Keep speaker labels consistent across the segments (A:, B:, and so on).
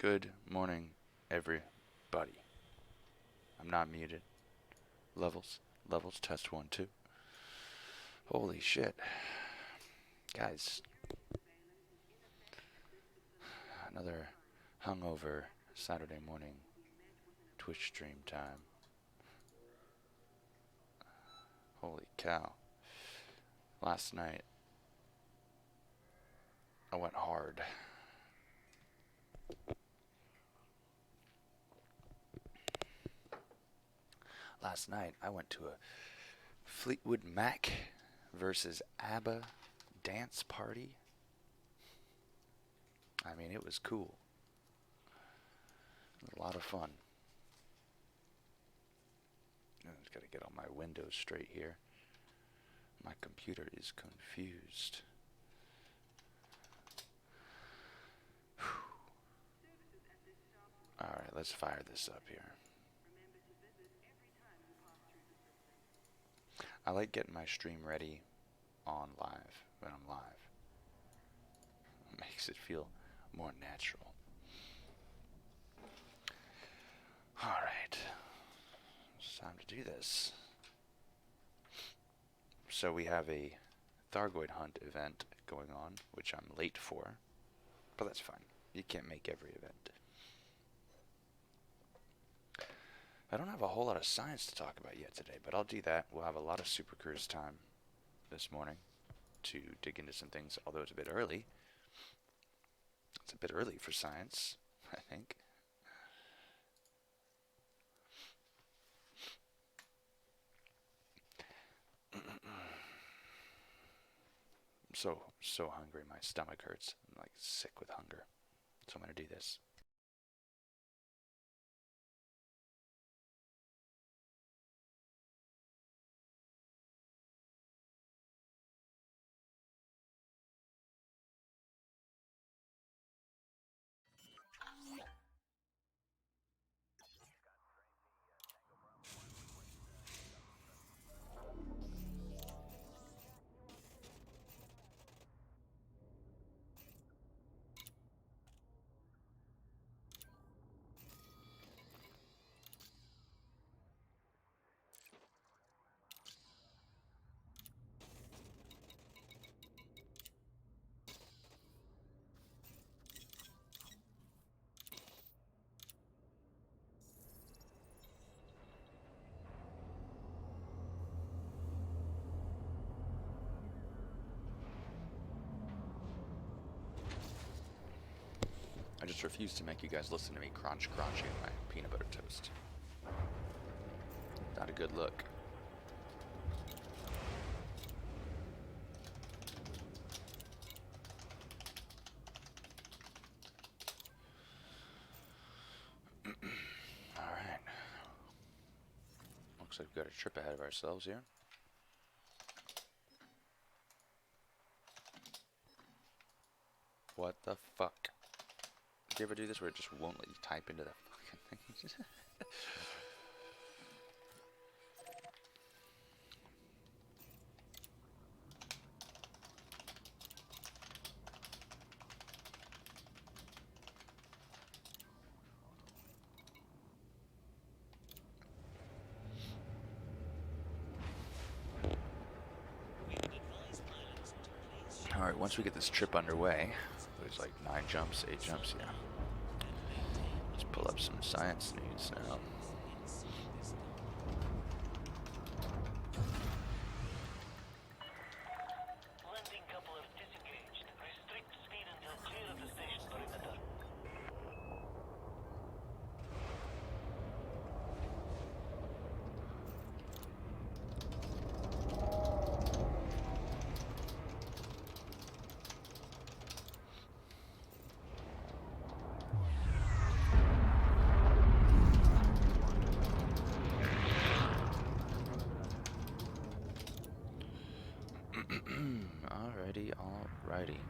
A: Good morning, everybody. I'm not muted. Levels, test 1, 2. Holy shit. Guys, another hungover Saturday morning Twitch stream time. Holy cow. Last night, I went hard. Last night, I went to a Fleetwood Mac versus ABBA dance party. I mean, it was cool. A lot of fun. I just gotta get all my windows straight here. My computer is confused. Alright, let's fire this up here. I like getting my stream ready on live, when I'm live. It makes it feel more natural. Alright, it's time to do this. So we have a Thargoid hunt event going on, which I'm late for, but that's fine. You can't make every event. I don't have a whole lot of science to talk about yet today, but I'll do that. We'll have a lot of Super Cruise time this morning to dig into some things, although it's a bit early. It's a bit early for science, I think. I'm so hungry. My stomach hurts. I'm like sick with hunger. So I'm going to do this. I just refuse to make you guys listen to me crunching my peanut butter toast. Not a good look. Alright. Looks like we've got a trip ahead of ourselves here. What the fuck? Do you ever do this where it just won't let you type into the fucking thing? Alright, once we get this trip underway, there's like 9 jumps, 8 jumps, yeah. Let's pull up some science news now.
B: Landing couplers disengaged. Restrict speed until clear of the station perimeter.
A: Alrighty.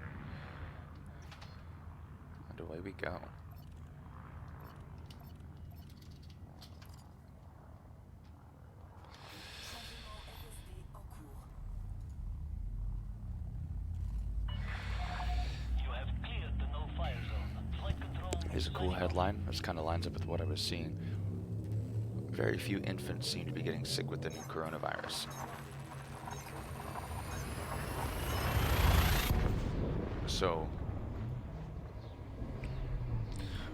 A: And away we go. is a cool headline. This kind of lines up with what I was seeing. Very few infants seem to be getting sick with the new coronavirus. So,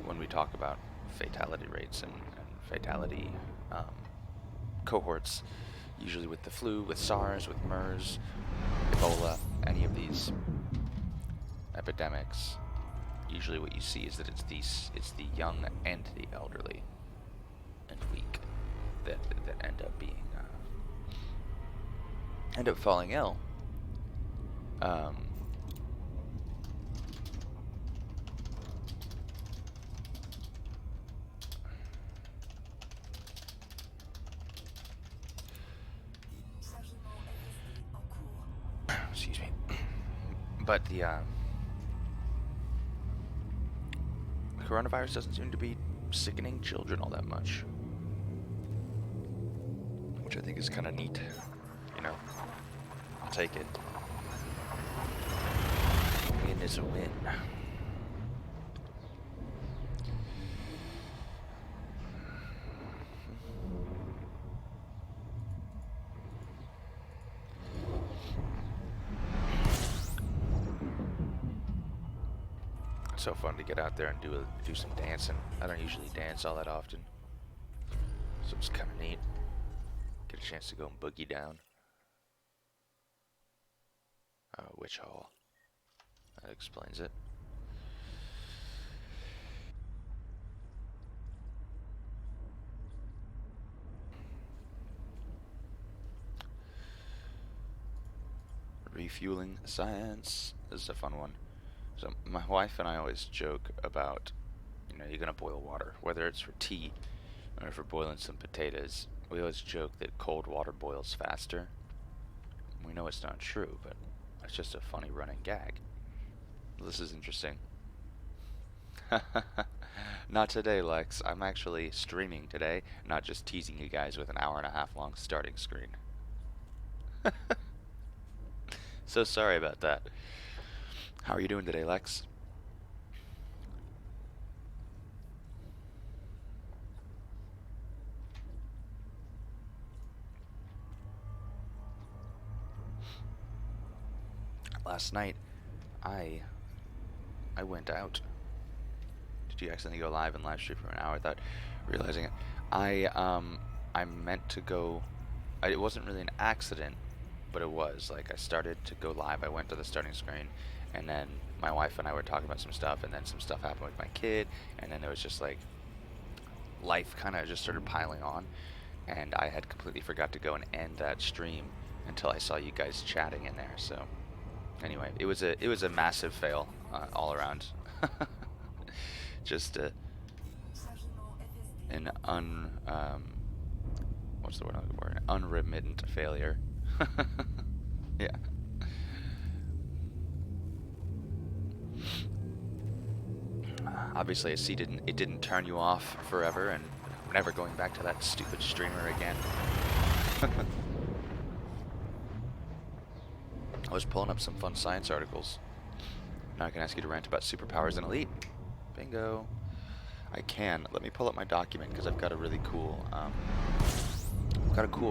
A: when we talk about fatality rates and fatality cohorts, usually with the flu, with SARS, with MERS, Ebola, any of these epidemics, usually what you see is that it's the young and the elderly and weak that end up being end up falling ill. Excuse me. But the coronavirus doesn't seem to be sickening children all that much, which I think is kind of neat. You know, I'll take it. A win is a win. It's so fun to get out there and do some dancing. I don't usually dance all that often, so it's kind of neat. Get a chance to go and boogie down. Witch Hall. That explains it. Refueling science. This is a fun one. So my wife and I always joke about, you're gonna boil water, whether it's for tea or for boiling some potatoes. We always joke that cold water boils faster. We know it's not true, but it's just a funny running gag. This is interesting. Not today, Lex. I'm actually streaming today, not just teasing you guys with an hour-and-a-half long starting screen. So sorry about that. How are you doing today, Lex? Last night, I went out. Did you accidentally go live and live stream for an hour without realizing it? I meant to go. It wasn't really an accident, but it was. Like, I started to go live. I went to the starting screen, and then my wife and I were talking about some stuff, and then some stuff happened with my kid, and then it was just like life kind of just started piling on, and I had completely forgot to go and end that stream until I saw you guys chatting in there. So anyway, it was a massive fail all around. Just an what's the word I'm looking for? An unremittent failure. Yeah. Obviously, I see it didn't turn you off forever, and I'm never going back to that stupid streamer again. I was pulling up some fun science articles. Now I can ask you to rant about superpowers in Elite. Bingo. I can. Let me pull up my document because I've got a really cool,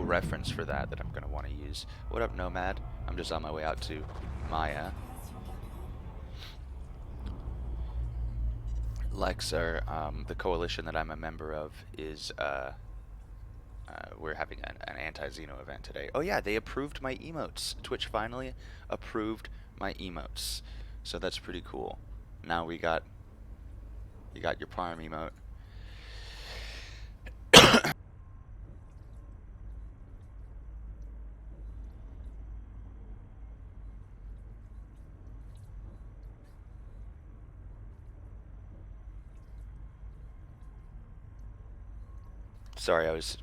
A: reference for that I'm gonna want to use. What up, Nomad? I'm just on my way out to Maya. Lexar, the coalition that I'm a member of is, we're having an anti-Xeno event today. Oh yeah, they approved my emotes. Twitch finally approved my emotes. So that's pretty cool. Now you got your Prime emote. Sorry, I was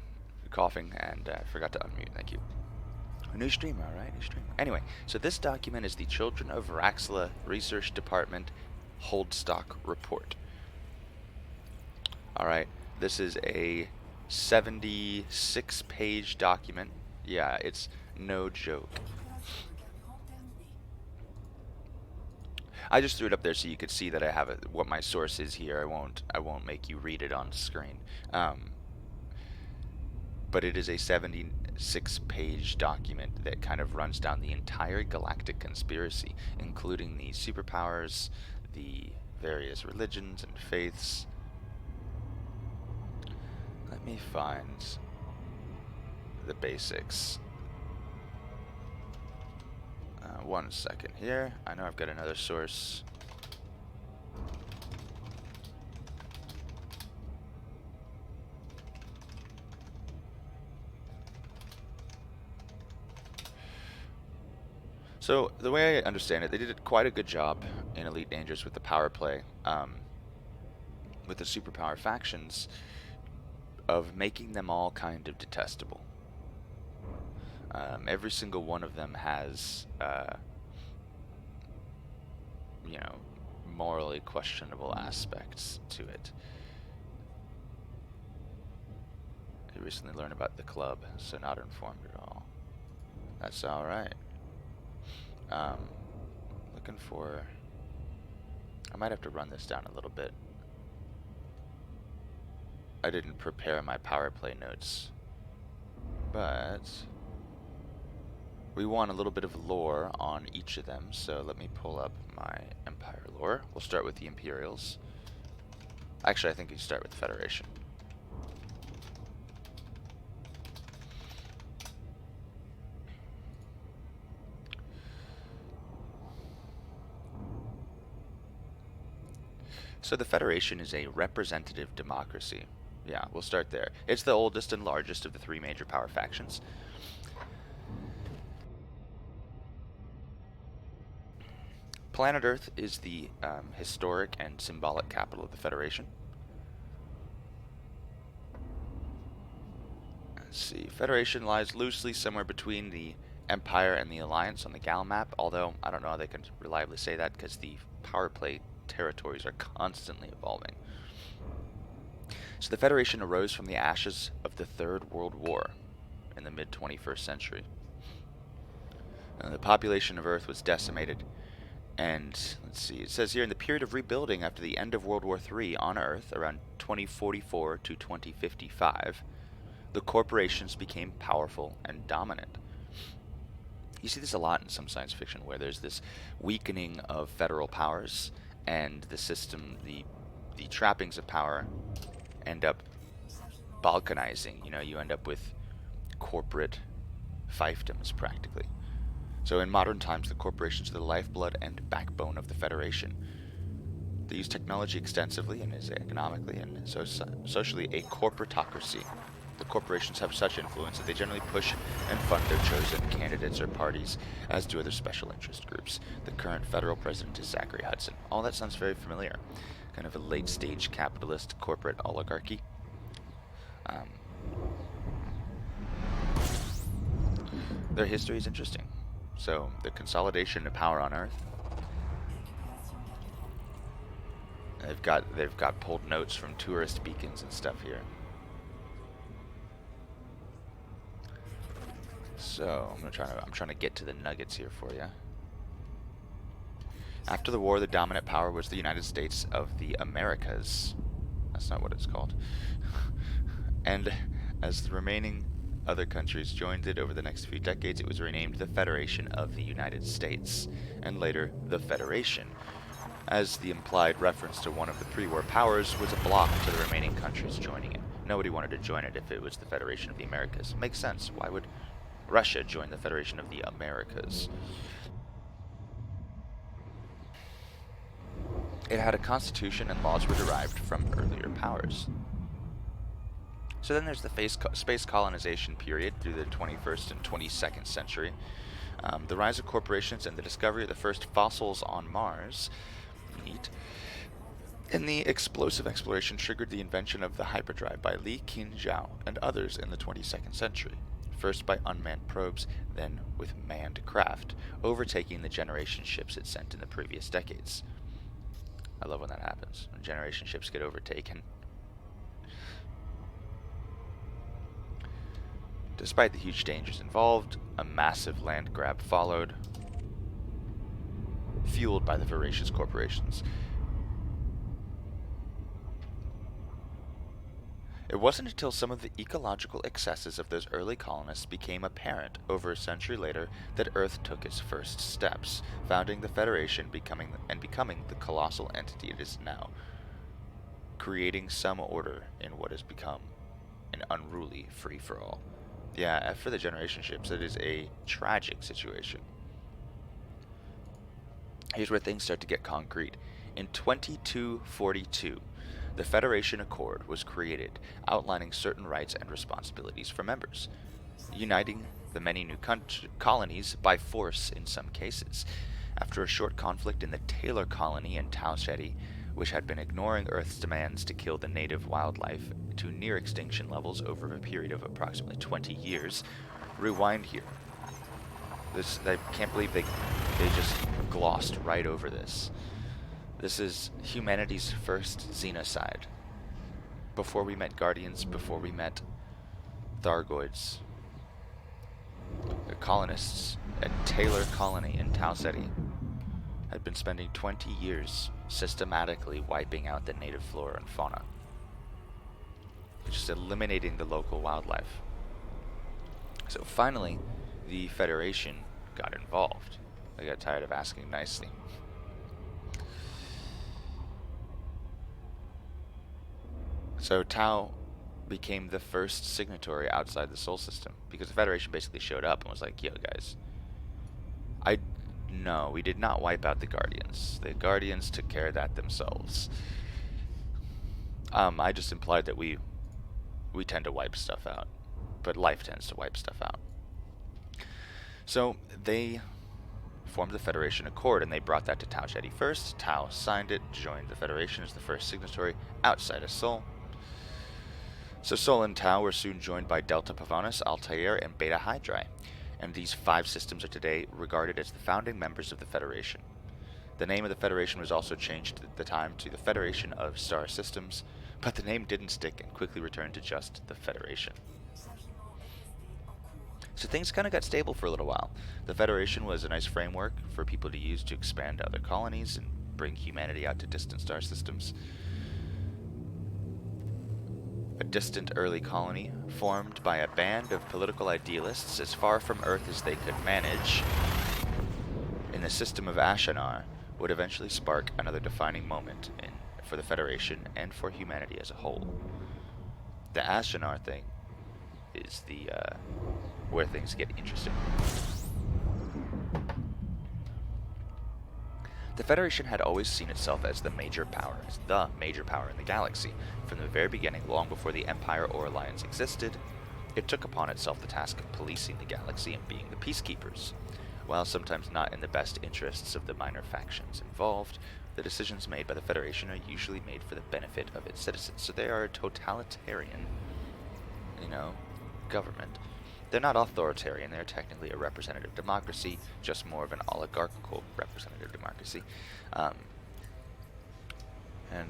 A: coughing and forgot to unmute. Thank you. A new streamer, alright? New streamer. Anyway, so this document is the Children of Raxla Research Department Holdstock Report. Alright, this is a 76-page document. Yeah, it's no joke. I just threw it up there so you could see that I have what my source is here. I won't make you read it on screen. But it is a 76-page document that kind of runs down the entire galactic conspiracy, including the superpowers, the various religions and faiths. Let me find the basics. 1 second here. I know I've got another source. So the way I understand it, they did quite a good job in Elite Dangerous with the power play, with the superpower factions, of making them all kind of detestable. Every single one of them has, you know, morally questionable aspects to it. I recently learned about the club, so not informed at all. That's alright. Looking for... I might have to run this down a little bit. I didn't prepare my power play notes, but we want a little bit of lore on each of them, so let me pull up my Empire lore. We'll start with the Imperials. Actually, I think we start with the Federation. So the Federation is a representative democracy. Yeah, we'll start there. It's the oldest and largest of the 3 major power factions. Planet Earth is the historic and symbolic capital of the Federation. Let's see. Federation lies loosely somewhere between the Empire and the Alliance on the Gal map, although I don't know how they can reliably say that because the power play territories are constantly evolving. So the Federation arose from the ashes of the Third World War in the mid-21st century. The population of Earth was decimated, and let's see, it says here in the period of rebuilding after the end of World War III on Earth, around 2044 to 2055, the corporations became powerful and dominant. You see this a lot in some science fiction where there's this weakening of federal powers, and the system, the trappings of power end up balkanizing. You know, you end up with corporate fiefdoms practically. So in modern times, the corporations are the lifeblood and backbone of the Federation. They use technology extensively and is economically and socially a corporatocracy. The corporations have such influence that they generally push and fund their chosen candidates or parties, as do other special interest groups. The current federal president is Zachary Hudson. All that sounds very familiar. Kind of a late-stage capitalist corporate oligarchy. Their history is interesting. So, the consolidation of power on Earth. They've got pulled notes from tourist beacons and stuff here. So I'm trying to get to the nuggets here for you. After the war, the dominant power was the United States of the Americas. That's not what it's called. And as the remaining other countries joined it over the next few decades, it was renamed the Federation of the United States, and later the Federation, as the implied reference to one of the pre-war powers was a block to the remaining countries joining it. Nobody wanted to join it if it was the Federation of the Americas. Makes sense. Why would Russia joined the Federation of the Americas? It had a constitution and laws were derived from earlier powers. So then there's the space colonization period through the 21st and 22nd century. The rise of corporations and the discovery of the first fossils on Mars. Neat. And the explosive exploration triggered the invention of the hyperdrive by Li Qinzhao and others in the 22nd century. First by unmanned probes, then with manned craft, overtaking the generation ships it sent in the previous decades. I love when that happens, when generation ships get overtaken. Despite the huge dangers involved, a massive land grab followed. fueled by the voracious corporations. It wasn't until some of the ecological excesses of those early colonists became apparent over a century later that Earth took its first steps, founding the Federation becoming the colossal entity it is now, creating some order in what has become an unruly free-for-all. Yeah, F for the generation ships, it is a tragic situation. Here's where things start to get concrete. In 2242, the Federation Accord was created, outlining certain rights and responsibilities for members, uniting the many new colonies by force in some cases. After a short conflict in the Taylor colony in Tau Ceti, which had been ignoring Earth's demands to kill the native wildlife to near extinction levels over a period of approximately 20 years, rewind here. I can't believe they just glossed right over this. This is humanity's first xenocide. Before we met Guardians, before we met Thargoids, the colonists at Taylor Colony in Tau Ceti had been spending 20 years systematically wiping out the native flora and fauna, just eliminating the local wildlife. So finally, the Federation got involved. They got tired of asking nicely. So Tau became the first signatory outside the Sol system, because the Federation basically showed up and was like, yo guys, no, we did not wipe out the Guardians. The Guardians took care of that themselves. I just implied that we tend to wipe stuff out, but life tends to wipe stuff out. So they formed the Federation Accord, and they brought that to Tau Ceti first. Tau signed it, joined the Federation as the first signatory outside of Sol. So Sol and Tau were soon joined by Delta Pavonis, Altair, and Beta Hydrae, and these 5 systems are today regarded as the founding members of the Federation. The name of the Federation was also changed at the time to the Federation of Star Systems, but the name didn't stick and quickly returned to just the Federation. So things kind of got stable for a little while. The Federation was a nice framework for people to use to expand other colonies and bring humanity out to distant star systems. A distant early colony, formed by a band of political idealists as far from Earth as they could manage, in the system of Ashanar, would eventually spark another defining moment for the Federation and for humanity as a whole. The Ashanar thing is where things get interesting. The Federation had always seen itself as the major power in the galaxy. From the very beginning, long before the Empire or Alliance existed, it took upon itself the task of policing the galaxy and being the peacekeepers. While sometimes not in the best interests of the minor factions involved, the decisions made by the Federation are usually made for the benefit of its citizens. So they are a totalitarian, government. They're not authoritarian, they're technically a representative democracy, just more of an oligarchical representative democracy. And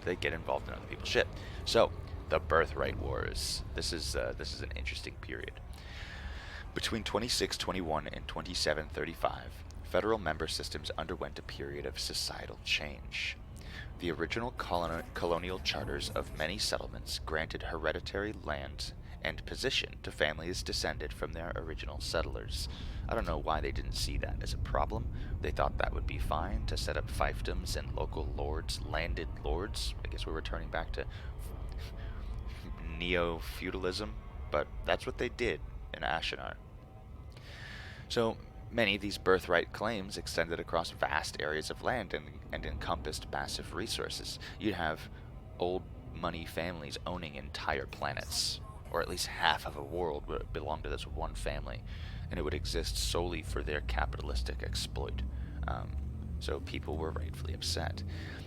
A: they get involved in other people's shit. So, the Birthright Wars. This is an interesting period. Between 2621 and 2735, federal member systems underwent a period of societal change. The original colonial charters of many settlements granted hereditary land and position to families descended from their original settlers. I don't know why they didn't see that as a problem. They thought that would be fine to set up fiefdoms and local lords, landed lords. I guess we're returning back to neo-feudalism, but that's what they did in Ashanar. So many of these birthright claims extended across vast areas of land and encompassed massive resources. You'd have old money families owning entire planets, or at least half of a world would belong to this one family, and it would exist solely for their capitalistic exploit. So people were rightfully upset.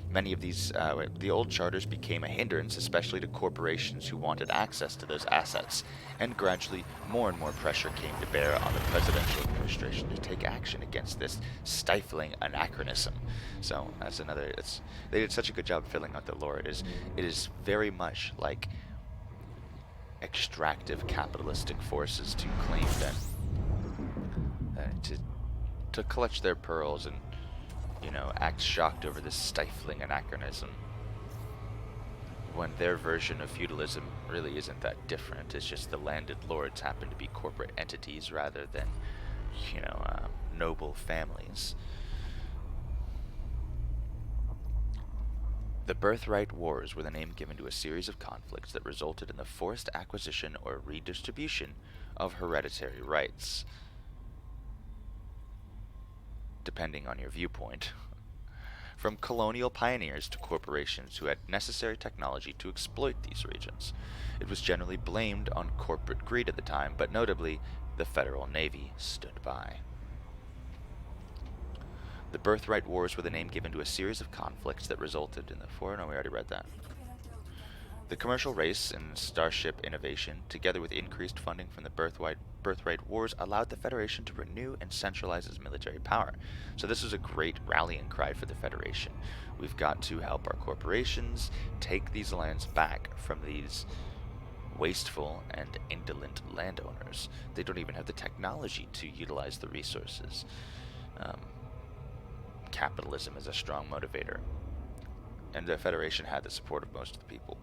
A: Many of these, the old charters became a hindrance, especially to corporations who wanted access to those assets, and gradually more and more pressure came to bear on the presidential administration to take action against this stifling anachronism. So that's another, they did such a good job filling out the lore. It is very much like extractive capitalistic forces to claim that to clutch their pearls and act shocked over this stifling anachronism when their version of feudalism really isn't that different. It's just the landed lords happen to be corporate entities rather than, noble families. The Birthright Wars were the name given to a series of conflicts that resulted in the forced acquisition or redistribution of hereditary rights, depending on your viewpoint, from colonial pioneers to corporations who had necessary technology to exploit these regions. It was generally blamed on corporate greed at the time, but notably, the Federal Navy stood by. The Birthright Wars were the name given to a series of conflicts that resulted in the four. No, we already read that. The commercial race and starship innovation, together with increased funding from the Birthright Wars, allowed the Federation to renew and centralize its military power. So this was a great rallying cry for the Federation. We've got to help our corporations take these lands back from these wasteful and indolent landowners. They don't even have the technology to utilize the resources. Capitalism is a strong motivator, and the Federation had the support of most of the people.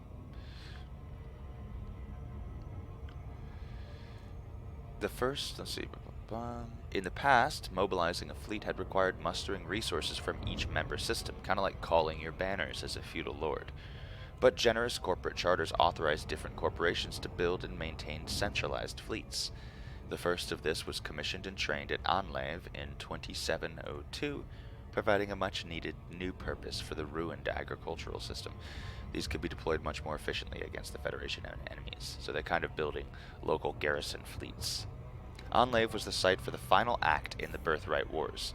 A: In the past, mobilizing a fleet had required mustering resources from each member system, kind of like calling your banners as a feudal lord. But generous corporate charters authorized different corporations to build and maintain centralized fleets. The first of this was commissioned and trained at Anlave in 2702, providing a much-needed new purpose for the ruined agricultural system. These could be deployed much more efficiently against the Federation and enemies, so they're kind of building local garrison fleets. Anlave was the site for the final act in the Birthright Wars.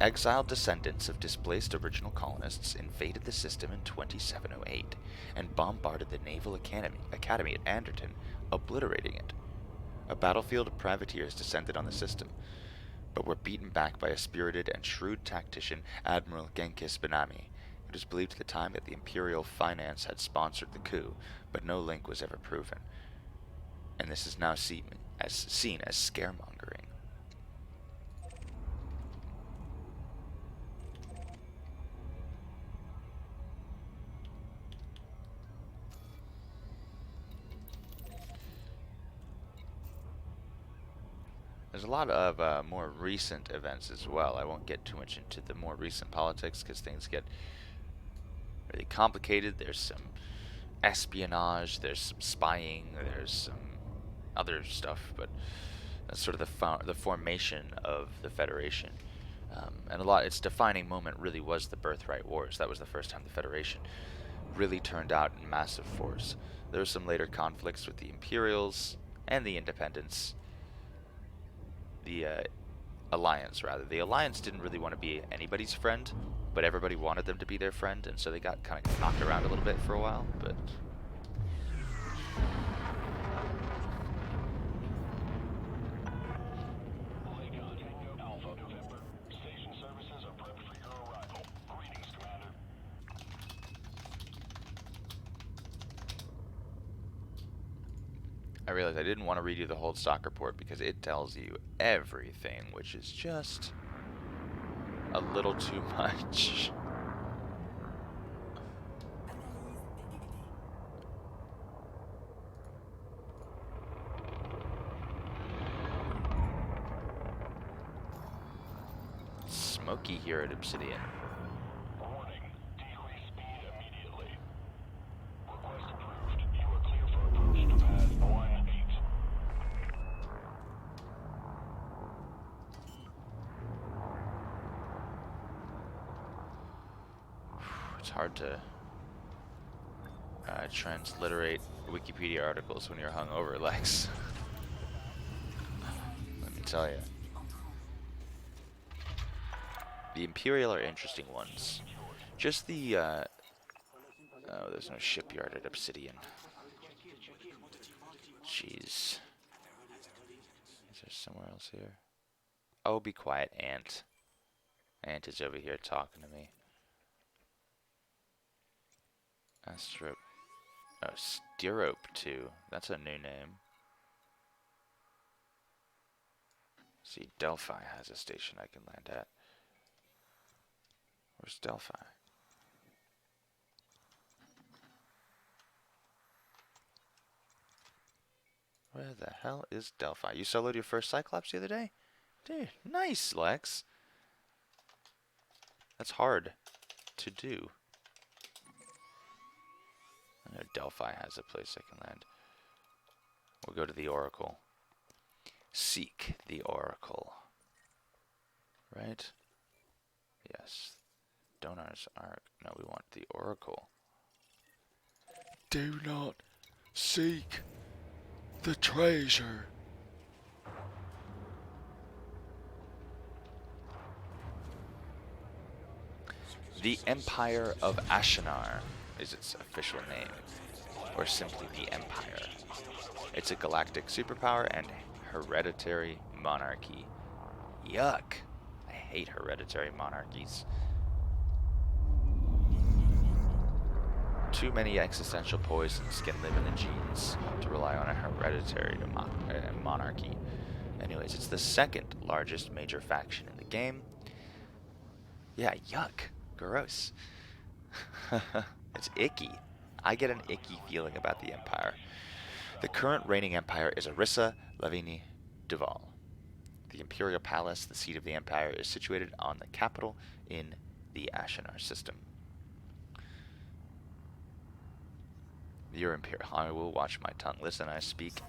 A: Exiled descendants of displaced original colonists invaded the system in 2708 and bombarded the Naval Academy at Anderton, obliterating it. A battlefield of privateers descended on the system, but were beaten back by a spirited and shrewd tactician, Admiral Genghis Benami. It was believed at the time that the imperial finance had sponsored the coup, but no link was ever proven. And this is now seen as scaremongering. There's a lot of more recent events as well. I won't get too much into the more recent politics because things get really complicated. There's some espionage, there's some spying, there's some other stuff, but that's sort of the formation of the Federation. And its defining moment really was the Birthright Wars. That was the first time the Federation really turned out in massive force. There were some later conflicts with the Imperials and the Independents. The Alliance, rather. The Alliance didn't really want to be anybody's friend, but everybody wanted them to be their friend, and so they got kind of knocked around a little bit for a while, but... I realized I didn't want to redo the whole stock report because it tells you everything, which is just a little too much. Smoky here at Obsidian.
B: Warning. Decrease speed immediately. Request approved. You are clear for approach to pad 1-8.
A: It's hard to transliterate Wikipedia articles when you're hungover, Lex. Let me tell you. The Imperial are interesting ones. Just the, oh, there's no shipyard at Obsidian. Jeez. Is there somewhere else here? Oh, be quiet, Ant. Ant is over here talking to me. Astro... Oh, Sterope 2. That's a new name. See, Delphi has a station I can land at. Where's Delphi? Where the hell is Delphi? You soloed your first Cyclops the other day? Dude, nice, Lex. That's hard to do. I know Delphi has a place I can land. We'll go to the Oracle. Seek the Oracle. Right? Yes. Donar's Ark. No, we want the Oracle. Do not seek the treasure. The Empire of Ashinar is its official name, or simply the Empire. It's a galactic superpower and hereditary monarchy. Yuck! I hate hereditary monarchies. Too many existential poisons can live in the genes to rely on a hereditary monarchy. Anyways, it's the second largest major faction in the game. Yeah, yuck. Gross. It's icky. I get an icky feeling about the Empire. The current reigning Empire is Arissa Lavini Duval. The Imperial Palace, the seat of the Empire, is situated on the capital in the Ashinar system. Your Imperial. I will watch my tongue. Listen, I speak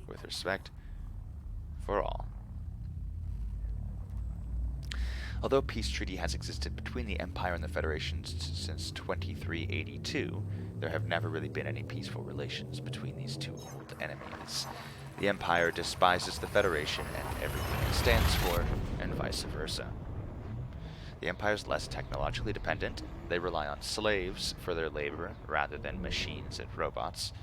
A: with respect for all. Although peace treaty has existed between the Empire and the Federation since 2382, there have never really been any peaceful relations between these two old enemies. The Empire despises the Federation and everything it stands for, and vice versa. The Empire is less technologically dependent. They rely on slaves for their labor rather than machines and robots.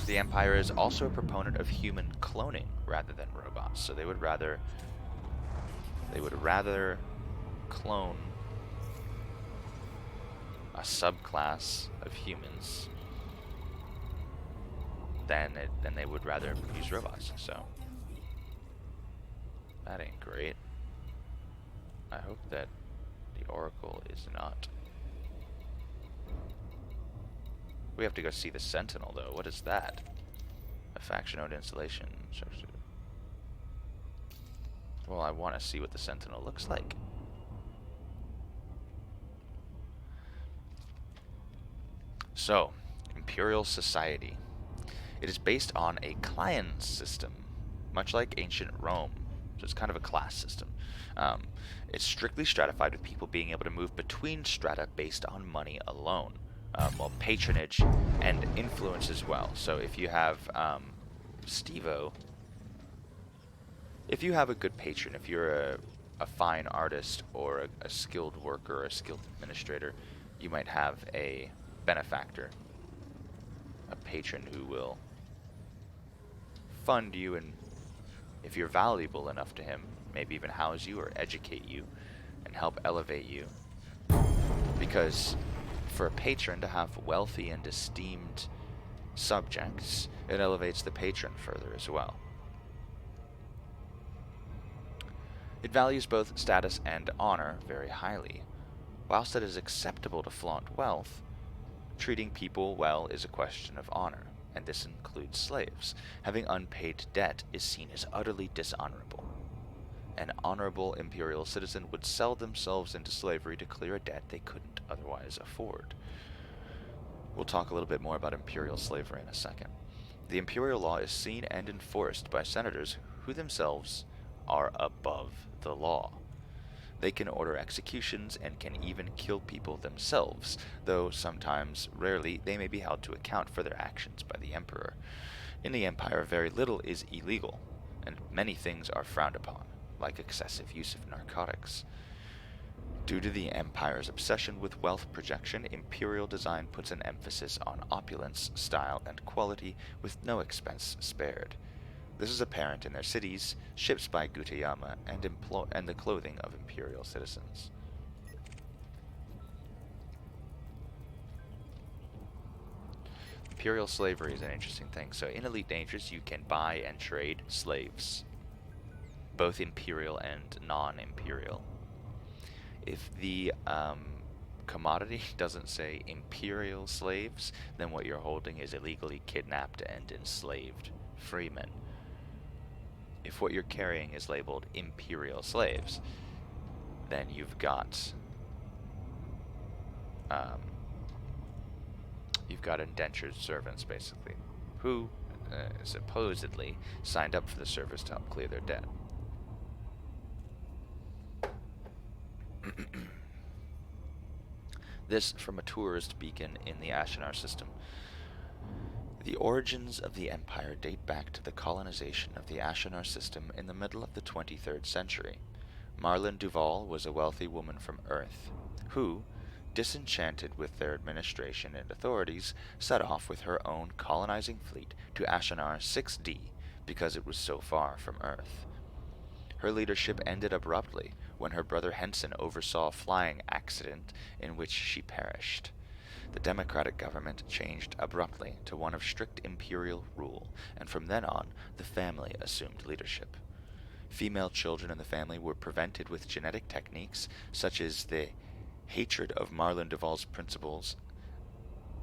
A: The Empire is also a proponent of human cloning rather than robots. So they would rather clone a subclass of humans than they would rather use robots. So that ain't great. I hope that the Oracle is not. We have to go see the Sentinel, though. What is that? A faction-owned installation. Well, I want to see what the Sentinel looks like. So, Imperial Society. It is based on a client system, much like ancient Rome. So it's kind of a class system. It's strictly stratified with people being able to move between strata based on money alone. Well, patronage and influence as well. So if you have Stevo, if you have a good patron, if you're a fine artist or a skilled worker or a skilled administrator, you might have a benefactor, a patron who will fund you, and if you're valuable enough to him, maybe even house you or educate you and help elevate you. Because for a patron to have wealthy and esteemed subjects, it elevates the patron further as well. It values both status and honor very highly. Whilst it is acceptable to flaunt wealth, treating people well is a question of honor, and this includes slaves. Having unpaid debt is seen as utterly dishonorable. An honorable imperial citizen would sell themselves into slavery to clear a debt they couldn't otherwise afford. We'll talk a little bit more about imperial slavery in a second. The imperial law is seen and enforced by senators who themselves are above the law. They can order executions and can even kill people themselves, though sometimes, rarely, they may be held to account for their actions by the emperor. In the empire, very little is illegal, and many things are frowned upon, like excessive use of narcotics. Due to the empire's obsession with wealth projection, imperial design puts an emphasis on opulence, style, and quality with no expense spared. This is apparent in their cities, ships by Gutayama, and the clothing of imperial citizens. Imperial slavery is an interesting thing. So in Elite Dangerous, you can buy and trade slaves. both imperial and non-imperial. If the commodity doesn't say imperial slaves, then what you're holding is illegally kidnapped and enslaved freemen. If what you're carrying is labeled imperial slaves, then um, you've got indentured servants basically, who supposedly signed up for the service to help clear their debt. This from a tourist beacon in the Ashenar system. The origins of the empire date back to the colonization of the Ashenar system in the middle of the 23rd century. Marlon Duval was a wealthy woman from Earth, who, disenchanted with their administration and authorities, set off with her own colonizing fleet to Ashenar 6D because it was so far from Earth. Her leadership ended abruptly when her brother Henson oversaw a flying accident in which she perished. The democratic government changed abruptly to one of strict imperial rule, and from then on, the family assumed leadership. Female children in the family were prevented with genetic techniques such as the hatred of Marlon Duval's principles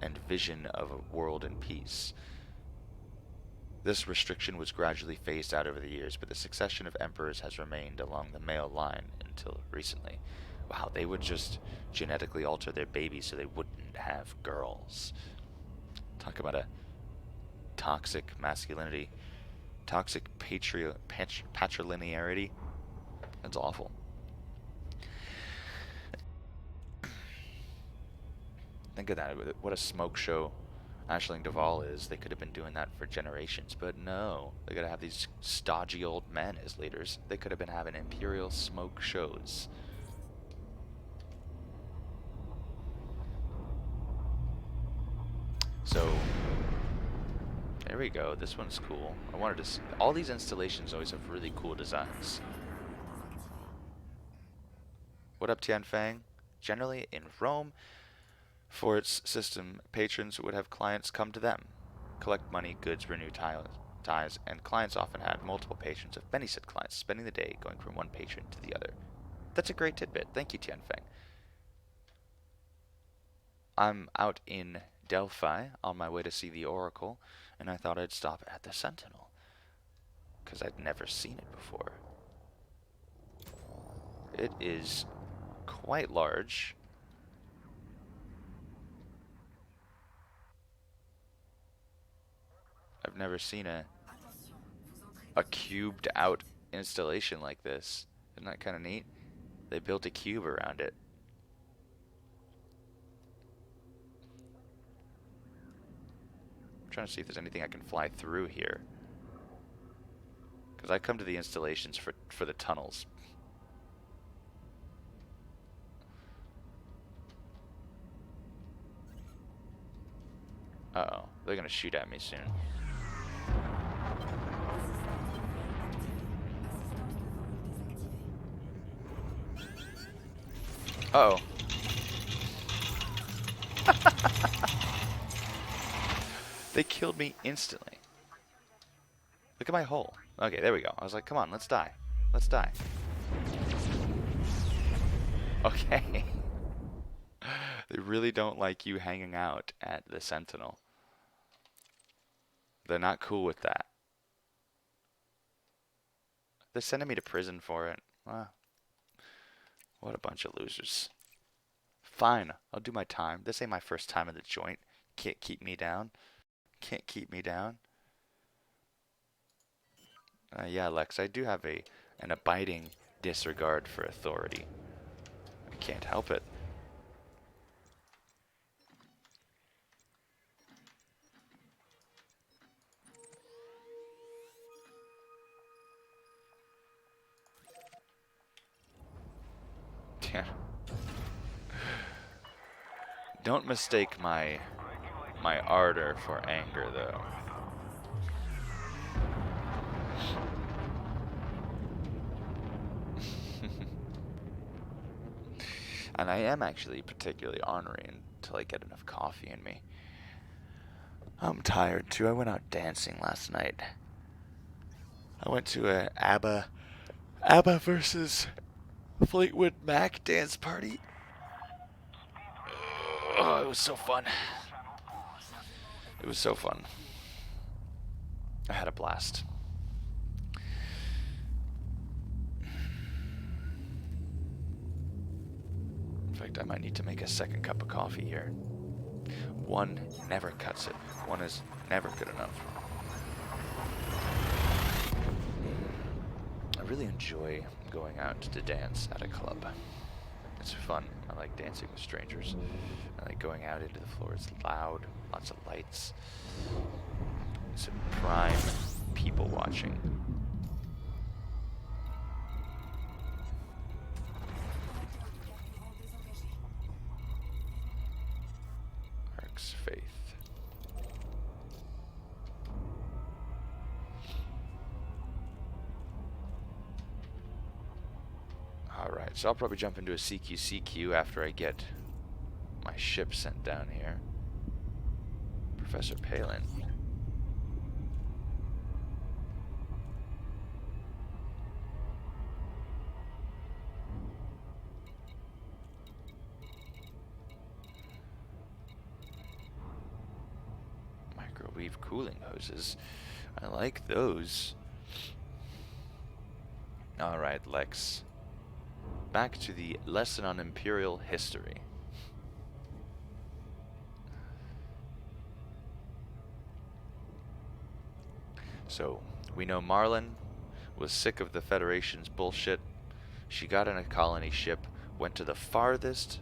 A: and vision of a world in peace. This restriction was gradually phased out over the years, but the succession of emperors has remained along the male line until recently. Wow, they would just genetically alter their babies so they wouldn't have girls. Talk about a toxic masculinity, toxic patrilinearity. That's awful. Think of that. What a smoke show Aisling Duval is. They could have been doing that for generations, but no. They gotta have these stodgy old men as leaders. They could have been having imperial smoke shows. So, there we go. This one's cool. I wanted to see. All these installations always have really cool designs. What up, Tianfang? Generally, in Rome, for its system, patrons would have clients come to them, collect money, goods, renew ties, and clients often had multiple patrons of many said clients, spending the day going from one patron to the other. That's a great tidbit. Thank you, Tianfeng. I'm out in Delphi on my way to see the Oracle, and I thought I'd stop at the Sentinel, because I'd never seen it before. It is quite large. I've never seen a cubed out installation like this. Isn't that kind of neat? They built a cube around it. I'm trying to see if there's anything I can fly through here, because I come to the installations for the tunnels. Uh-oh, they're gonna shoot at me soon. Uh-oh. They killed me instantly. Look at my hole. Okay, there we go. I was like, come on, let's die. Let's die. Okay. They really don't like you hanging out at the Sentinel. They're not cool with that. They're sending me to prison for it. Wow. What a bunch of losers. Fine, I'll do my time. This ain't my first time in the joint. Can't keep me down. Can't keep me down. Yeah, Lex, I do have an abiding disregard for authority. I can't help it. Yeah. Don't mistake my ardor for anger, though. And I am actually particularly honoring until I get enough coffee in me. I'm tired too. I went out dancing last night. I went to a ABBA ABBA versus Fleetwood Mac dance party. Oh, it was so fun. It was so fun. I had a blast. In fact, I might need to make a second cup of coffee here. One never cuts it. One is never good enough. I really enjoy going out to dance at a club. It's fun. I like dancing with strangers. I like going out into the floor. It's loud, lots of lights. Some prime people watching. Ark's Faith. Alright, so I'll probably jump into a CQCQ after I get my ship sent down here. Professor Palin. Microwave cooling hoses. I like those. Alright, Lex. Back to the lesson on Imperial history. So, we know Marlin was sick of the Federation's bullshit. She got in a colony ship, went to the farthest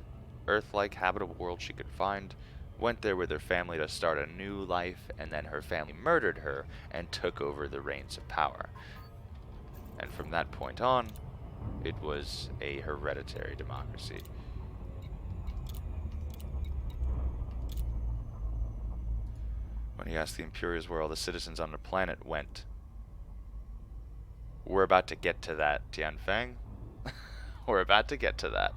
A: Earth-like habitable world she could find, went there with her family to start a new life, and then her family murdered her and took over the reins of power. And from that point on, it was a hereditary democracy. When he asked the Imperials where all the citizens on the planet went. We're about to get to that, Tianfeng. We're about to get to that.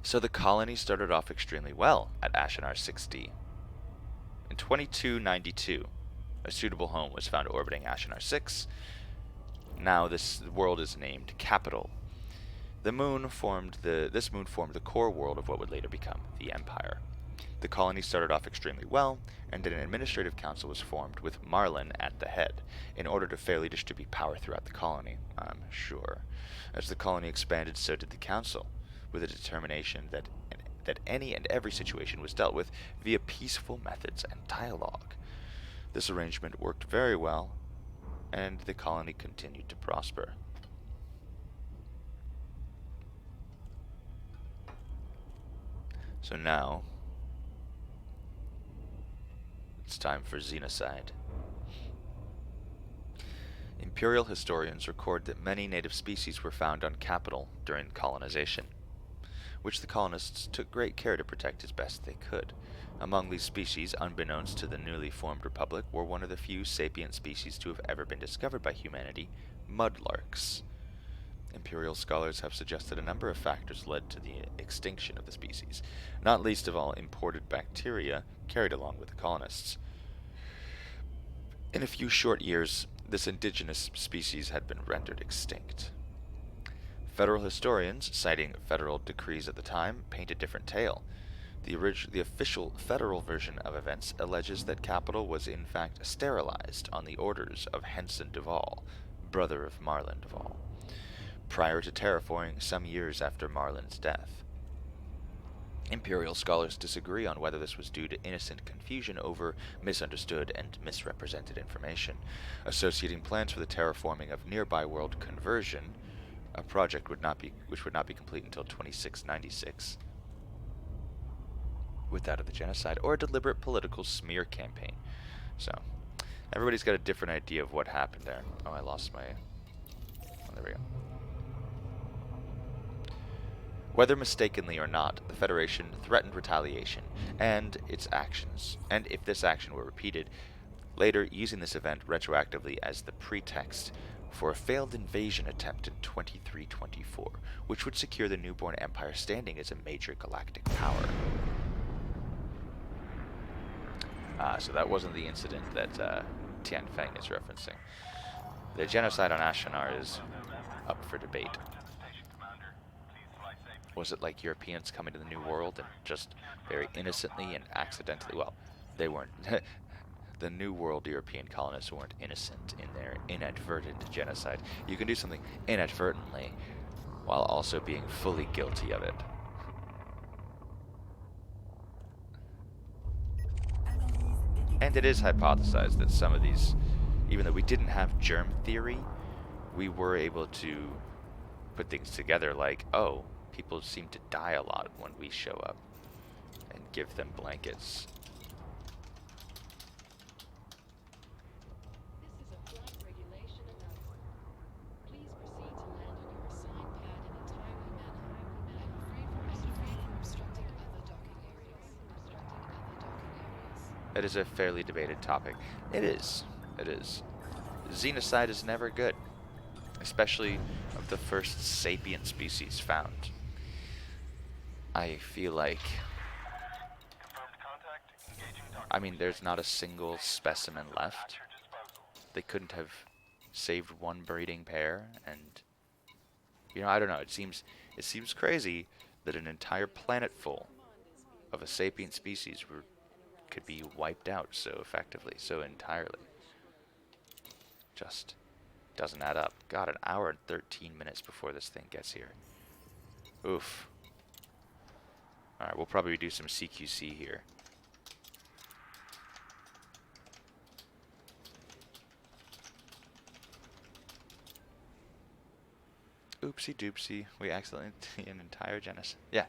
A: So the colony started off extremely well at Ashenar 6D. In 2292, a suitable home was found orbiting Ashenar 6. Now this world is named Capital. This moon formed the core world of what would later become the Empire. The colony started off extremely well, and an administrative council was formed with Marlin at the head, in order to fairly distribute power throughout the colony, I'm sure. As the colony expanded, so did the council, with a determination that any and every situation was dealt with via peaceful methods and dialogue. This arrangement worked very well, and the colony continued to prosper. So now, it's time for Xenocide. Imperial historians record that many native species were found on Capital during colonization, which the colonists took great care to protect as best they could. Among these species, unbeknownst to the newly formed republic, were one of the few sapient species to have ever been discovered by humanity, mudlarks. Imperial scholars have suggested a number of factors led to the extinction of the species, not least of all imported bacteria carried along with the colonists. In a few short years, this indigenous species had been rendered extinct. Federal historians, citing federal decrees at the time, paint a different tale. The official federal version of events alleges that Capital was in fact sterilized on the orders of Henson Duval, brother of Marlin Duval, prior to terraforming some years after Marlin's death. Imperial scholars disagree on whether this was due to innocent confusion over misunderstood and misrepresented information, associating plans for the terraforming of nearby world Conversion, a project which would not be complete until 2696, with that of the genocide, or a deliberate political smear campaign. So, everybody's got a different idea of what happened there. Oh, I lost my... Oh, there we go. Whether mistakenly or not, the Federation threatened retaliation, and its actions, and if this action were repeated, later using this event retroactively as the pretext for a failed invasion attempt in 2324, which would secure the newborn empire standing as a major galactic power. So that wasn't the incident that Tianfeng is referencing. The genocide on Ashinar is up for debate. Was it like Europeans coming to the New World and just very innocently and accidentally? Well, they weren't. The New World European colonists weren't innocent in their inadvertent genocide. You can do something inadvertently while also being fully guilty of it. And it is hypothesized that some of these, even though we didn't have germ theory, we were able to put things together like, oh, people seem to die a lot when we show up, and give them blankets. It is a fairly debated topic. It is. It is. Xenocide is never good, especially of the first sapient species found. I feel like, I mean, there's not a single specimen left. They couldn't have saved one breeding pair, and I don't know. It seems crazy that an entire planet full of a sapient species could be wiped out so effectively, so entirely. Just doesn't add up. God, an hour and 13 minutes before this thing gets here. Oof. Alright, we'll probably do some CQC here. Oopsie doopsie. We accidentally an entire genocide. Yeah,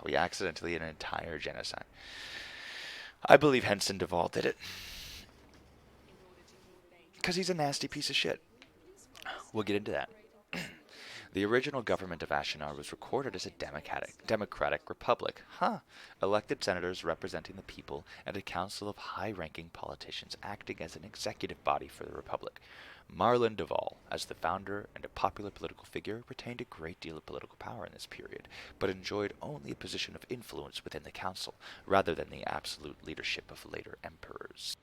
A: we accidentally an entire genocide. I believe Henson Duvall did it. Because he's a nasty piece of shit. We'll get into that. The original government of Ashinar was recorded as a democratic republic. Elected senators representing the people and a council of high-ranking politicians acting as an executive body for the republic. Marlon Duvall, as the founder and a popular political figure, retained a great deal of political power in this period, but enjoyed only a position of influence within the council, rather than the absolute leadership of later emperors.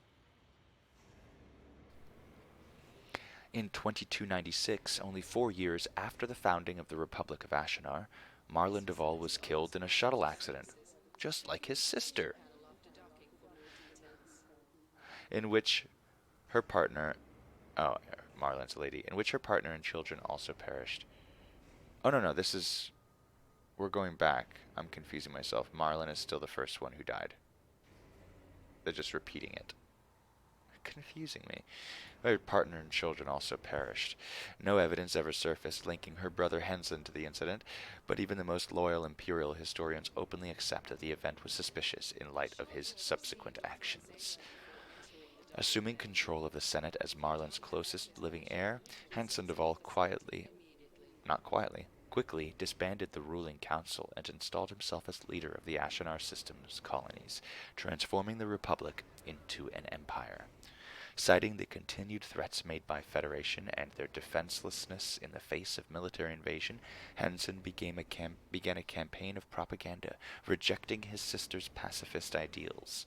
A: In 2296, only 4 years after the founding of the Republic of Ashinar, Marlon Duvall was killed in a shuttle accident, just like his sister, in which her partner, Marlon's a lady, in which her partner and children also perished. Oh, no, we're going back. I'm confusing myself. Marlon is still the first one who died. They're just repeating it. Confusing me. Her partner and children also perished. No evidence ever surfaced linking her brother Henson to the incident, but even the most loyal imperial historians openly accept that the event was suspicious in light of his subsequent actions. Assuming control of the Senate as Marlon's closest living heir, Henson Duvall quickly disbanded the ruling council and installed himself as leader of the Ashinar system's colonies, transforming the Republic into an empire. Citing the continued threats made by Federation and their defenselessness in the face of military invasion, Henson began a campaign of propaganda, rejecting his sister's pacifist ideals.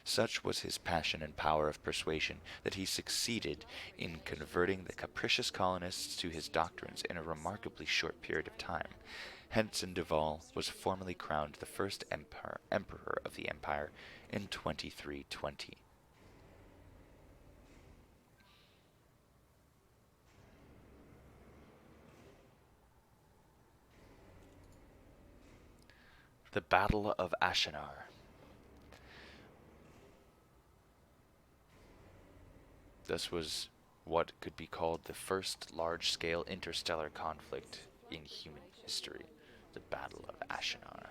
A: Such was his passion and power of persuasion that he succeeded in converting the capricious colonists to his doctrines in a remarkably short period of time. Henson Duvall was formally crowned the first emperor of the empire in 2320. The Battle of Ashinar. This was what could be called the first large-scale interstellar conflict in human history. The Battle of Ashinar.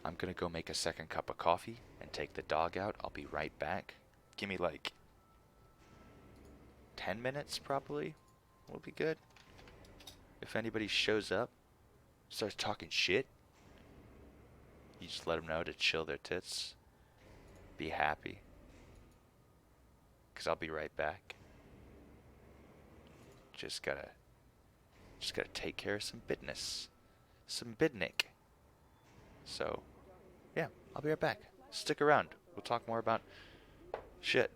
A: I'm gonna go make a second cup of coffee and take the dog out. I'll be right back. Give me like 10 minutes probably. Will be good. If anybody shows up, starts talking shit, you just let them know to chill their tits. Be happy. Because I'll be right back. Just gotta take care of some business. Some bidnick. So, yeah, I'll be right back. Stick around. We'll talk more about Shit.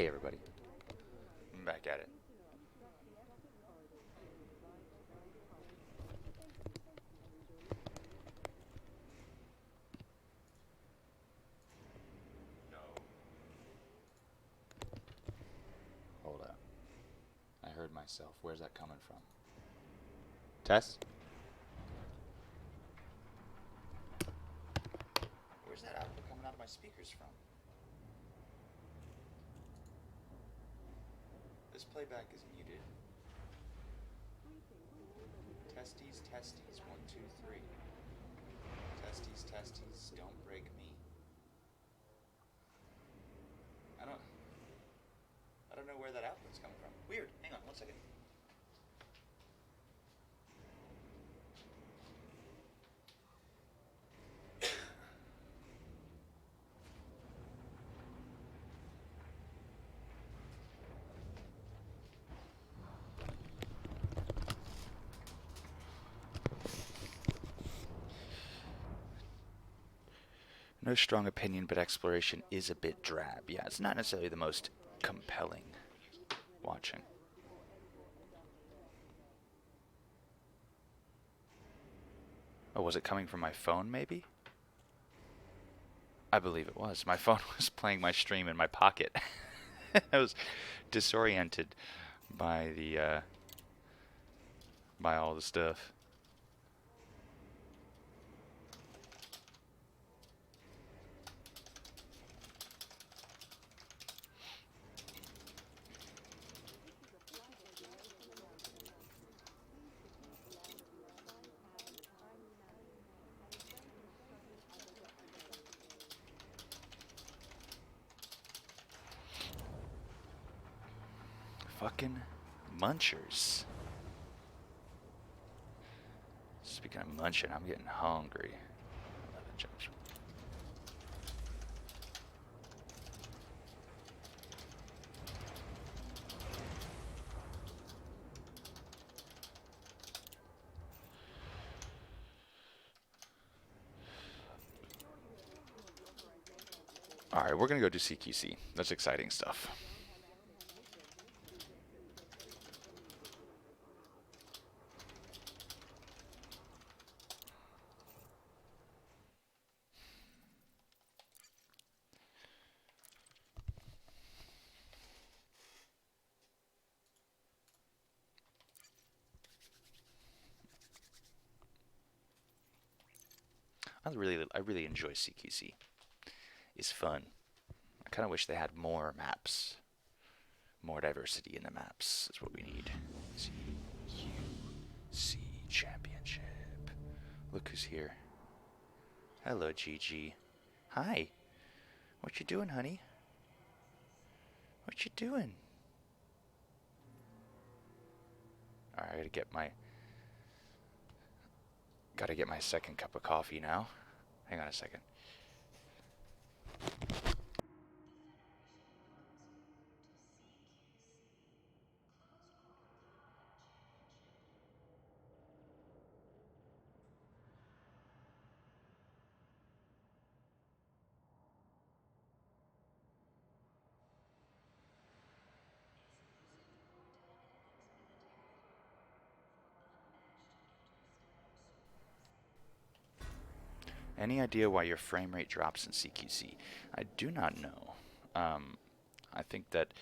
A: Hey everybody, I'm back at it. No. Hold up. I heard myself. Where's that coming from? Test? Where's that output coming out of my speakers from? This playback is muted. Testes, testes, 1, 2, 3. Testes, testes, don't break me. I don't know where that output's coming from. Weird. Hang on 1 second. No strong opinion, but exploration is a bit drab. Yeah, it's not necessarily the most compelling watching. Oh, was it coming from my phone, maybe? I believe it was. My phone was playing my stream in my pocket. I was disoriented by the by all the stuff. Fucking munchers. Speaking of munching, I'm getting hungry. 11 jumps. Alright, we're gonna go do CQC. That's exciting stuff. I really enjoy CQC. It's fun. I kind of wish they had more maps. More diversity in the maps is what we need. CQC Championship. Look who's here. Hello, Gigi. Hi. What you doing, honey? What you doing? Alright, gotta get my second cup of coffee now. Hang on a second. Any idea why your frame rate drops in CQC? I do not know. I think that...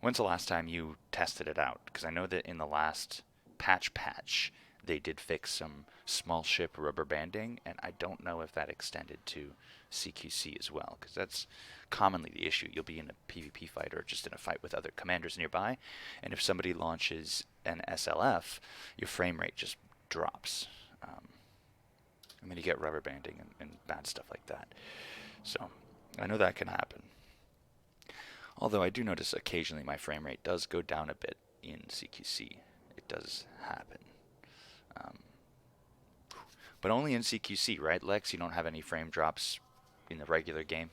A: When's the last time you tested it out? Because I know that in the last patch, they did fix some small ship rubber banding, and I don't know if that extended to CQC as well, because that's commonly the issue. You'll be in a PvP fight or just in a fight with other commanders nearby, and if somebody launches an SLF, your frame rate just drops. And then you get rubber banding and bad stuff like that. So I know that can happen. Although I do notice occasionally my frame rate does go down a bit in CQC. It does happen. But only in CQC, right, Lex? You don't have any frame drops in the regular game?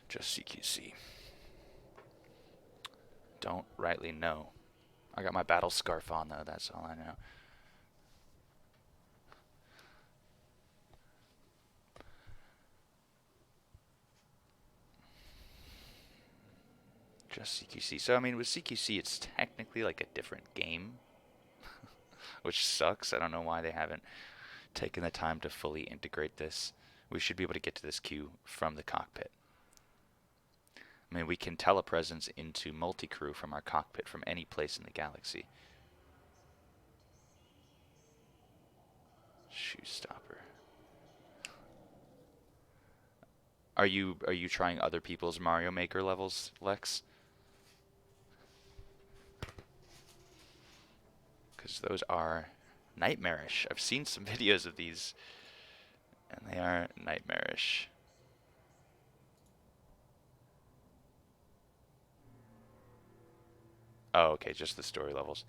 A: Just CQC. Don't rightly know. I got my battle scarf on though. That's all I know. Just CQC. So I mean, with CQC, it's technically like a different game, which sucks. I don't know why they haven't taken the time to fully integrate this. We should be able to get to this queue from the cockpit. I mean, we can telepresence into multi-crew from our cockpit from any place in the galaxy. Shoe stopper. Are you trying other people's Mario Maker levels, Lex? Because those are nightmarish. I've seen some videos of these, and they are nightmarish. Oh, okay, just the story levels.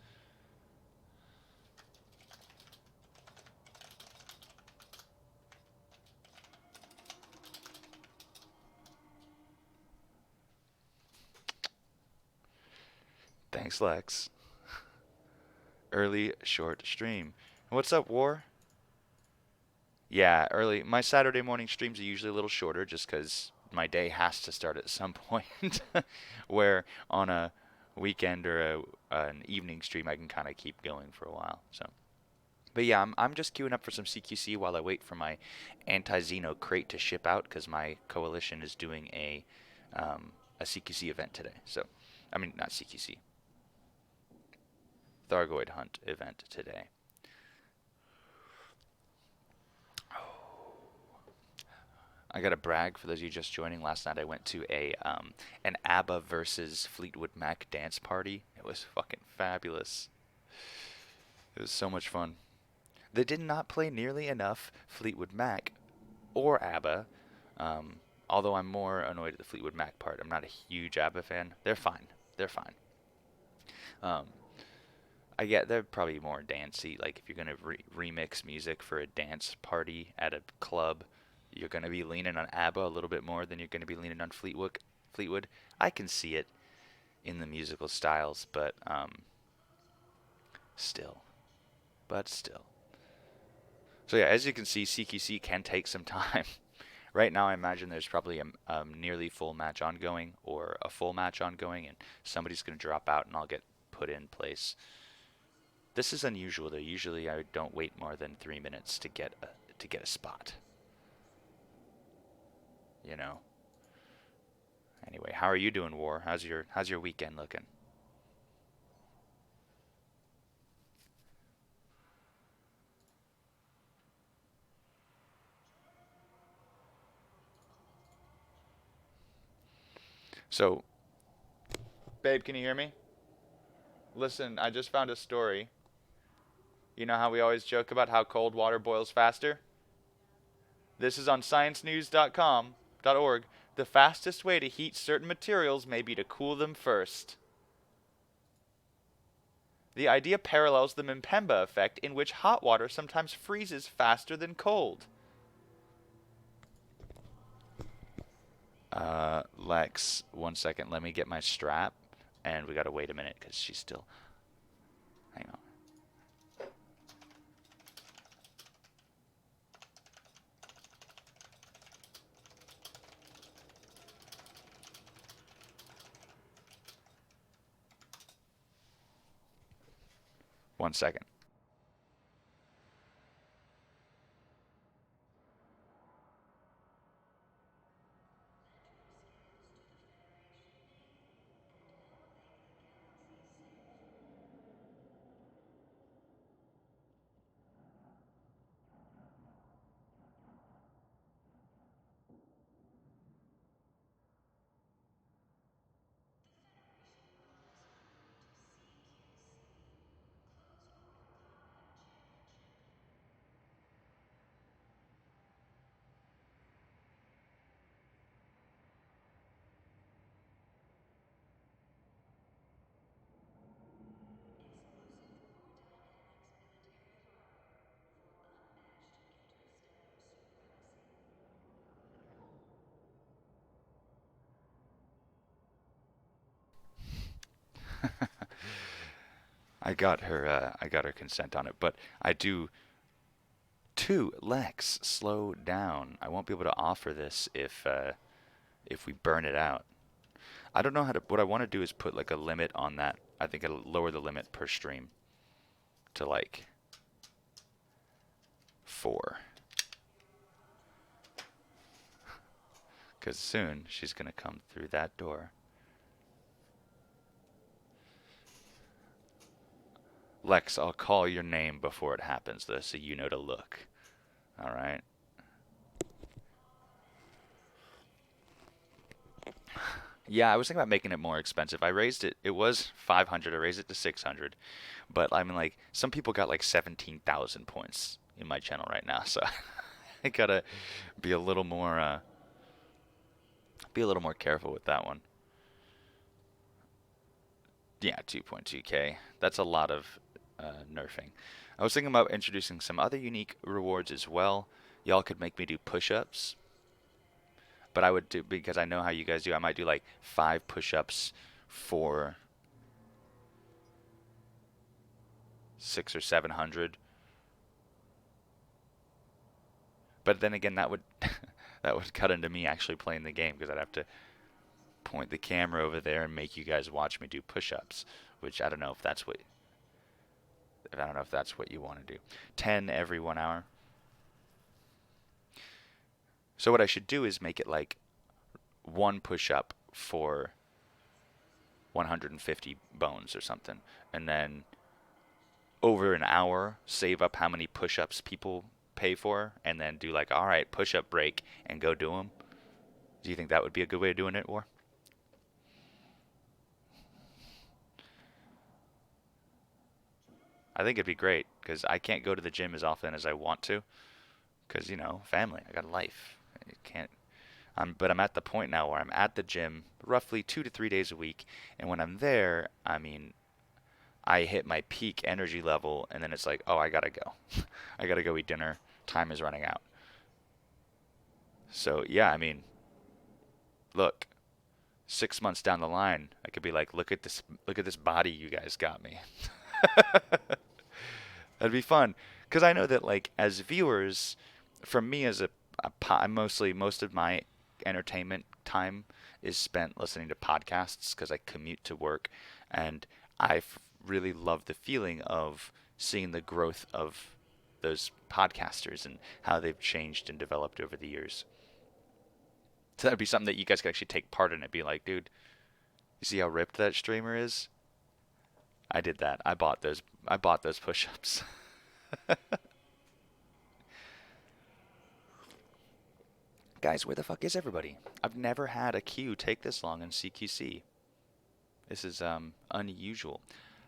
A: Thanks, Lex. Early short stream. What's up, War? Yeah, early. My Saturday morning streams are usually a little shorter just because my day has to start at some point. Where on a weekend or an evening stream, I can kind of keep going for a while. So, but yeah, I'm just queuing up for some CQC while I wait for my anti-Xeno crate to ship out because my coalition is doing a CQC event today. So, I mean not CQC, Thargoid Hunt event today. I got to brag for those of you just joining. Last night I went to a an ABBA versus Fleetwood Mac dance party. It was fucking fabulous. It was so much fun. They did not play nearly enough Fleetwood Mac or ABBA. Um, Although I'm more annoyed at the Fleetwood Mac part. I'm not a huge ABBA fan. They're fine. They're fine. Um, I get they're probably more dancey. Like if you're gonna remix music for a dance party at a club, you're gonna be leaning on ABBA a little bit more than you're gonna be leaning on Fleetwood. Fleetwood. I can see it in the musical styles, but still, but still. So yeah, as you can see, CQC can take some time. Right now, I imagine there's probably a nearly full match ongoing or a full match ongoing, and somebody's gonna drop out, and I'll get put in place. This is unusual though. Usually I don't wait more than 3 minutes to get a spot. You know. Anyway, how are you doing, War? How's your weekend looking? So, babe, can you hear me? Listen, I just found a story. You know how we always joke about how cold water boils faster? This is on sciencenews.com.org. The fastest way to heat certain materials may be to cool them first. The idea parallels the Mpemba effect, in which hot water sometimes freezes faster than cold. Lex, 1 second. Let me get my strap, and we gotta wait a minute because she's still. Hang on. 1 second. I got her consent on it, but I do. Two, Lex, slow down. I won't be able to offer this if we burn it out. I don't know how to. What I want to do is put like a limit on that. I think it'll lower the limit per stream to like 4, because soon she's gonna come through that door. Lex, I'll call your name before it happens, though, so you know to look. All right. Yeah, I was thinking about making it more expensive. I raised it. It was 500. I raised it to 600. But I mean, like, some people got like 17,000 points in my channel right now, so I gotta be a little more, careful with that one. Yeah, 2.2k. That's a lot of nerfing. I was thinking about introducing some other unique rewards as well. Y'all could make me do push-ups, but I would do, because I know how you guys do. I might do like 5 push-ups for 6 or 700. But then again, that would that would cut into me actually playing the game because I'd have to point the camera over there and make you guys watch me do push-ups, which I don't know if that's what you want to do. 10 every 1 hour. So what I should do is make it like 1 push-up for 150 bones or something, and then over an hour save up how many push-ups people pay for, and then do like, all right, push-up break, and go do them. Do you think that would be a good way of doing it, or? I think it'd be great because I can't go to the gym as often as I want to because, family. I got a life. I can't. But I'm at the point now where I'm at the gym roughly 2 to 3 days a week, and when I'm there, I mean, I hit my peak energy level, and then it's like, oh, I gotta go. I gotta go eat dinner. Time is running out. So yeah, I mean, look, 6 months down the line, I could be like, look at this body you guys got me. That'd be fun because I know that like as viewers, from me as most of my entertainment time is spent listening to podcasts because I commute to work, and really love the feeling of seeing the growth of those podcasters and how they've changed and developed over the years. So that'd be something that you guys could actually take part in it. Be like, dude, you see how ripped that streamer is? I did that. I bought those. I bought those push-ups. Guys, where the fuck is everybody? I've never had a queue take this long in CQC. This is unusual.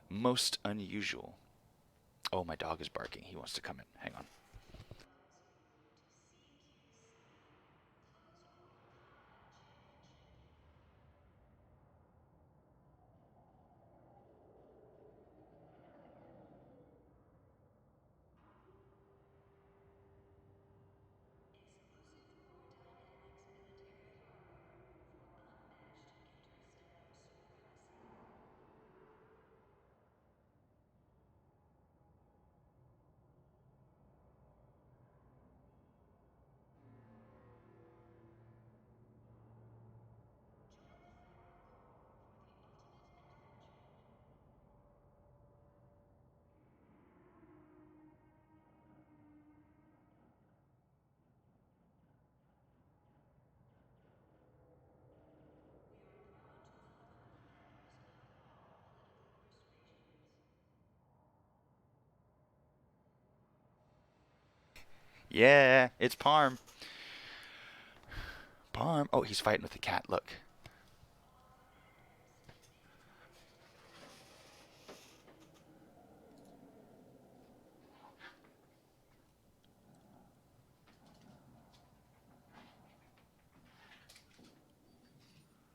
A: Most unusual. Oh, my dog is barking. He wants to come in. Hang on. Yeah, it's Parm. Parm. Oh, he's fighting with the cat. Look.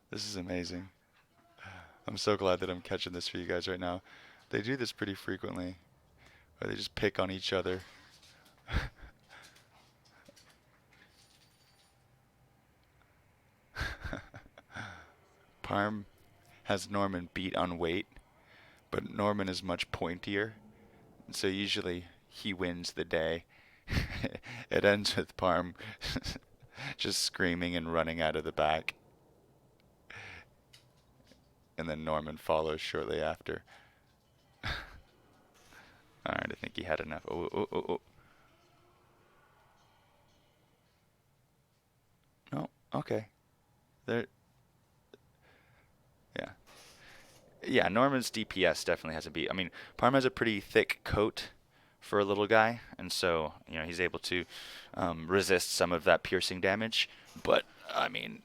A: This is amazing. I'm so glad that I'm catching this for you guys right now. They do this pretty frequently, where they just pick on each other. Parm has Norman beat on weight, but Norman is much pointier. So usually he wins the day. It ends with Parm just screaming and running out of the back. And then Norman follows shortly after. Alright, I think he had enough. Oh, oh, oh, oh. No, okay. There. Yeah. Yeah, Norman's DPS definitely has a beat. I mean, Parm has a pretty thick coat for a little guy, and so, he's able to resist some of that piercing damage. But, I mean,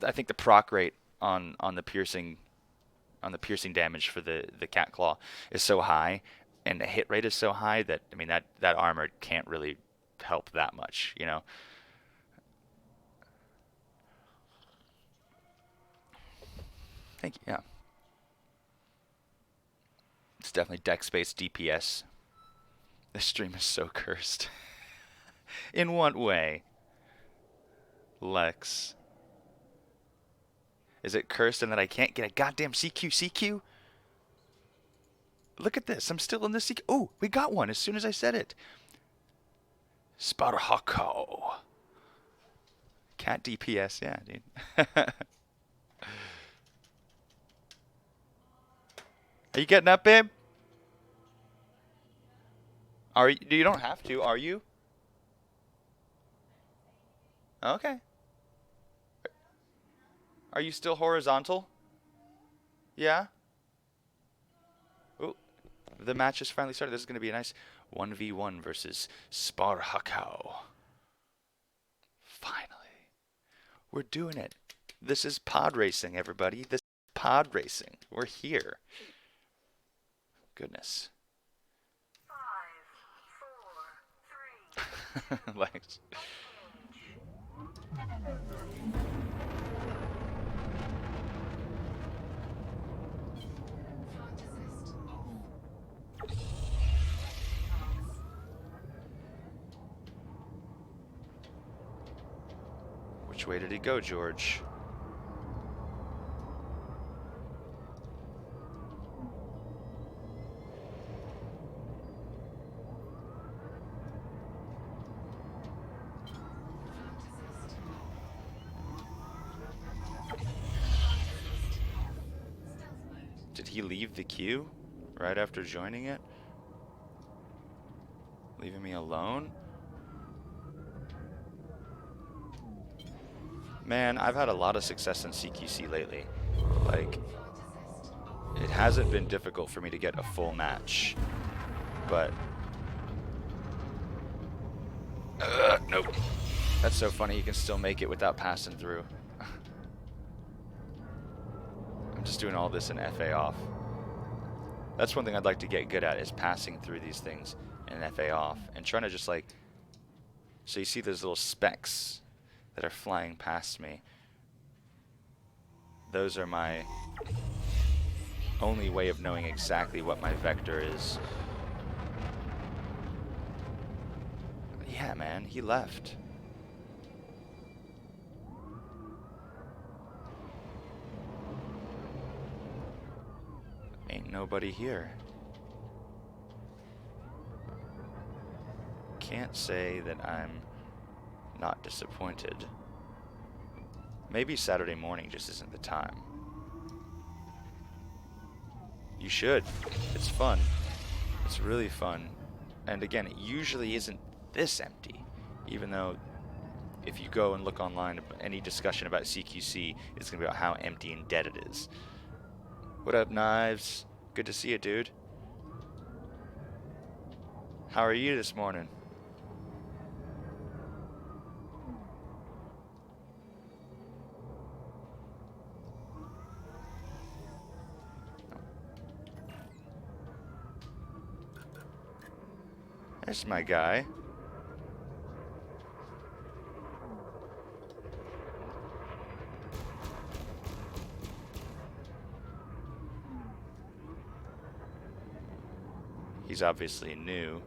A: I think the proc rate on the piercing damage for the cat claw is so high, and the hit rate is so high that, I mean, that armor can't really help that much. Thank you. Yeah, it's definitely dex-based DPS. This stream is so cursed. In what way, Lex? Is it cursed in that I can't get a goddamn CQ? Look at this. I'm still in the CQ. Oh, we got one as soon as I said it. Sparhako. Cat DPS, yeah, dude. Are you getting up, babe? You don't have to, are you? Okay. Are you still horizontal? Yeah? Oh, the match has finally started. This is going to be a nice 1v1 versus Sparhako. Finally. We're doing it. This is pod racing, everybody. This is pod racing. We're here. Goodness. 5, 4, 3. Lex. Which way did he go, George? Did he leave the queue right after joining it? Leaving me alone? Man, I've had a lot of success in CQC lately. Like, it hasn't been difficult for me to get a full match. But... nope. That's so funny, you can still make it without passing through. I'm just doing all this in FA off. That's one thing I'd like to get good at, is passing through these things in FA off. And trying to just like... So you see those little specks that are flying past me. Those are my only way of knowing exactly what my vector is. Yeah, man, he left. Ain't nobody here. Can't say that I'm not disappointed. Maybe Saturday morning just isn't the time. You should. It's fun. It's really fun. And again, it usually isn't this empty. Even though if you go and look online, any discussion about CQC, it's going to be about how empty and dead it is. What up, Knives? Good to see you, dude. How are you this morning? There's my guy. He's obviously new.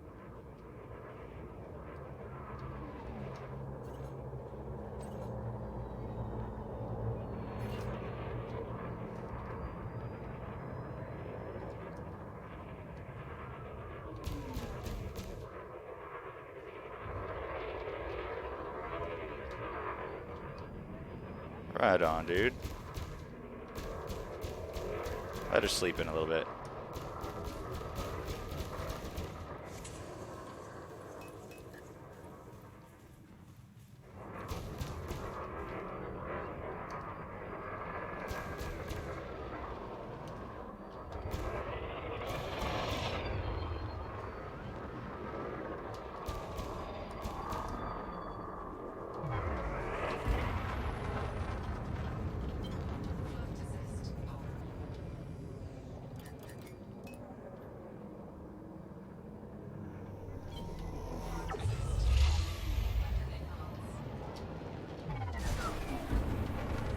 A: Right on, dude. Let her sleep in a little bit.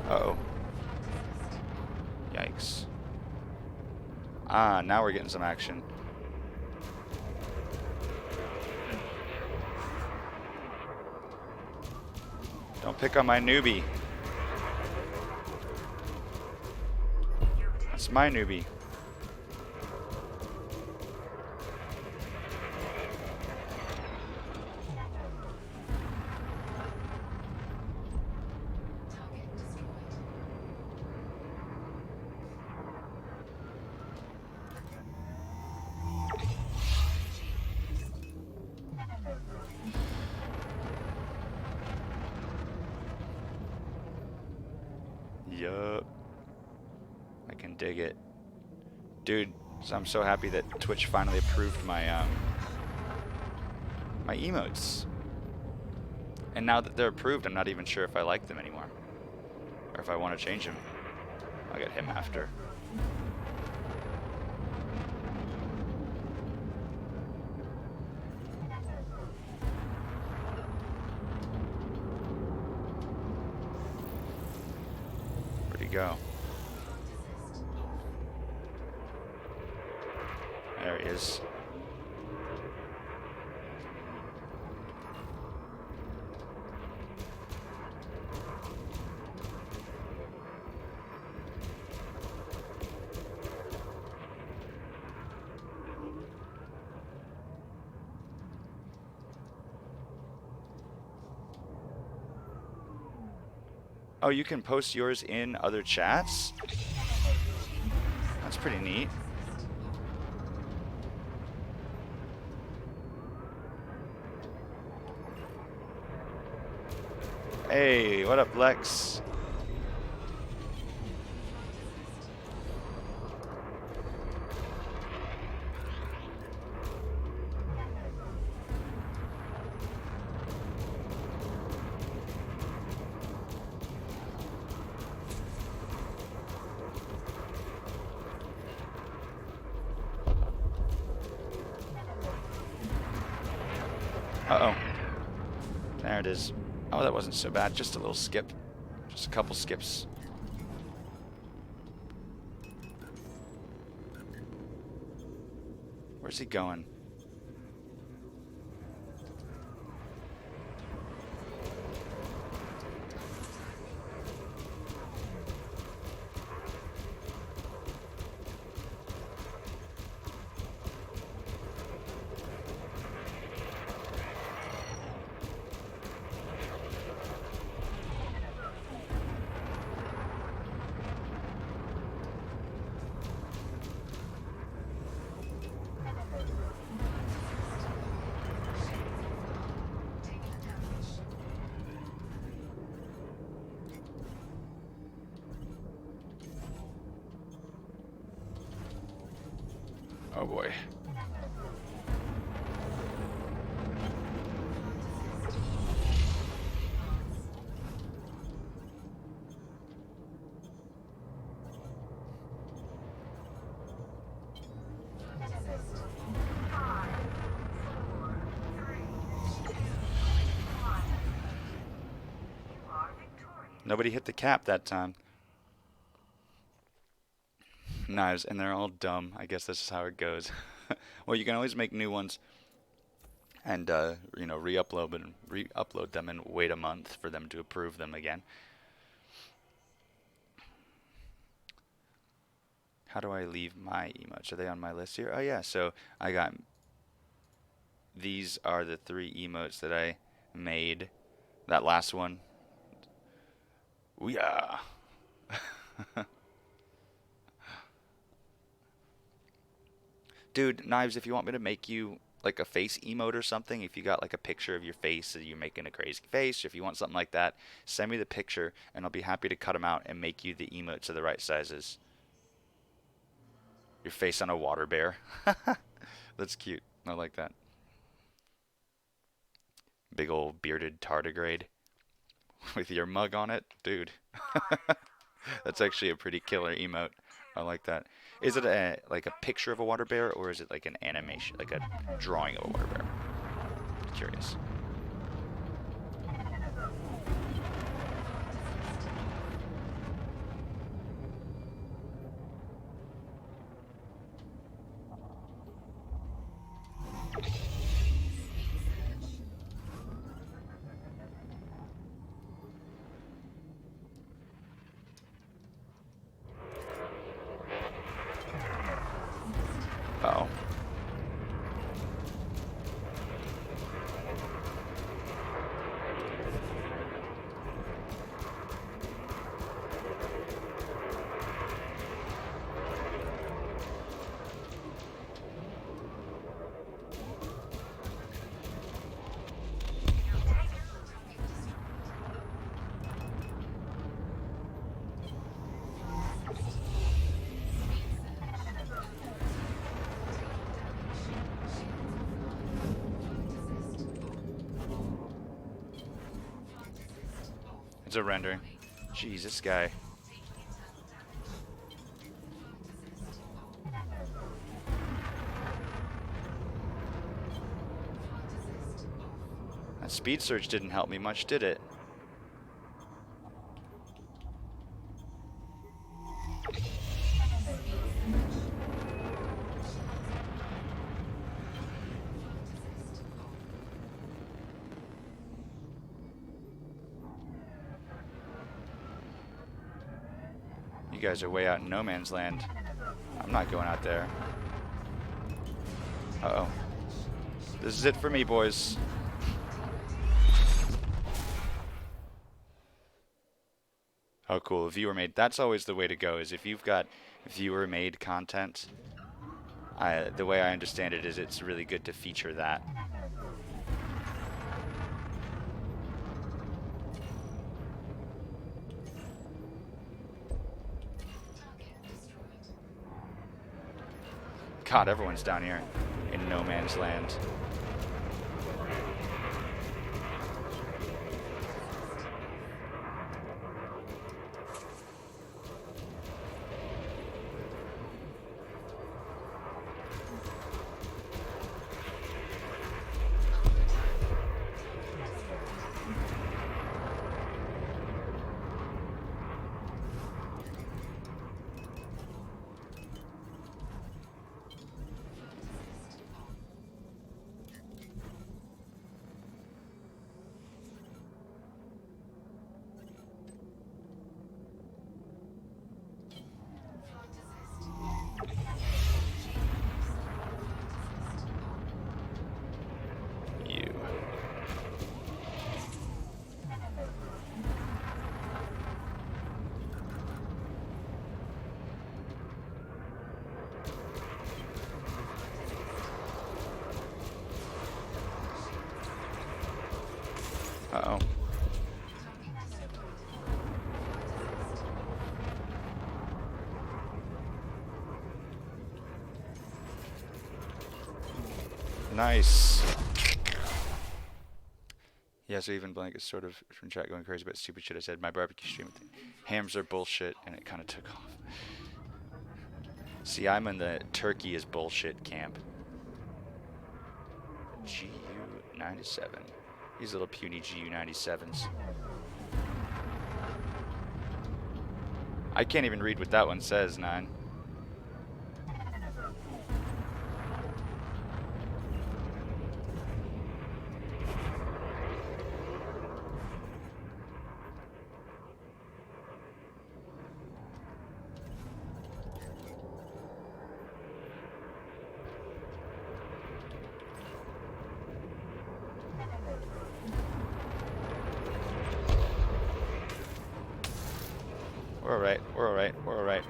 A: Uh-oh. Yikes. Ah, now we're getting some action. Don't pick on my newbie. That's my newbie. Yup. I can dig it. Dude, so I'm so happy that Twitch finally approved my my emotes. And now that they're approved, I'm not even sure if I like them anymore. Or if I want to change them. I'll get him after. Where'd he go? There he is. Oh, you can post yours in other chats? That's pretty neat. Hey, what up, Lex? Uh-oh. There it is. Oh, that wasn't so bad. Just a little skip. Just a couple skips. Where's he going? Oh boy. Nobody hit the cap that time. Knives, and they're all dumb. I guess that's just how it goes. Well, you can always make new ones and you know, re-upload them and wait a month for them to approve them again. How do I leave my emotes? Are they on my list here? Oh yeah, so I got, these are the 3 emotes that I made. That last one, Ooh-yah. Dude, Knives, if you want me to make you like a face emote or something, if you got like a picture of your face and you're making a crazy face, or if you want something like that, send me the picture and I'll be happy to cut them out and make you the emotes to the right sizes. Your face on a water bear. That's cute. I like that. Big old bearded tardigrade with your mug on it. Dude, that's actually a pretty killer emote. I like that. Is it a like a picture of a water bear or is it like an animation, like a drawing of a water bear? Curious. Uh oh. It's a rendering. Jeez, this guy. That speed surge didn't help me much, did it? You guys are way out in no man's land. I'm not going out there. Uh-oh. This is it for me, boys. Oh, cool. Viewer made. That's always the way to go, is if you've got viewer made content, the way I understand it is it's really good to feature that. God, everyone's down here in no man's land. You. Uh-oh. Nice. Yeah, so even Blank is sort of from chat going crazy about stupid shit I said. My barbecue stream, hams are bullshit, and it kind of took off. See, I'm in the turkey is bullshit camp. GU97. These little puny GU97s. I can't even read what that one says, Nine. alright. We're alright. We're alright.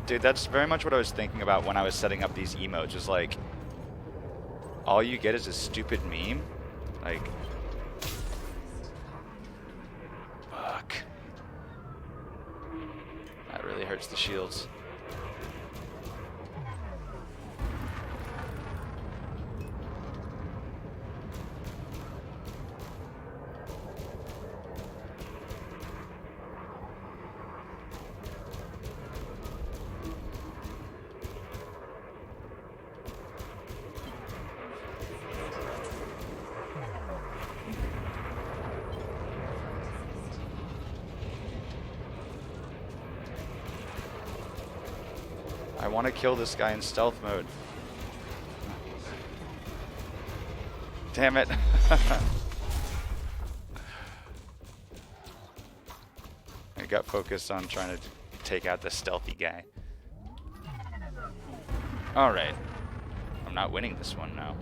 A: Dude, that's very much what I was thinking about when I was setting up these emotes. Was like, all you get is a stupid meme. Like, fuck. That really hurts the shields. I want to kill this guy in stealth mode. Damn it. I got focused on trying to take out the stealthy guy. Alright. I'm not winning this one now.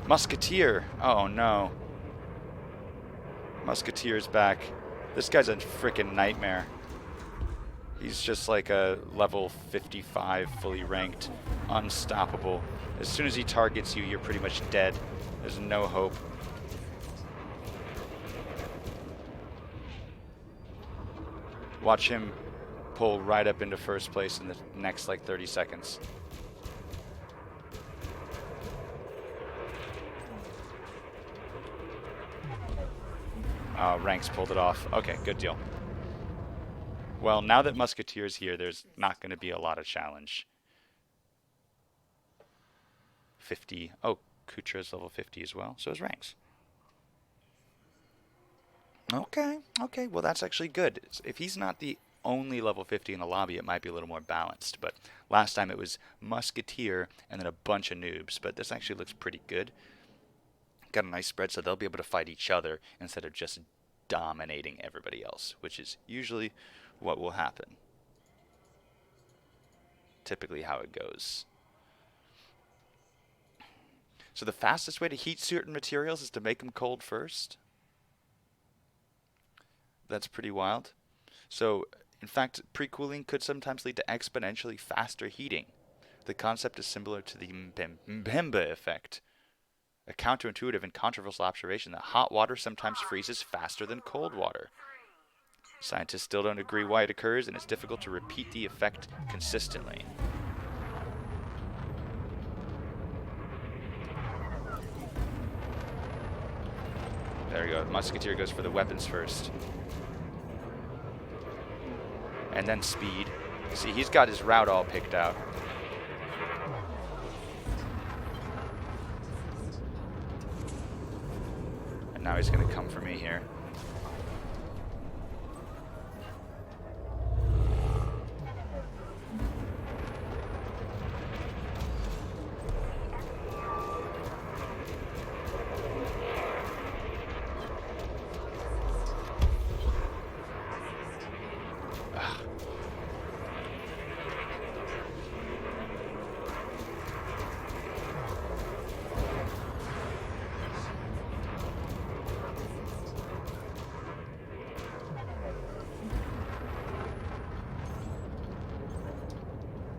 A: Musketeer! Oh no. Musketeer's back. This guy's a freaking nightmare. He's just like a level 55 fully ranked, unstoppable. As soon as he targets you, you're pretty much dead. There's no hope. Watch him pull right up into first place in the next like 30 seconds. Ranks pulled it off. Okay, good deal. Well, now that Musketeer's here, there's not going to be a lot of challenge. 50. Oh, Kutra's level 50 as well. So is Ranks. Okay, okay. Well, that's actually good. If he's not the only level 50 in the lobby, it might be a little more balanced. But last time it was Musketeer and then a bunch of noobs. But this actually looks pretty good. Got a nice spread, so they'll be able to fight each other instead of just dominating everybody else, which is usually what will happen. Typically how it goes. So the fastest way to heat certain materials is to make them cold first. That's pretty wild. So, in fact, pre-cooling could sometimes lead to exponentially faster heating. The concept is similar to the Mbemba effect, a counterintuitive and controversial observation that hot water sometimes freezes faster than cold water. Scientists still don't agree why it occurs, and it's difficult to repeat the effect consistently. There we go. Musketeer goes for the weapons first. And then speed. See, he's got his route all picked out. And now he's going to come for me here.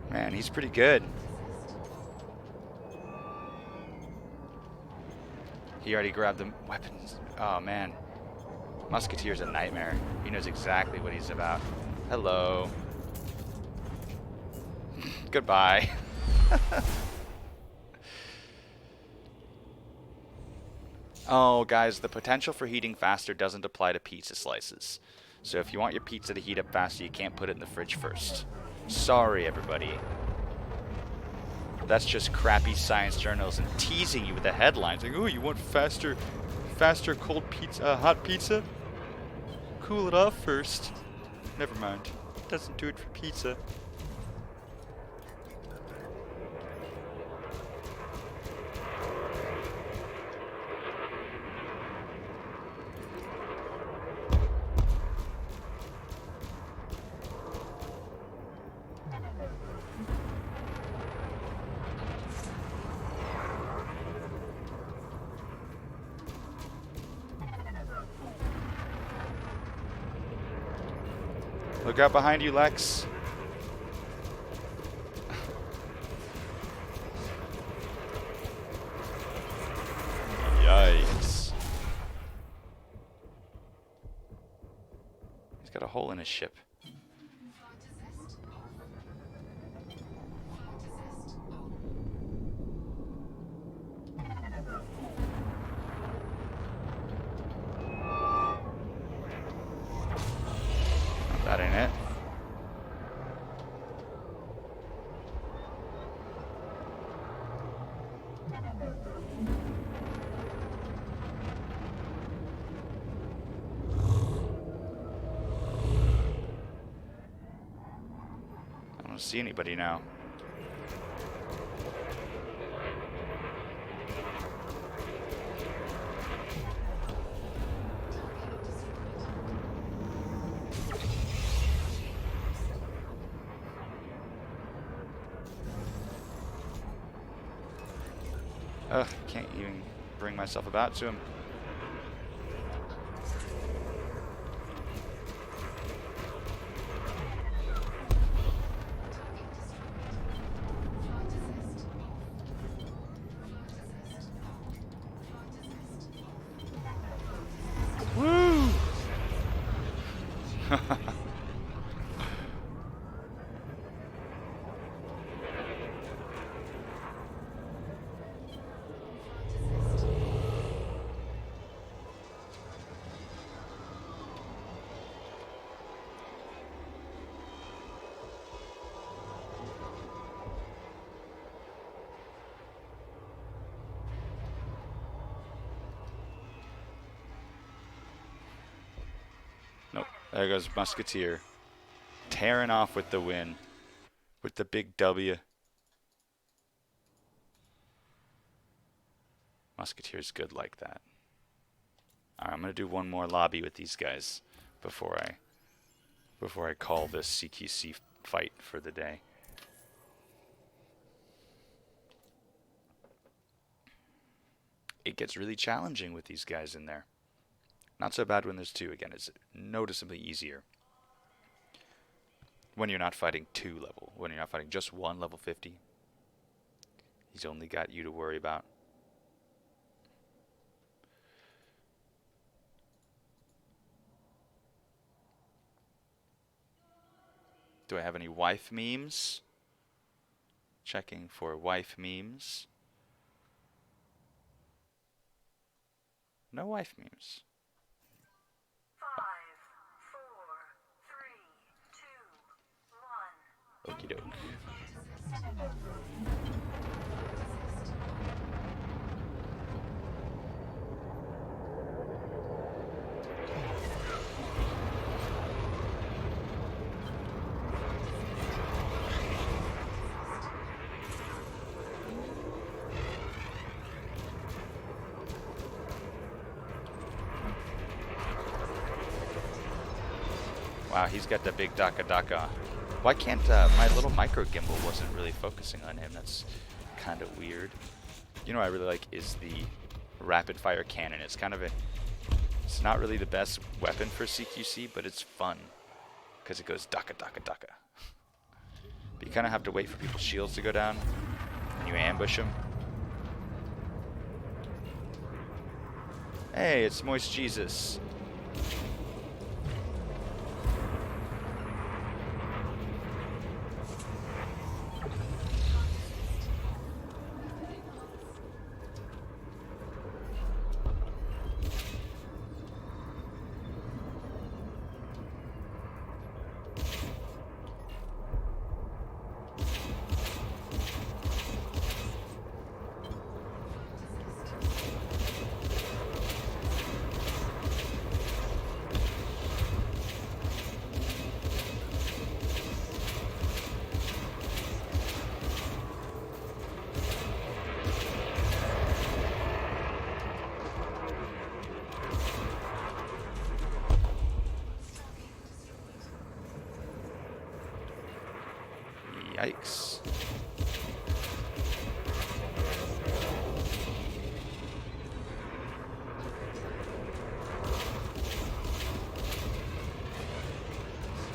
A: Man, he's pretty good. He already grabbed the weapons. Oh, man. Musketeer's a nightmare. He knows exactly what he's about. Hello. Goodbye. Oh, guys, the potential for heating faster doesn't apply to pizza slices. So if you want your pizza to heat up faster, you can't put it in the fridge first. Sorry, everybody. That's just crappy science journalism teasing you with the headlines. Like, oh, you want faster cold pizza, hot pizza? Cool it off first. Never mind. Doesn't do it for pizza. Look out behind you, Lex. Yikes. He's got a hole in his ship. That ain't it. I don't see anybody now. Ugh, can't even bring myself about to him. Woo! Nope. There goes Musketeer. Tearing off with the win. With the big W. Musketeer's good like that. Alright, I'm gonna do one more lobby with these guys before I call this CQC fight for the day. It gets really challenging with these guys in there. Not so bad when there's two. Again, it's noticeably easier when you're not fighting two level. When you're not fighting just one level 50. He's only got you to worry about. Do I have any wife memes? Checking for wife memes. No wife memes.
B: 5, 4, 3, 2, 1.
A: Okie doke. Wow, he's got the big Daka Daka. Why can't my little micro gimbal wasn't really focusing on him? That's kind of weird. You know what I really like is the rapid fire cannon. It's kind of it's not really the best weapon for CQC, but it's fun because it goes Daka Daka Daka. But you kind of have to wait for people's shields to go down and you ambush them. Hey, it's Moist Jesus. Yikes.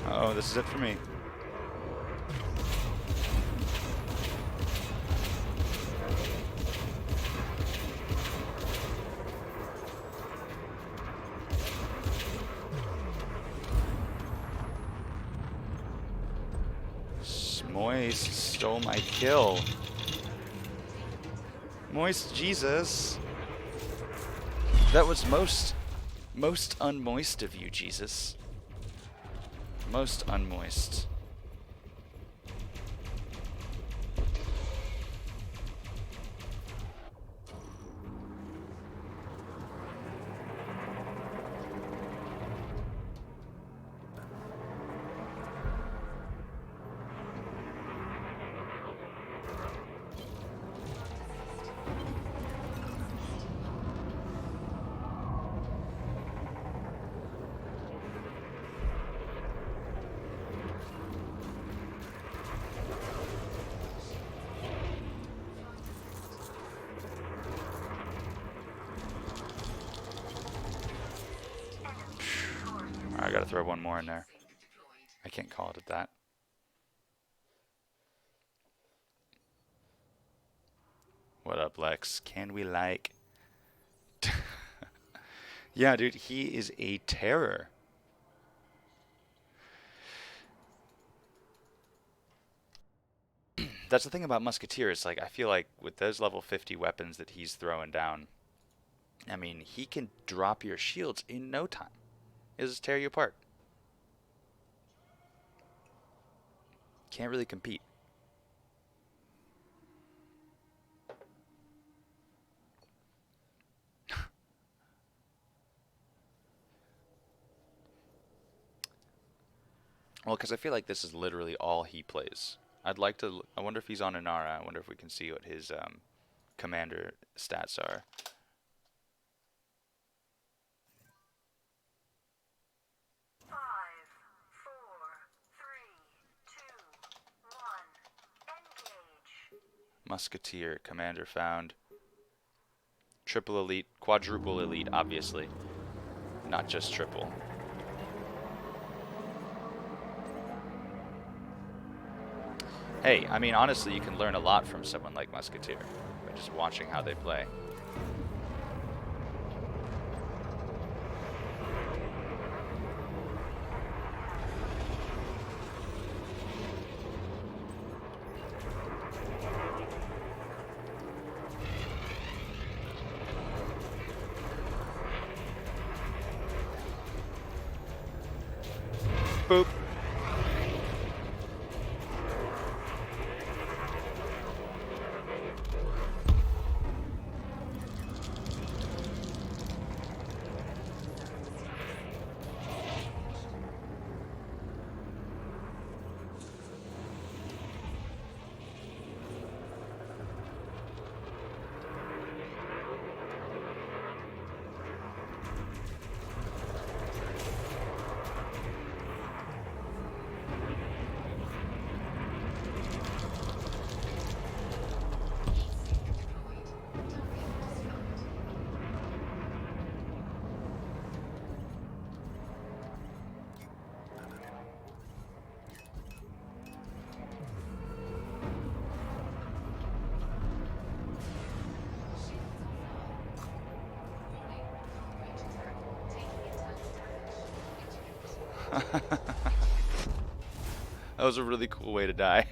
A: Uh-oh, this is it for me. Moist stole my kill. Moist Jesus. That was most unmoist of you, Jesus. Most unmoist. I gotta throw one more in there. I can't call it at that. What up, Lex? Can we like... Yeah, dude, he is a terror. That's the thing about Musketeers. Like, I feel like with those level 50 weapons that he's throwing down, I mean, he can drop your shields in no time. He'll just tear you apart. Can't really compete. Well, because I feel like this is literally all he plays. I'd like to... I wonder if he's on Inara. I wonder if we can see what his commander stats are. Musketeer, commander found. Triple elite, quadruple elite, obviously. Not just triple. Hey, I mean, honestly, you can learn a lot from someone like Musketeer by just watching how they play. Boop. That was a really cool way to die.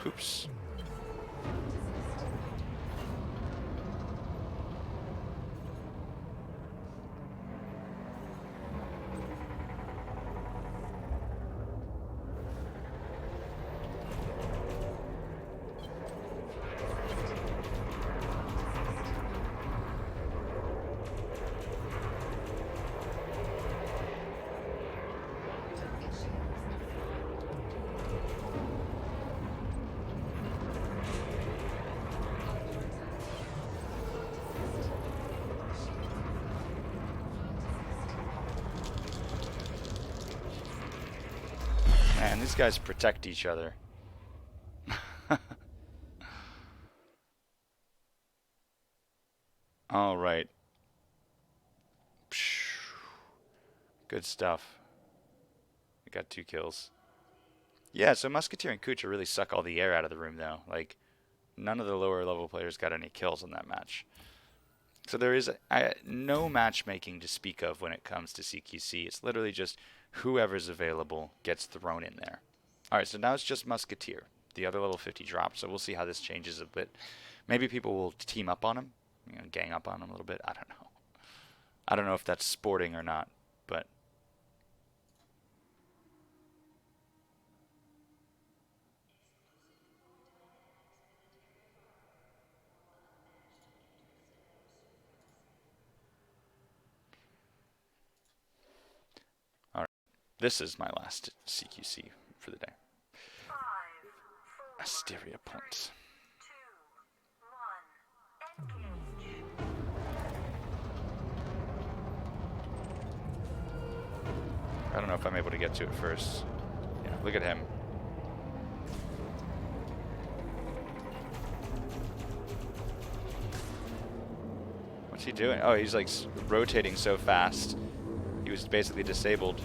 A: Oops. Man, these guys protect each other. All right. Good stuff. We got 2 kills. Yeah, so Musketeer and Kucha really suck all the air out of the room, though. Like, none of the lower level players got any kills in that match. So there is no matchmaking to speak of when it comes to CQC. It's literally just whoever's available gets thrown in there. All right, so now it's just Musketeer. The other level 50 dropped, so we'll see how this changes a bit. Maybe people will team up on him, gang up on him a little bit. I don't know. I don't know if that's sporting or not, but... All right, this is my last CQC for the day. Asteria points. I don't know if I'm able to get to it first. Yeah, look at him. What's he doing? Oh, he's like rotating so fast. He was basically disabled.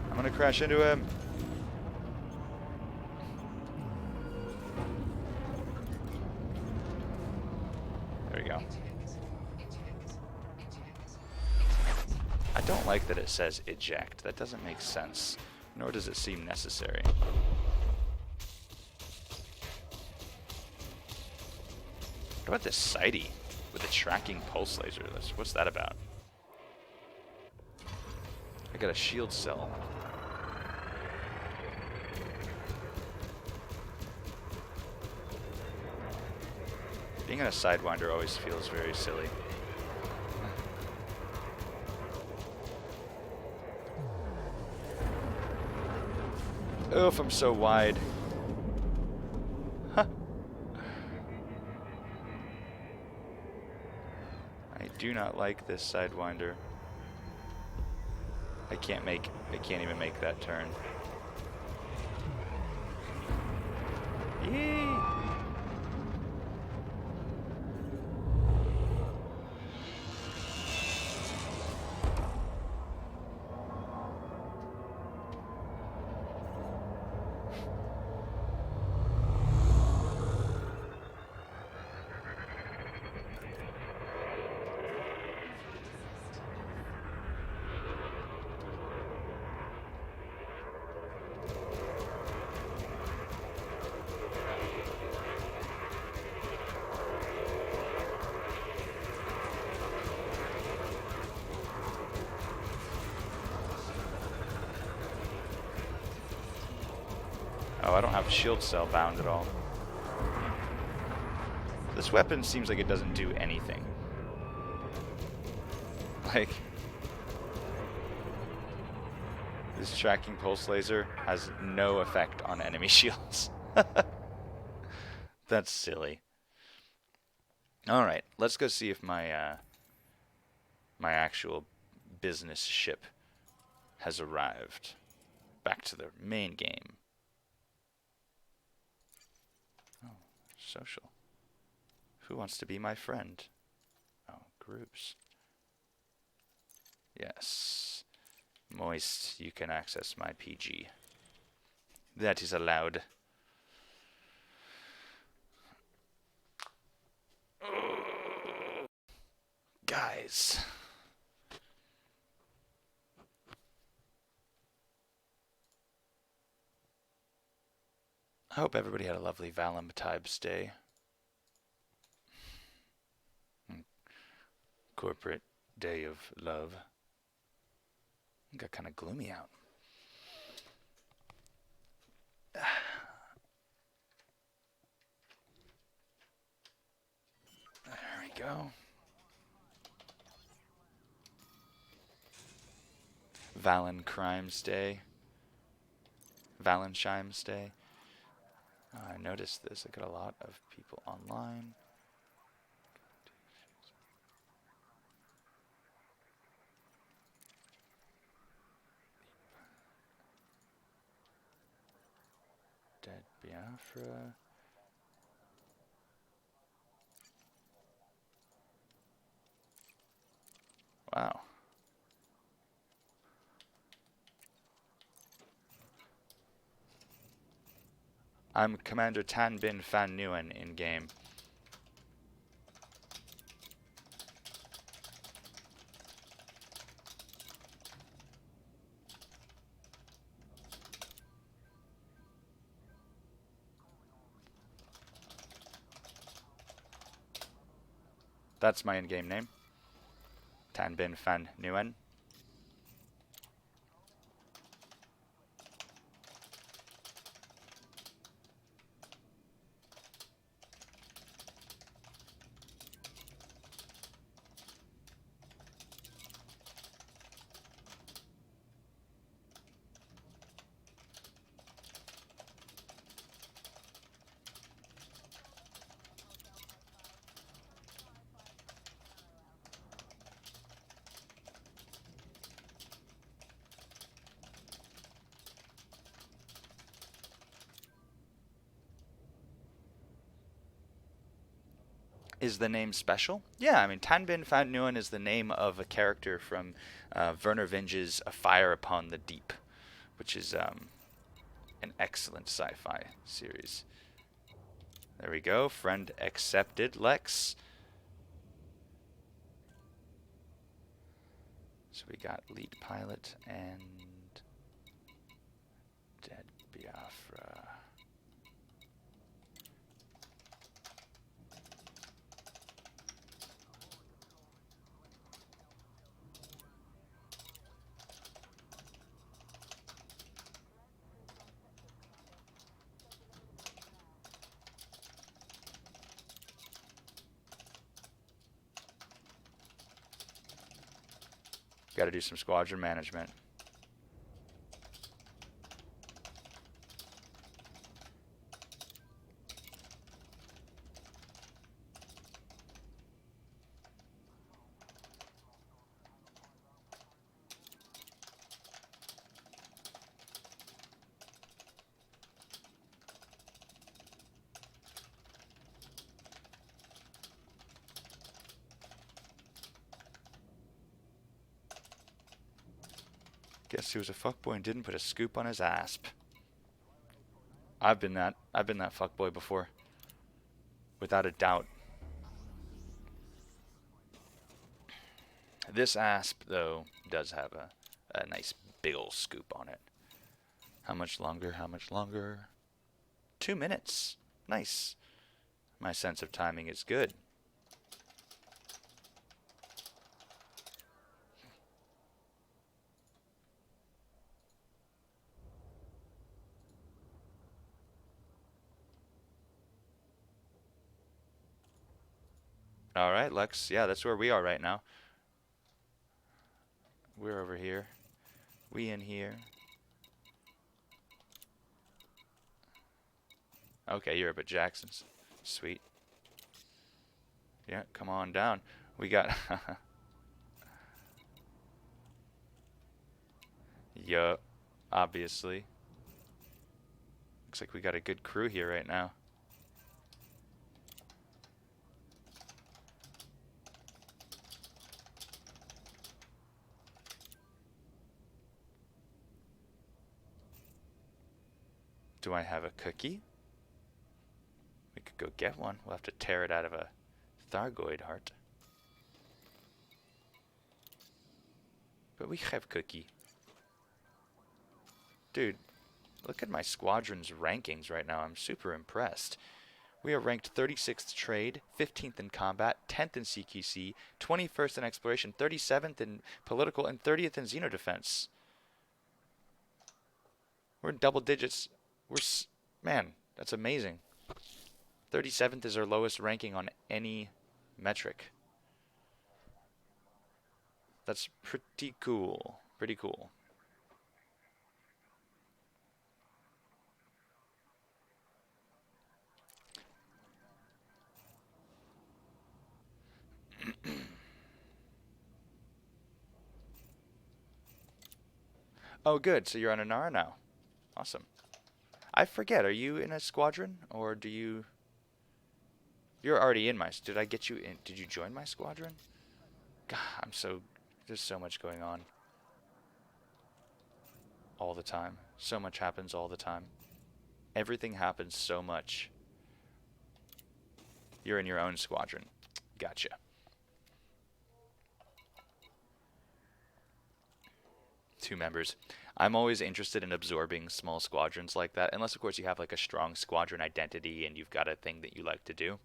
A: I'm gonna crash into him. There we go. I don't like that it says eject. That doesn't make sense, nor does it seem necessary. What about this sighty with the tracking pulse laser? What's that about? I got a shield cell. Being in a Sidewinder always feels very silly. Oof, I'm so wide. Huh. I do not like this Sidewinder. I can't even make that turn. Yee! Oh, I don't have a shield cell bound at all. This weapon seems like it doesn't do anything. Like, this tracking pulse laser has no effect on enemy shields. That's silly. Alright, let's go see if my my actual business ship has arrived. Back to the main game. Oh, social. Who wants to be my friend? Oh, groups. Yes. Moist, you can access my PG. That is allowed. Guys, I hope everybody had a lovely Valentine's Day. Corporate day of love. It got kind of gloomy out. There we go. Valentine's Day. Valentine's Day. I noticed this. I got a lot of people online. Dead Biafra. Wow. I'm Commander Tan Bin Fan Nguyen in game. That's my in-game name. Tan Bin Fan Nguyen. Is the name special? Yeah, I mean, Tan Bin Fan Nguyen is the name of a character from Werner Vinge's A Fire Upon the Deep, which is an excellent sci-fi series. There we go. Friend accepted, Lex. So we got lead pilot and Dead Biafra. Got to do some squadron management. Guess he was a fuckboy and didn't put a scoop on his asp. I've been that fuckboy before. Without a doubt. This asp, though, does have a nice big ol' scoop on it. How much longer? How much longer? 2 minutes. Nice. My sense of timing is good. All right, Lex. Yeah, that's where we are right now. We're over here. We in here. Okay, you're up at Jackson's. Sweet. Yeah, come on down. We got... Yup, obviously. Looks like we got a good crew here right now. Do I have a cookie? We could go get one. We'll have to tear it out of a Thargoid heart. But we have cookie. Dude, Look at my squadron's rankings right now. I'm super impressed. We are ranked 36th trade, 15th in combat, 10th in CQC, 21st in exploration, 37th in political, and 30th in xenodefense. We're in double digits. Man, that's amazing. 37th is our lowest ranking on any metric. That's pretty cool. Pretty cool. Oh, good. So you're on Anara now. Awesome. I forget. Are you in a squadron, or do you? You're already in my. Did I get you in? Did you join my squadron? God, I'm so. There's so much going on all the time. So much happens all the time. Everything happens so much. You're in your own squadron. Gotcha. Two members. I'm always interested in absorbing small squadrons like that, unless of course you have like a strong squadron identity and you've got a thing that you like to do.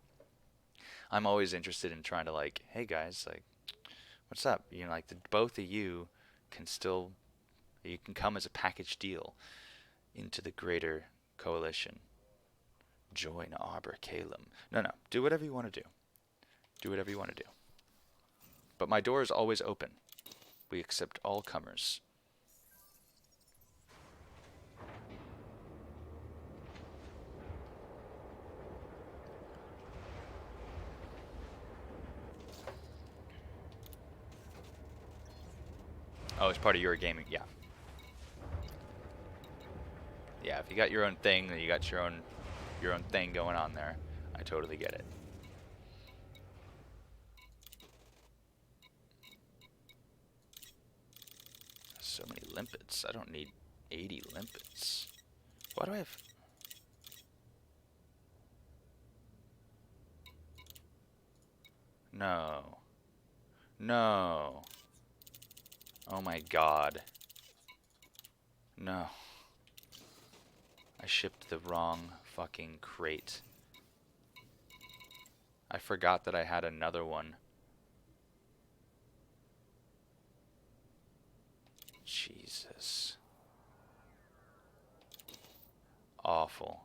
A: I'm always interested in trying to like, hey guys, like, what's up? You know, like both of you can still, you can come as a package deal into the greater coalition. Join Arbor Calum. No, no, do whatever you want to do. Do whatever you want to do. But my door is always open. We accept all comers. Oh, it's part of your gaming. Yeah. Yeah, if you got your own thing, then you got your own thing going on there. I totally get it. So many limpets. I don't need 80 limpets. Why do I have... No. No. Oh my god. No. I shipped the wrong fucking crate. I forgot that I had another one. Jesus. Awful.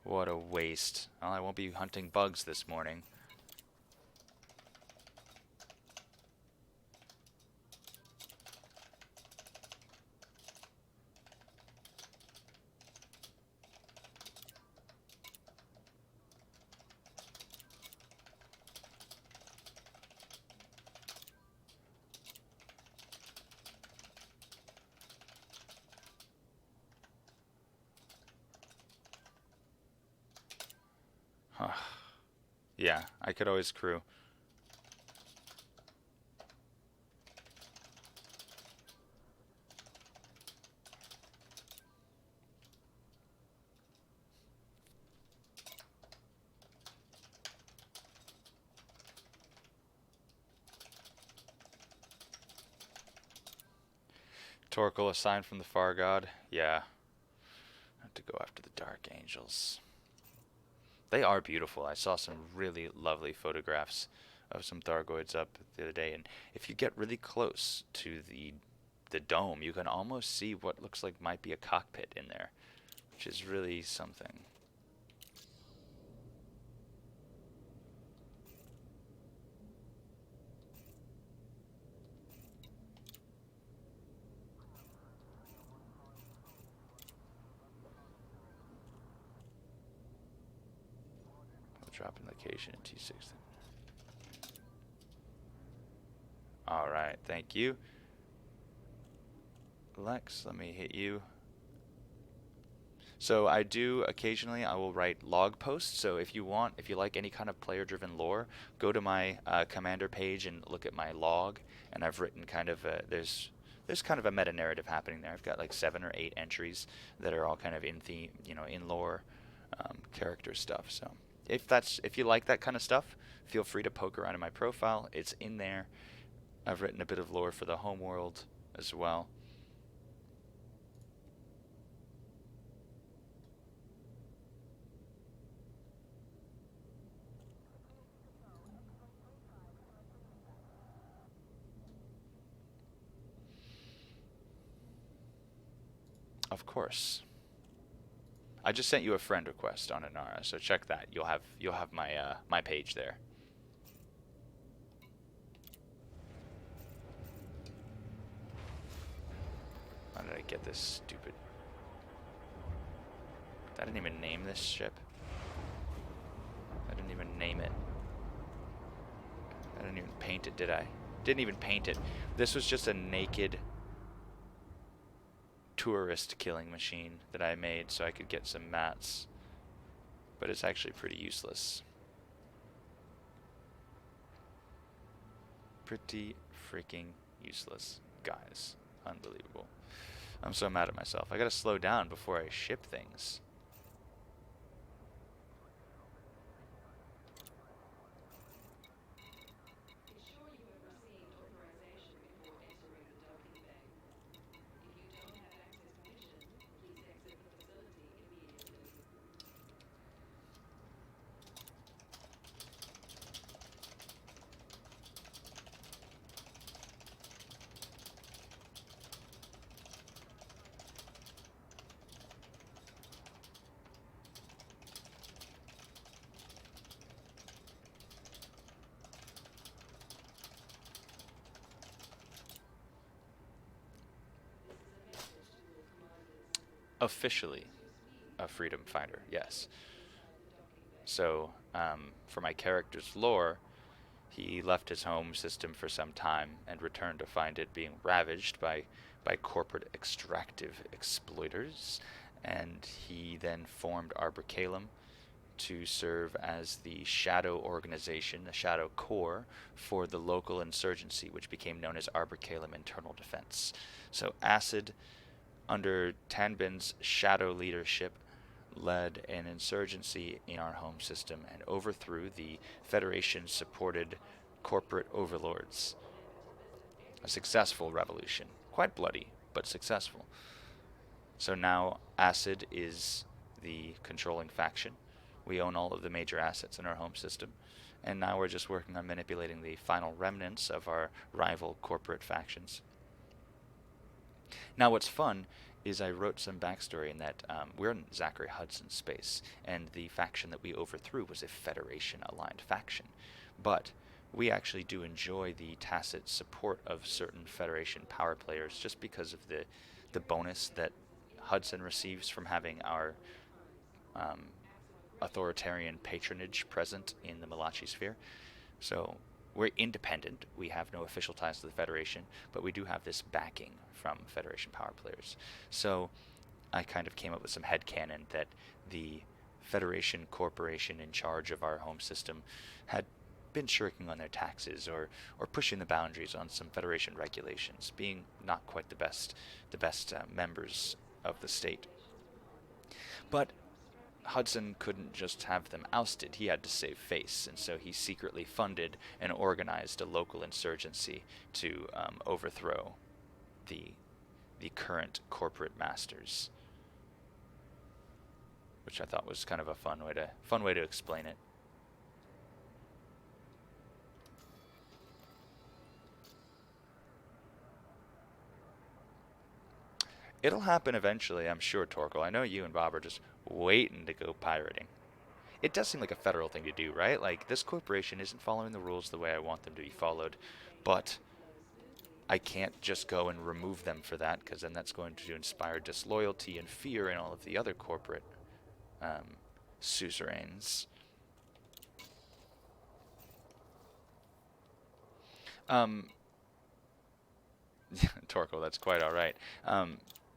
A: What a waste. Well, I won't be hunting bugs this morning. Yeah, I could always crew. Torkel, a sign from the far god. Yeah. I have to go after the Dark Angels. They are beautiful. I saw some really lovely photographs of some Thargoids up the other day, and if you get really close to the dome, you can almost see what looks like might be a cockpit in there, which is really something. Dropping location in T6. Alright, thank you. Lex, let me hit you. So I do occasionally, I will write log posts. So if you want, if you like any kind of player-driven lore, go to my commander page and look at my log. And I've written kind of there's kind of a meta narrative happening there. I've got like 7 or 8 entries that are all kind of in theme, you know, in lore, character stuff. So if you like that kind of stuff, feel free to poke around in my profile. It's in there. I've written a bit of lore for the homeworld as well. Of course. I just sent you a friend request on Inara, so check that. You'll have my my page there. How did I get this stupid? I didn't even name this ship. I didn't even name it. I didn't even paint it, did I? Didn't even paint it. This was just a naked tourist killing machine that I made so I could get some mats. But it's actually pretty useless. Pretty freaking useless, guys. Unbelievable. I'm so mad at myself. I gotta slow down before I ship things. Officially a freedom fighter, yes. So, for my character's lore, he left his home system for some time and returned to find it being ravaged by corporate extractive exploiters, and he then formed Arbor Calum to serve as the shadow organization, the shadow core for the local insurgency, which became known as Arbor Calum Internal Defense. So Acid, under Tanbin's shadow leadership, led an insurgency in our home system and overthrew the Federation supported corporate overlords. A successful revolution. Quite bloody, but successful. So now Acid is the controlling faction. We own all of the major assets in our home system. And now we're just working on manipulating the final remnants of our rival corporate factions. Now, what's fun is I wrote some backstory in that we're in Zachary Hudson's space, and the faction that we overthrew was a Federation-aligned faction. But we actually do enjoy the tacit support of certain Federation power players just because of the bonus that Hudson receives from having our um, authoritarian patronage present in the Malachi sphere. So we're independent. We have no official ties to the Federation, but we do have this backing from Federation power players. So I kind of came up with some headcanon that the Federation corporation in charge of our home system had been shirking on their taxes or pushing the boundaries on some Federation regulations, being not quite the best members of the state. But Hudson couldn't just have them ousted. He had to save face, and so he secretly funded and organized a local insurgency to overthrow the the current corporate masters, which I thought was kind of a fun way to explain it. It'll happen eventually, I'm sure, Torkel. I know you and Bob are just waiting to go pirating. It does seem like a federal thing to do, right? Like, this corporation isn't following the rules the way I want them to be followed, but I can't just go and remove them for that, because then that's going to inspire disloyalty and fear in all of the other corporate um, suzerains. Um, Torko, that's quite all right.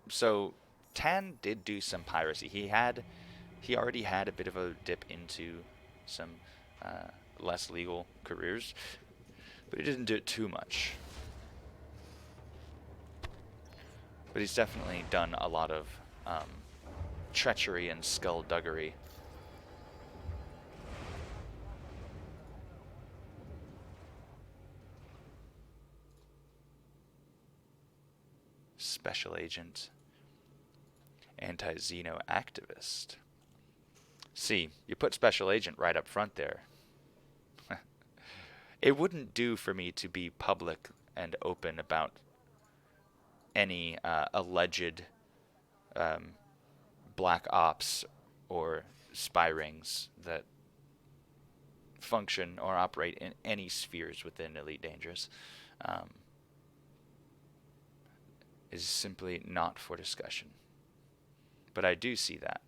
A: So Tan did do some piracy. He already had a bit of a dip into some uh, less legal careers, but he didn't do it too much. But he's definitely done a lot of treachery and skullduggery. Special agent, anti-Xeno activist. See, you put special agent right up front there. It wouldn't do for me to be public and open about any alleged black ops or spy rings that function or operate in any spheres within Elite Dangerous is simply not for discussion. But I do see that,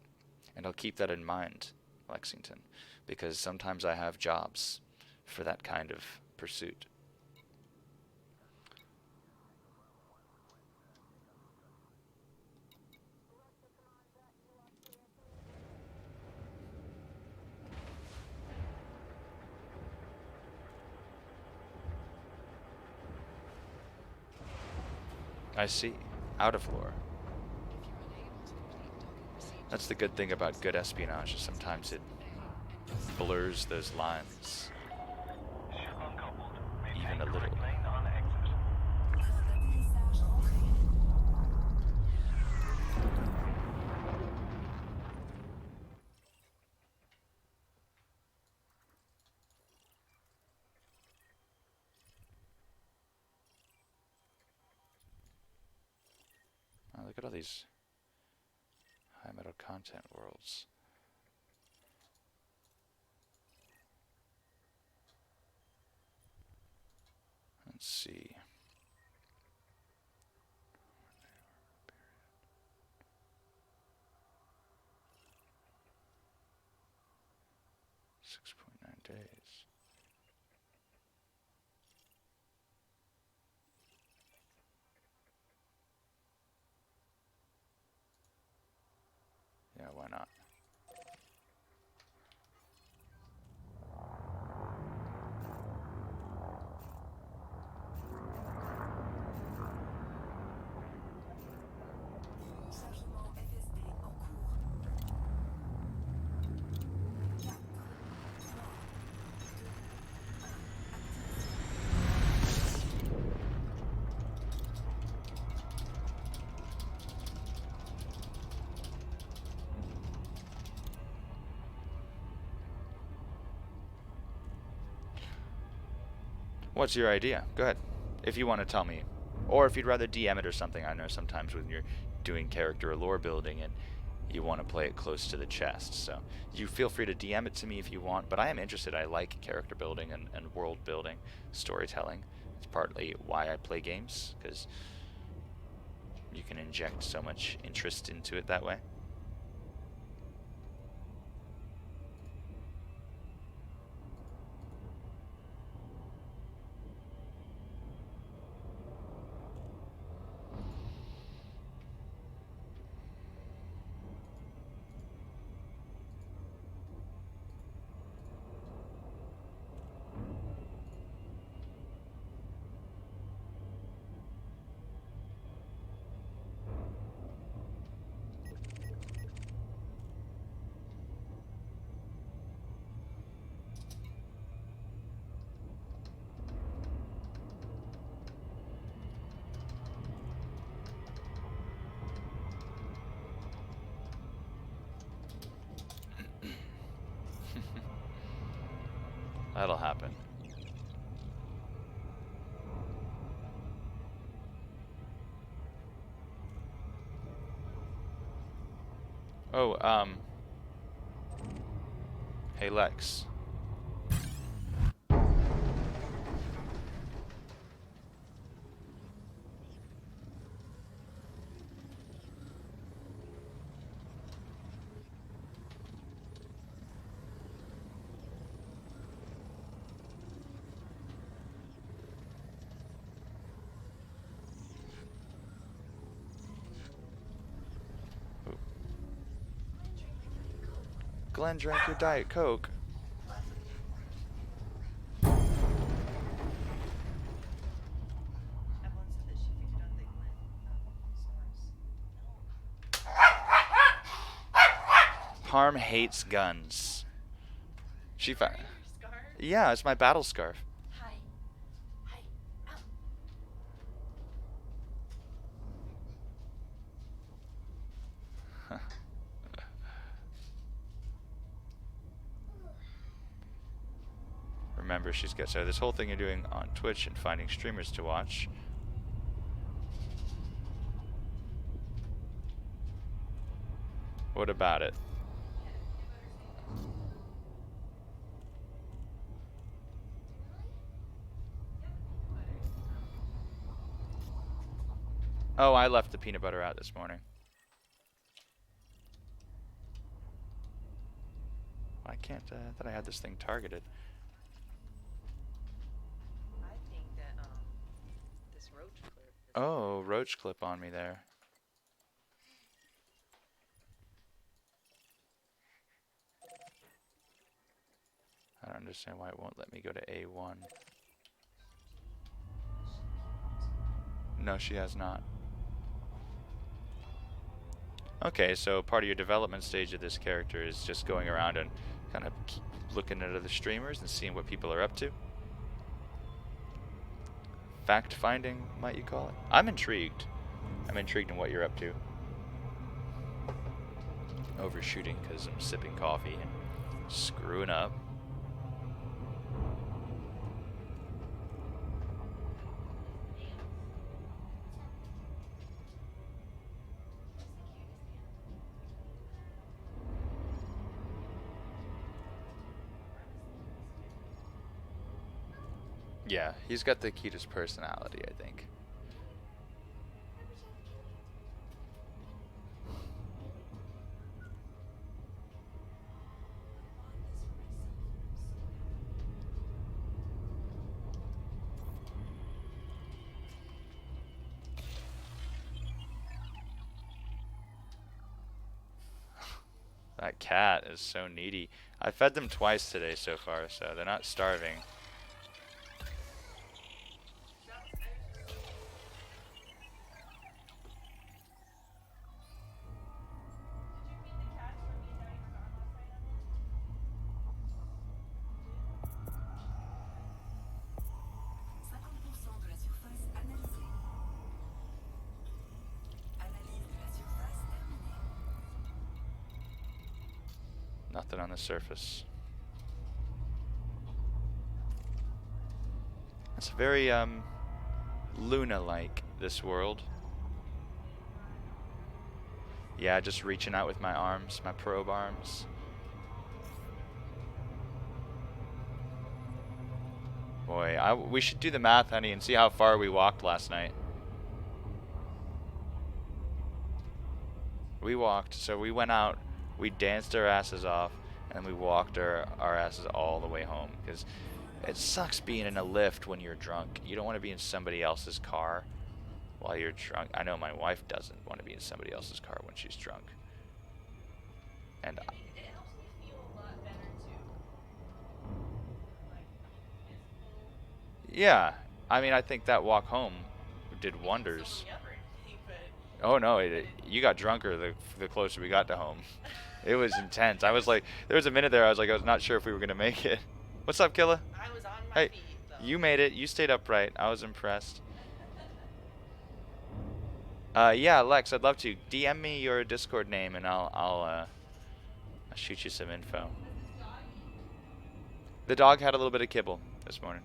A: and I'll keep that in mind, Lexington, because sometimes I have jobs for that kind of pursuit. I see. Out of lore. That's the good thing about good espionage, is sometimes it blurs those lines. Even a little. Oh, look at all these high metal content worlds. Let's see. Days. Yeah, why not? What's your idea? Go ahead. If you want to tell me. Or if you'd rather DM it or something. I know sometimes when you're doing character or lore building and you want to play it close to the chest. So you feel free to DM it to me if you want. But I am interested. I like character building and world building, storytelling. It's partly why I play games, because you can inject so much interest into it that way. That'll happen. Oh, hey Lex. Glenn drank your Diet Coke. Harm hates guns. She found. Yeah, it's my battle scarf. Remember, she's got so this whole thing you're doing on Twitch and finding streamers to watch. What about it? Oh, I left the peanut butter out this morning. Why can't I thought I had this thing targeted?
C: I think that this roach clip is
A: Oh, roach clip on me there. I don't understand why it won't let me go to A1. No, she has not. Okay, so part of your development stage of this character is just going around and kind of keep looking at other streamers and seeing what people are up to. Fact finding, might you call it? I'm intrigued. I'm intrigued in what you're up to. Overshooting because I'm sipping coffee and screwing up. Yeah, he's got the cutest personality, I think. That cat is so needy. I fed them twice today so far, so they're not starving. Nothing on the surface. It's very, Luna-like, this world. Yeah, just reaching out with my arms, my probe arms. Boy, we should do the math, honey, and see how far we walked last night. We walked, so we went out, we danced our asses off, and we walked our asses all the way home. Because it sucks being in a lift when you're drunk. You don't want to be in somebody else's car while you're drunk. I know my wife doesn't want to be in somebody else's car when she's drunk. And
C: it helps me feel a lot better too. Like physical.
A: yeah, I mean, I think that walk home did wonders. Oh no, you got drunker the closer we got to home. It was intense. I was like, there was a minute there I was like, I was not sure if we were gonna make it. What's up, Killa?
C: I was on my
A: Hey,
C: feet though.
A: you made it. You stayed upright. I was impressed. Yeah, Lex, I'd love to. DM me your Discord name and I'll shoot you some info. The dog had a little bit of kibble this morning.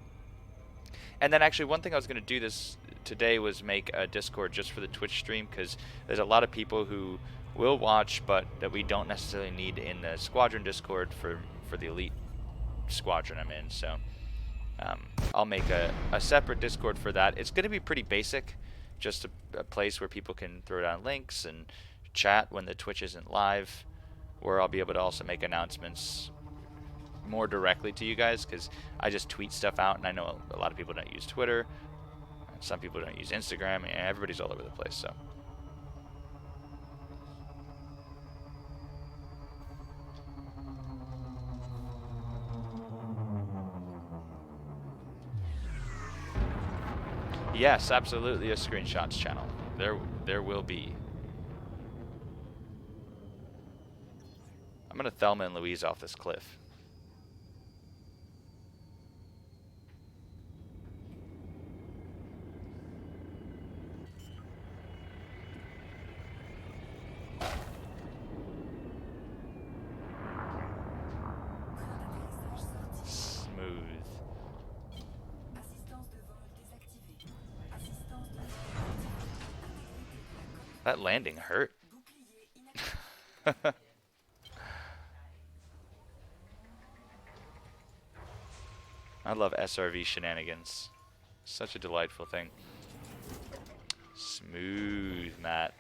A: And then actually one thing I was going to do this today was make a Discord just for the Twitch stream, because there's a lot of people who will watch but that we don't necessarily need in the Squadron Discord for the Elite Squadron I'm in. So I'll make a separate Discord for that. It's going to be pretty basic, just a place where people can throw down links and chat when the Twitch isn't live, where I'll be able to also make announcements more directly to you guys, because I just tweet stuff out, and I know a lot of people don't use Twitter, some people don't use Instagram, and everybody's all over the place. So yes, absolutely a screenshots channel. There will be. I'm gonna Thelma and Louise off this cliff. Smooth. That landing hurt. I love SRV shenanigans. Such a delightful thing. Smooth, Matt.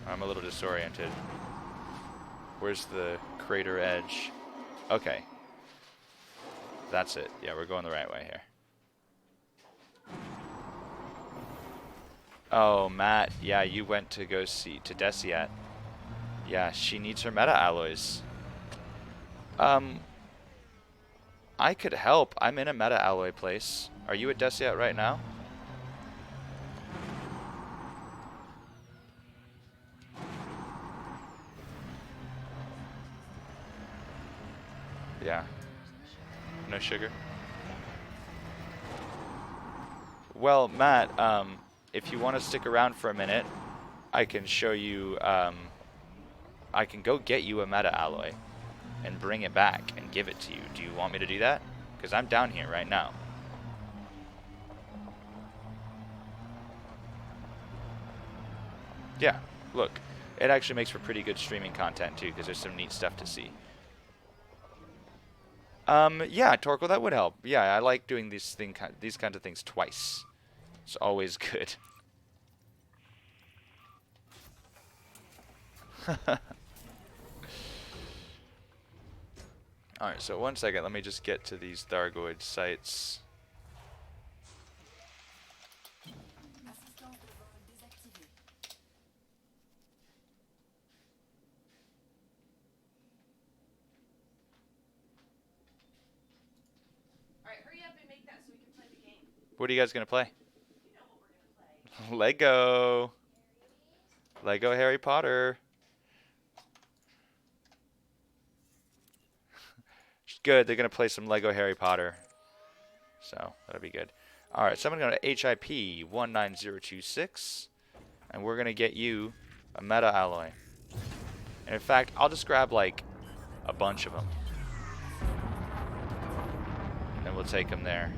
A: I'm a little disoriented. Where's the crater edge? Okay. That's it. Yeah, we're going the right way here. Oh, Matt. Yeah, you went to go see to Desiat. Yeah, she needs her meta alloys. I could help. I'm in a meta alloy place. Are you at Desiat right now? Yeah. No sugar? Well, Matt, if you want to stick around for a minute, I can show you, I can go get you a meta alloy and bring it back and give it to you. Do you want me to do that? Because I'm down here right now. Yeah, look. It actually makes for pretty good streaming content too, because there's some neat stuff to see. Yeah, Torkel, that would help. Yeah, I like doing these kinds of things twice. It's always good. Alright, so 1 second, let me just get to these Thargoid sites.
C: Alright, hurry up and make that so we can play the game.
A: What are you guys gonna play?
C: You know what we're gonna play.
A: Lego. Lego Harry Potter. Good, they're gonna play some Lego Harry Potter. So that'll be good. Alright, so I'm gonna go to HIP 19026 and we're gonna get you a meta alloy. And in fact, I'll just grab like a bunch of them. And we'll take them there.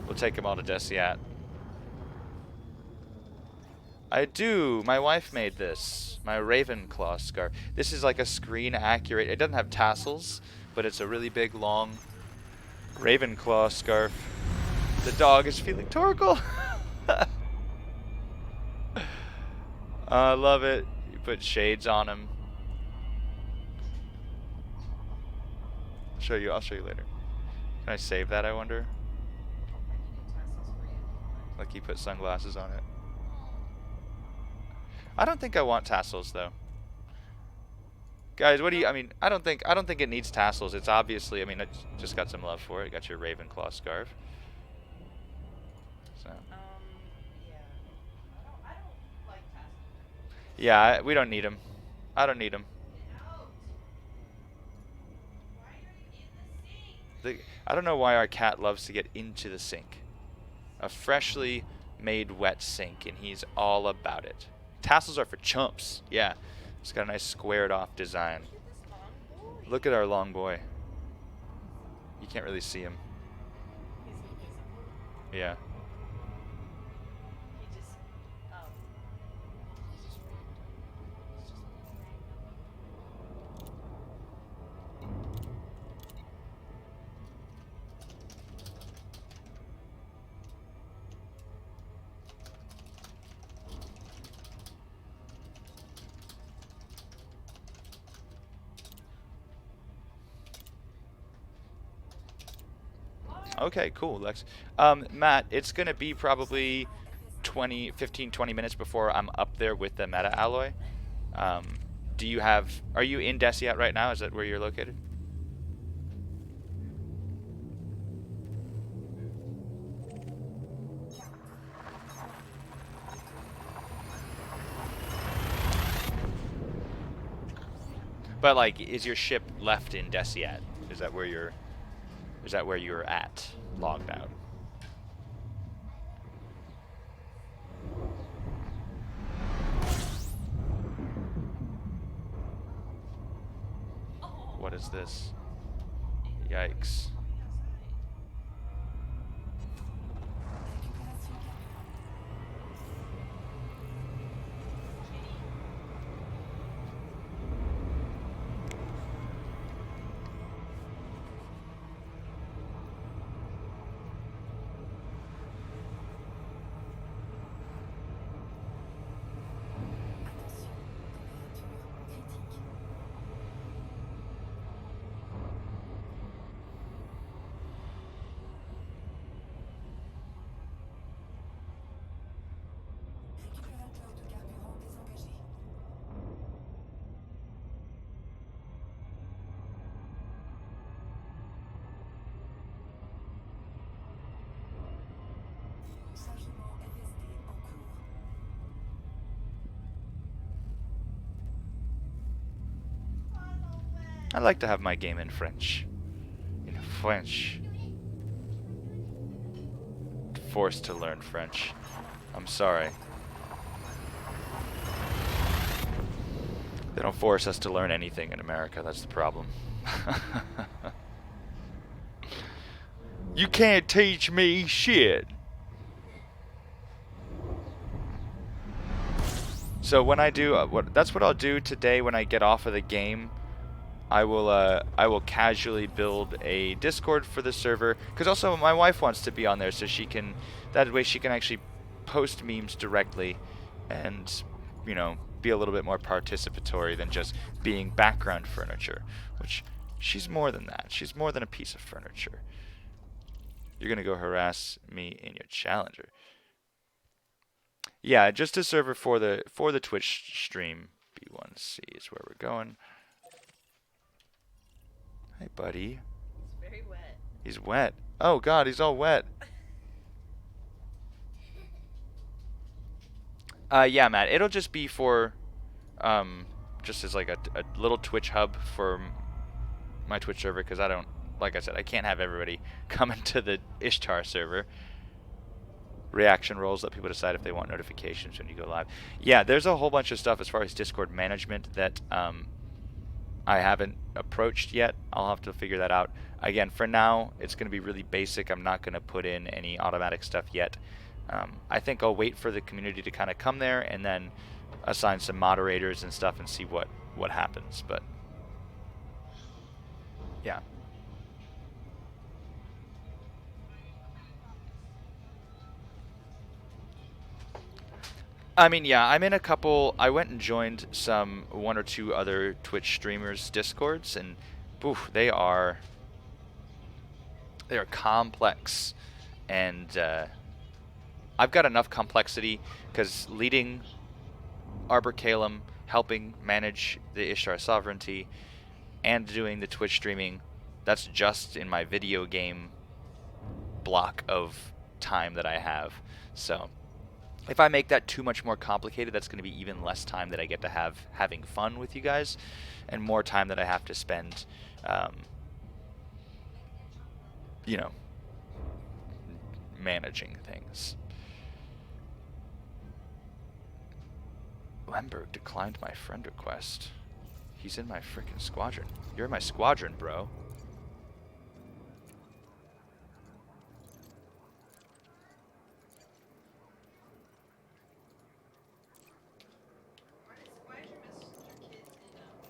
A: We'll take them all to Desiat. I do. My wife made this. My Ravenclaw scarf. This is like a screen accurate. It doesn't have tassels, but it's a really big, long Ravenclaw scarf. The dog is feeling Torkel. I love it. You put shades on him. I'll show you later. Can I save that, I wonder? Like he put sunglasses on it. I don't think I want tassels though. Guys, what do you, I mean, I don't think it needs tassels. It's obviously, I mean, I just got some love for it. Got your Ravenclaw scarf. So.
C: Yeah. I don't like tassels.
A: Yeah, we don't need them. I don't need them.
C: Why are you in the sink?
A: I don't know why our cat loves to get into the sink. A freshly made wet sink, and he's all about it. Tassels are for chumps. Yeah. It's got a nice squared off design. Look at our long boy. You can't really see him. Yeah. Okay, cool, Lex. Matt, it's going to be probably 15, 20 minutes before I'm up there with the meta alloy. Are you in Desiat right now? Is that where you're located? But like, is your ship left in Desiat? Is that where you're at, logged out? What is this? Yikes. I like to have my game in French. In French. Forced to learn French. I'm sorry. They don't force us to learn anything in America, that's the problem. You can't teach me shit. So when I do, that's what I'll do today when I get off of the game. I will casually build a Discord for the server, because also my wife wants to be on there, so she can, that way she can actually post memes directly, and you know, be a little bit more participatory than just being background furniture, which she's more than that. She's more than a piece of furniture. You're gonna go harass me in your challenger. Yeah, just a server for the Twitch stream. B1C is where we're going. Hey, buddy.
C: It's very wet.
A: He's wet. Oh God, he's all wet. Yeah, Matt. It'll just be for, just as like a little Twitch hub for my Twitch server, because I don't, like I said, I can't have everybody coming to the Ishtar server. Reaction roles, let people decide if they want notifications when you go live. Yeah, there's a whole bunch of stuff as far as Discord management that I haven't approached yet. I'll have to figure that out. Again, for now, it's going to be really basic. I'm not going to put in any automatic stuff yet. I think I'll wait for the community to kind of come there and then assign some moderators and stuff and see what happens. But yeah. I mean, yeah, I'm in a couple. I went and joined one or two other Twitch streamers' Discords, and poof, they are complex, and I've got enough complexity because leading Arbor Calum, helping manage the Ishtar sovereignty, and doing the Twitch streaming, that's just in my video game block of time that I have. So if I make that too much more complicated, that's going to be even less time that I get to have having fun with you guys, and more time that I have to spend, you know, managing things. Lemberg declined my friend request. He's in my frickin' squadron. You're in my squadron, bro.
C: Why is your kids in Spanish?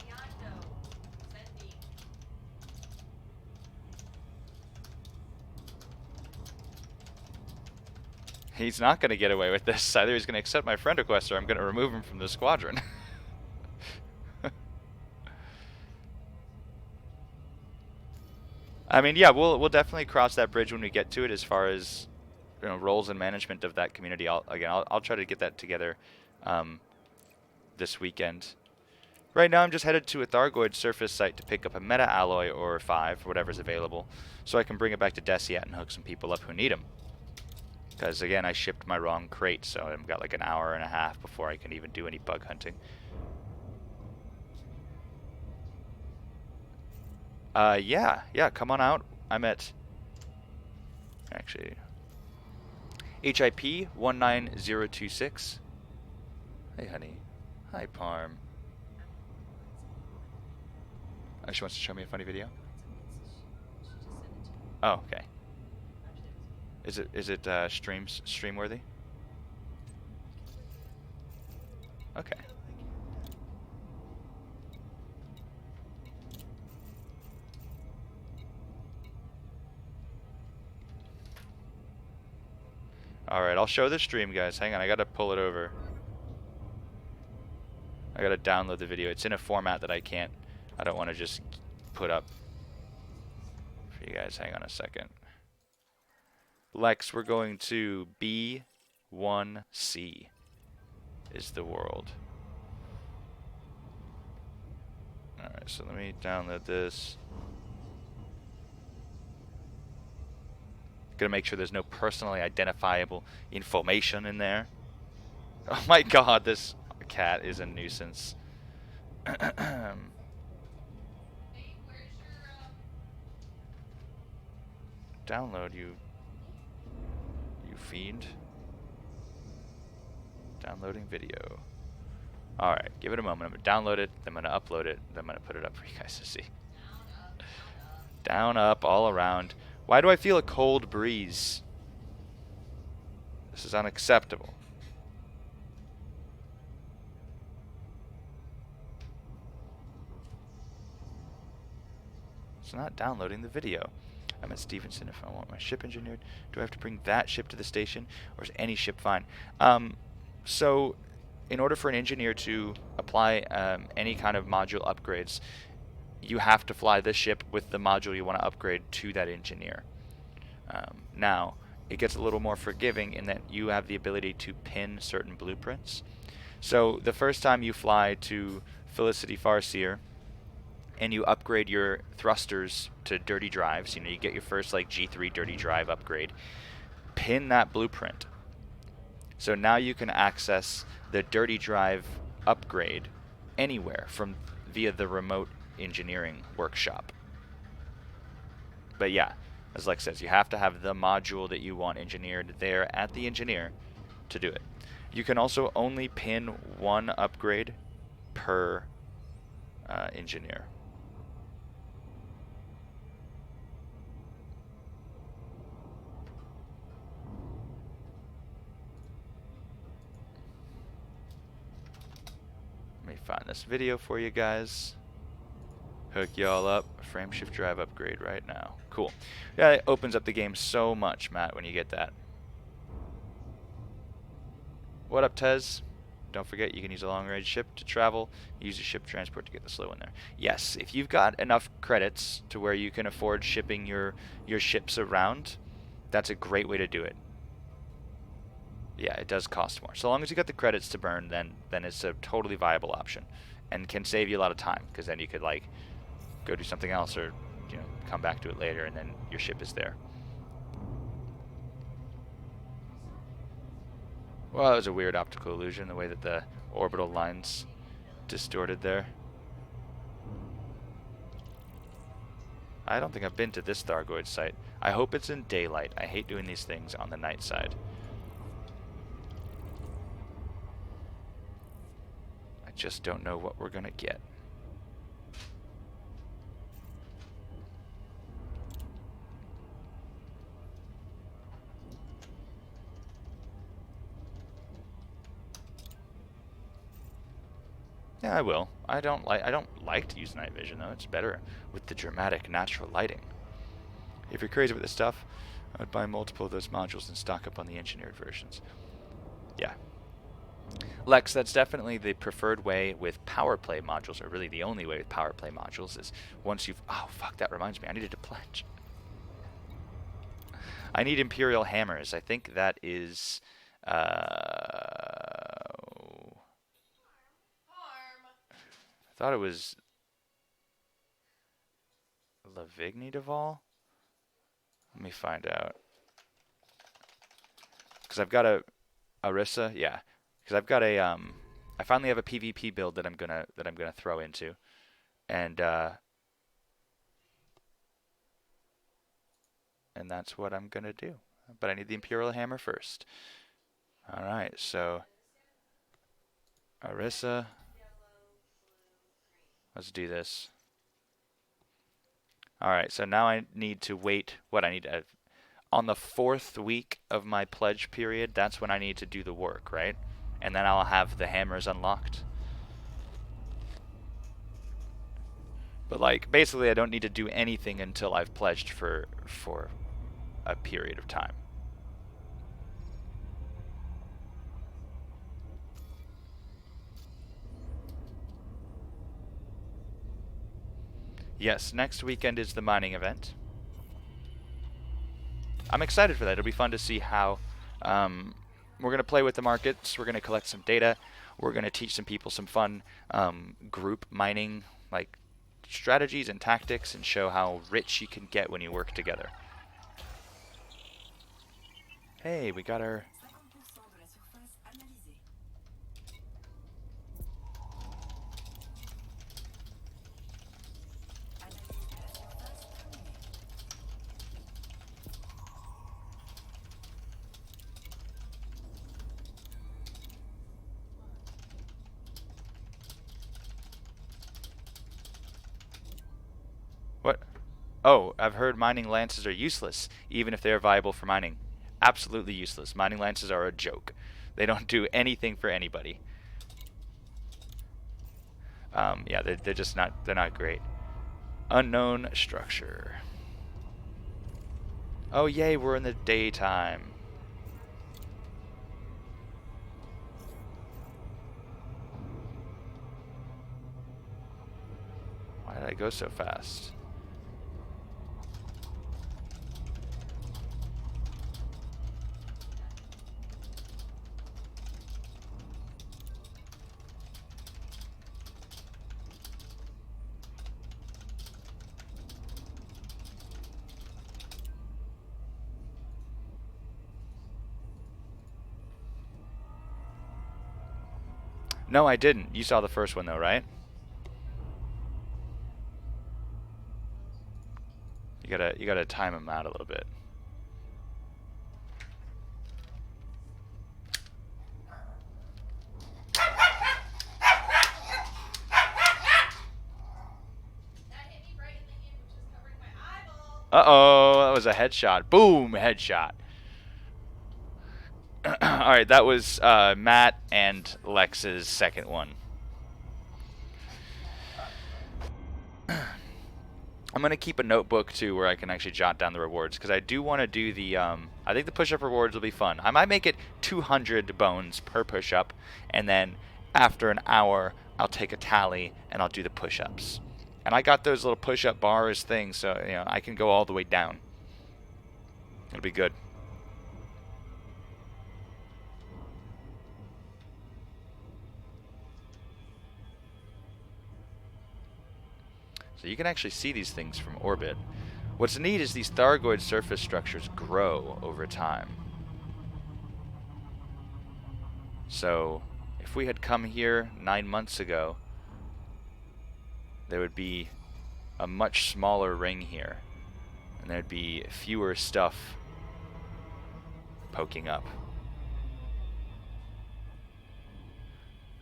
C: Leandro, sending.
A: He's not going to get away with this. Either he's going to accept my friend request or I'm going to remove him from the squadron. I mean, yeah, we'll definitely cross that bridge when we get to it as far as, you know, roles and management of that community. I'll try to get that together this weekend. Right now I'm just headed to a Thargoid surface site to pick up a meta alloy or 5, whatever's available, so I can bring it back to Desiat and hook some people up who need them. Because again, I shipped my wrong crate, so I've got like an hour and a half before I can even do any bug hunting. Yeah, come on out. I'm at, actually, HIP 19026. Hey, honey. Hi, Parm. Oh, she wants to show me a funny video? Oh, okay. Is it stream worthy? Okay. Alright, I'll show the stream, guys. Hang on, I gotta pull it over. I gotta download the video. It's in a format that I don't want to just put up for you guys. Hang on a second. Lex, we're going to B1C is the world. Alright, so let me download this. Gonna make sure there's no personally identifiable information in there. Oh my god, this cat is a nuisance. Download, you fiend. Downloading video. Alright, give it a moment. I'm gonna download it, then I'm gonna upload it, then I'm gonna put it up for you guys to see. Down, up, all around. Why do I feel a cold breeze? This is unacceptable. It's not downloading the video. I'm at Stevenson. If I want my ship engineered, do I have to bring that ship to the station, or is any ship fine? So, in order for an engineer to apply any kind of module upgrades, you have to fly this ship with the module you want to upgrade to that engineer. Now, it gets a little more forgiving in that you have the ability to pin certain blueprints. So, the first time you fly to Felicity Farseer, and you upgrade your thrusters to dirty drives, you get your first like G3 dirty drive upgrade, pin that blueprint. So now you can access the dirty drive upgrade anywhere from via the remote engineering workshop. But yeah, as Lex says, you have to have the module that you want engineered there at the engineer to do it. You can also only pin one upgrade per engineer. Let me find this video for you guys. Hook y'all up. Frame shift drive upgrade right now. Cool. Yeah, it opens up the game so much, Matt, when you get that. What up, Tez? Don't forget you can use a long-range ship to travel. Use a ship transport to get the slow in there. Yes, if you've got enough credits to where you can afford shipping your ships around, that's a great way to do it. Yeah, it does cost more. So long as you got the credits to burn, then it's a totally viable option, and can save you a lot of time, because then you could like go do something else, or come back to it later, and then your ship is there. Well, it was a weird optical illusion, the way that the orbital lines distorted there. I don't think I've been to this Thargoid site. I hope it's in daylight. I hate doing these things on the night side. I just don't know what we're gonna get. Yeah, I will. I don't like to use night vision though. It's better with the dramatic natural lighting. If you're crazy with this stuff, I would buy multiple of those modules and stock up on the engineered versions. Yeah. Lex, that's definitely the preferred way with power play modules, or really the only way with power play modules, is once you've... Oh, fuck, that reminds me. I needed to pledge. I need Imperial Hammers. I think that is... I thought it was Lavigny Duval. Let me find out. Because I've got a Arissa, yeah. Because I've got a I finally have a PvP build that I'm gonna throw into, and that's what I'm gonna do. But I need the Imperial Hammer first. All right, so Arissa. Let's do this. Alright, so now I need to wait. On the 4th week of my pledge period, that's when I need to do the work, right? And then I'll have the hammers unlocked. But like, basically I don't need to do anything until I've pledged for a period of time. Yes, next weekend is the mining event. I'm excited for that. It'll be fun to see how we're going to play with the markets. We're going to collect some data. We're going to teach some people some fun group mining like strategies and tactics, and show how rich you can get when you work together. Hey, we got our... What? Oh, I've heard mining lances are useless, even if they are viable for mining. Absolutely useless. Mining lances are a joke. They don't do anything for anybody. Yeah, they're just not, they're not great. Unknown structure. Oh, yay, we're in the daytime. Why did I go so fast? No, I didn't. You saw the first one though, right? You gotta time them out a little bit. Uh-oh, that was a headshot. Boom, headshot. Alright, that was Matt and Lex's second one. I'm going to keep a notebook, too, where I can actually jot down the rewards, because I do want to do the, I think the push-up rewards will be fun. I might make it 200 bones per push-up, and then after an hour, I'll take a tally, and I'll do the push-ups. And I got those little push-up bars things, so, you know, I can go all the way down. It'll be good. So you can actually see these things from orbit. What's neat is these Thargoid surface structures grow over time. So if we had come here 9 months ago, there would be a much smaller ring here, and there'd be fewer stuff poking up.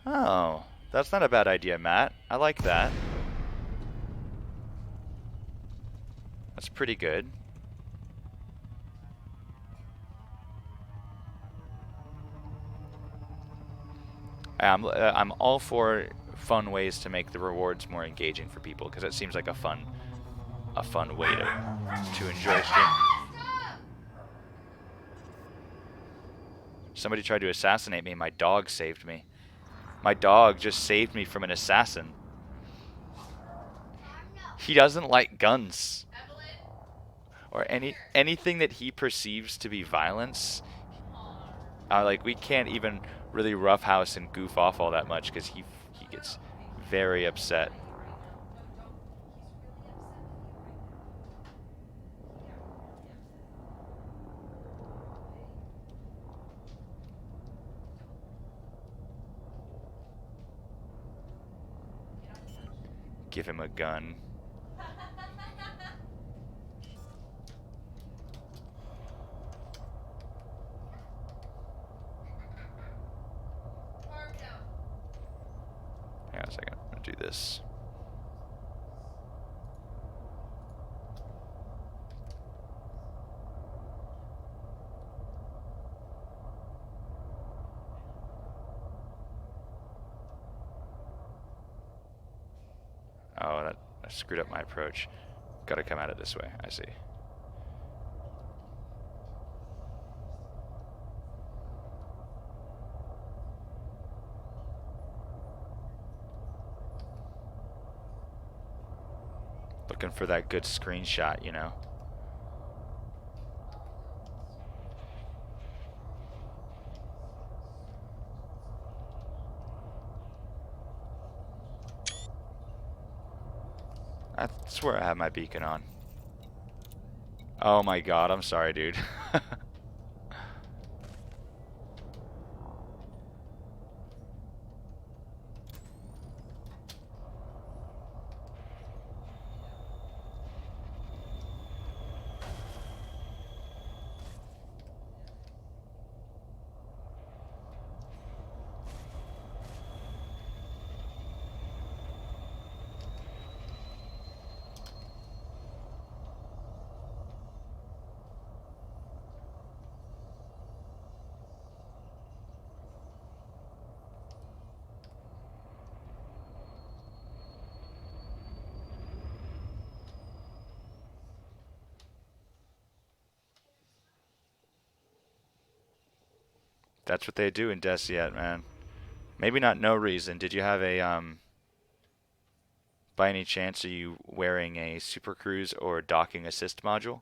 A: Oh, that's not a bad idea, Matt. I like that. That's pretty good. I'm all for fun ways to make the rewards more engaging for people, because it seems like a fun way to enjoy stream. Somebody tried to assassinate me. My dog saved me. My dog just saved me from an assassin. He doesn't like guns or anything that he perceives to be violence. Like, we can't even really roughhouse and goof off all that much because he gets very upset. Give him a gun. Hang on a second. I'm gonna do this. Oh, that screwed up my approach. Gotta come at it this way. I see. Looking for that good screenshot, you know. I swear I have my beacon on. Oh my god, I'm sorry, dude. That's what they do in Desiat, man. Maybe not no reason. Did you have a by any chance are you wearing a Super Cruise or docking assist module?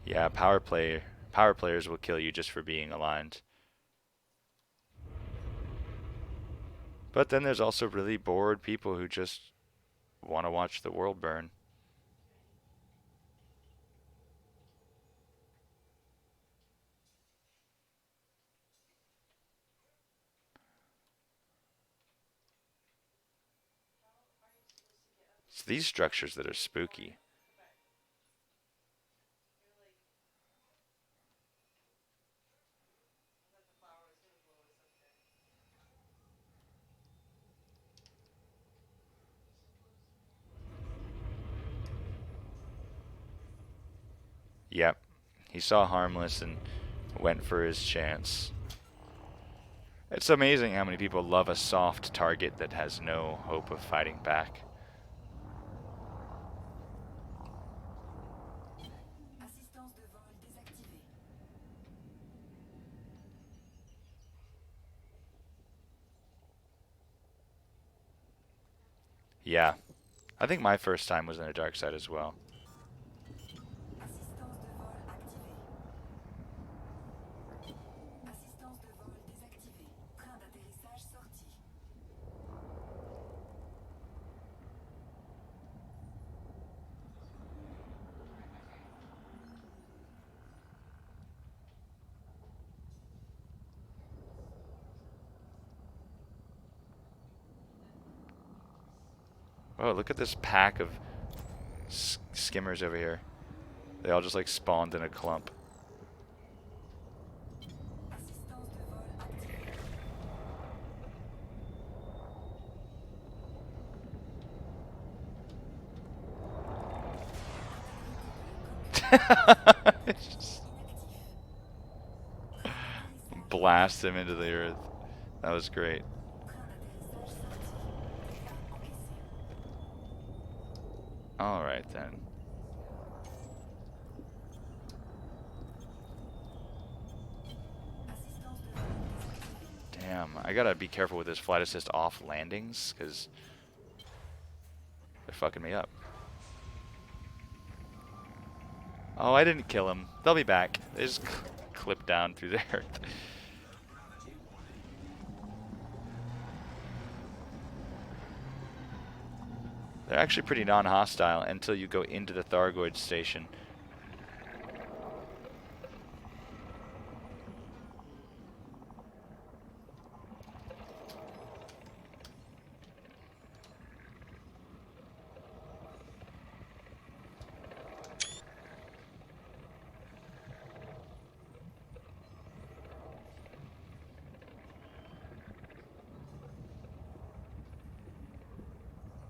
A: Yeah, power players will kill you just for being aligned. But then there's also really bored people who just want to watch the world burn. It's these structures that are spooky. Yep. He saw harmless and went for his chance. It's amazing how many people love a soft target that has no hope of fighting back. Yeah. I think my first time was in a dark side as well. Oh, look at this pack of skimmers over here. They all just like spawned in a clump. Just blast him into the earth. That was great. Alright then. Damn, I gotta be careful with this flight assist off landings, because they're fucking me up. Oh, I didn't kill him. They'll be back. They just clip down through there. They're actually pretty non-hostile until you go into the Thargoid station.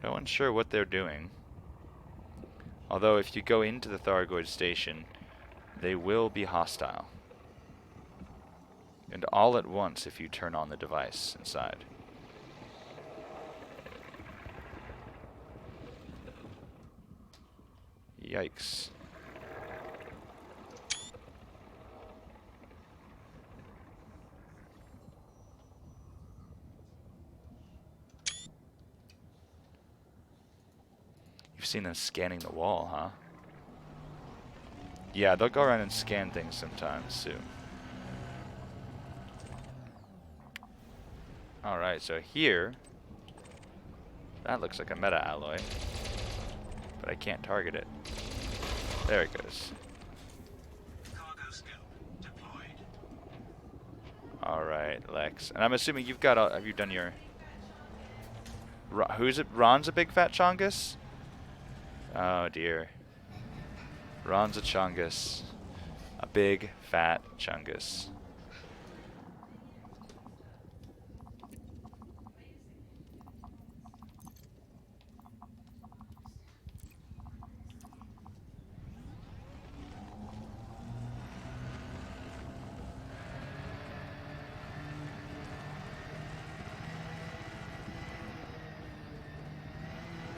A: No one's sure what they're doing. Although if you go into the Thargoid station, they will be hostile. And all at once if you turn on the device inside. Yikes. You've seen them scanning the wall, huh? Yeah, they'll go around and scan things sometimes soon. Alright, so here, that looks like a meta alloy, but I can't target it. There it goes. Alright, Lex. And I'm assuming you've got, have you done your... who's it? Ron's a big fat chongus? Oh dear. Ron's a chongus. A big, fat chungus.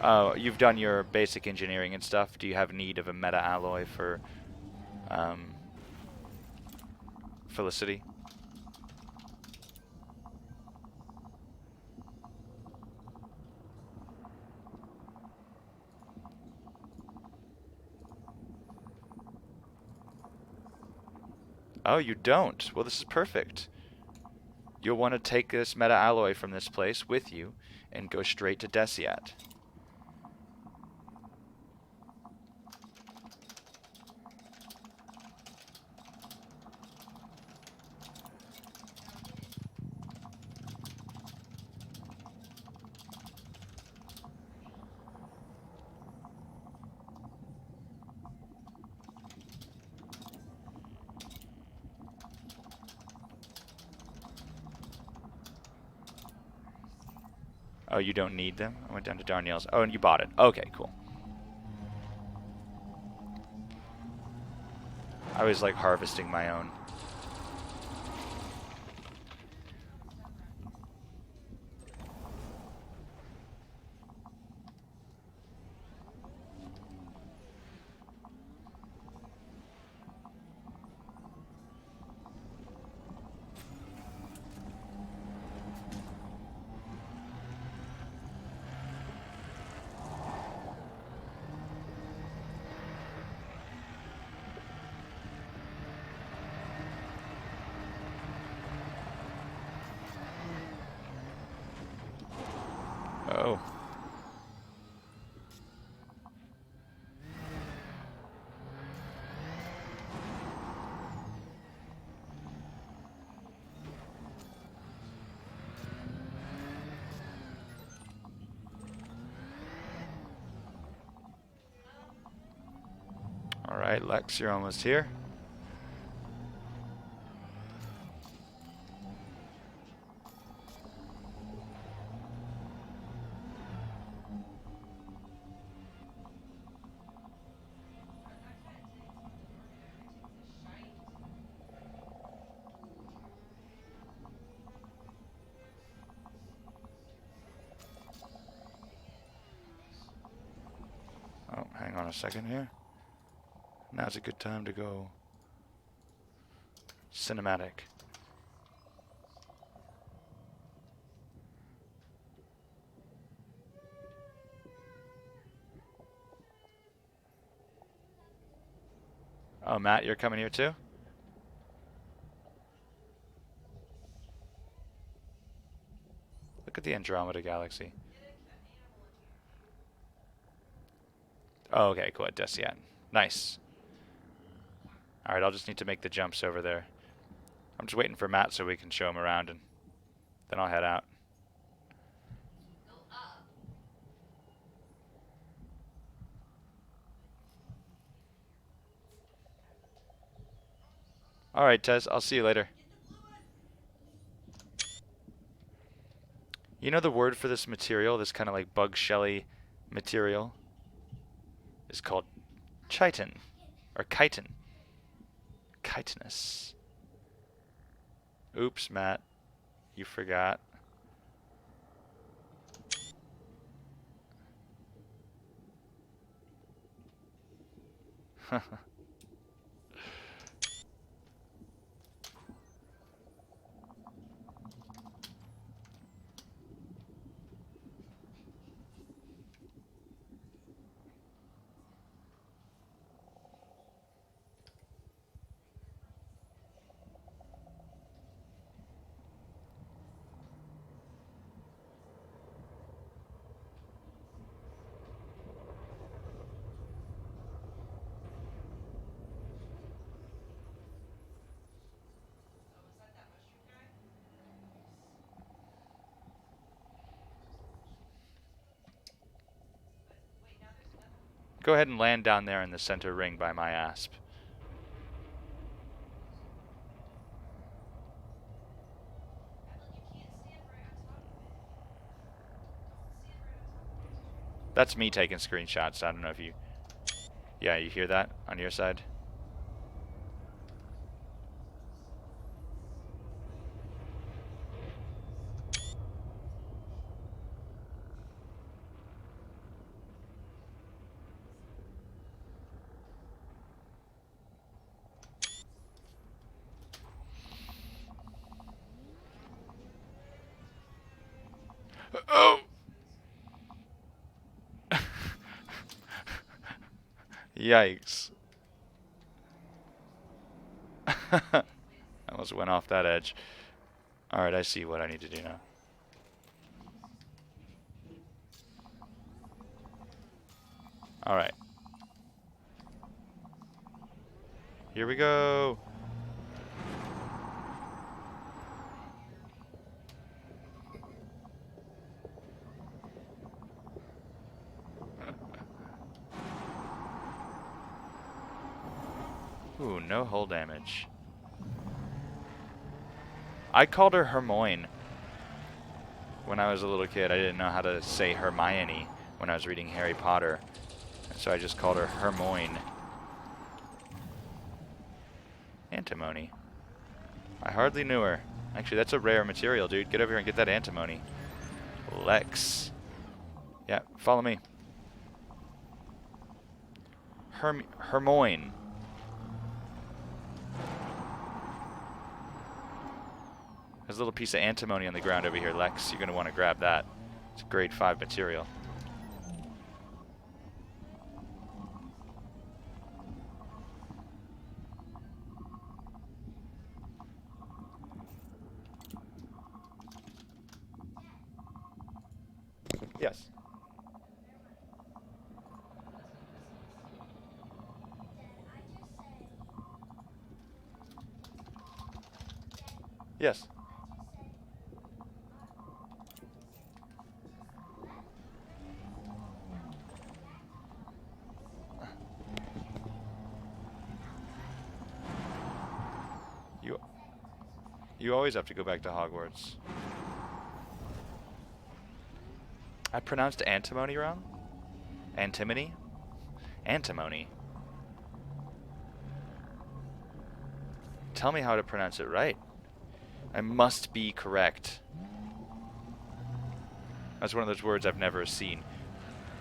A: Oh, you've done your basic engineering and stuff. Do you have need of a meta alloy for um, Felicity? Oh, you don't? Well, this is perfect. You'll want to take this meta alloy from this place with you and go straight to Desiat. Oh, you don't need them? I went down to Darnielle's. Oh, and you bought it. Okay, cool. I was like harvesting my own. Oh. Alright, Lex, you're almost here. Oh, hang on a second here. Now's a good time to go cinematic. Oh, Matt, you're coming here too? Look at the Andromeda Galaxy. Oh, okay, cool. At Desiat. Nice. Alright, I'll just need to make the jumps over there. I'm just waiting for Matt so we can show him around, and then I'll head out. Alright, Tez, I'll see you later. You know the word for this material, this kind of like bug shelly material, is called chitin, or chitin. Chitinous. Oops, Matt. You forgot. Go ahead and land down there in the center ring by my asp. That's me taking screenshots. I don't know if you... Yeah, you hear that on your side? Oh! Yikes. I almost went off that edge. Alright, I see what I need to do now. Alright. Here we go. Ooh, no hull damage. I called her Hermione when I was a little kid. I didn't know how to say Hermione when I was reading Harry Potter. So I just called her Hermione. Antimony. I hardly knew her. Actually, that's a rare material, dude. Get over here and get that antimony. Lex. Yeah, follow me. Hermione. There's a little piece of antimony on the ground over here, Lex. You're going to want to grab that. It's a grade 5 material. Yes. Yes. You always have to go back to Hogwarts. I pronounced antimony wrong? Antimony? Antimony. Tell me how to pronounce it right. I must be correct. That's one of those words I've never seen.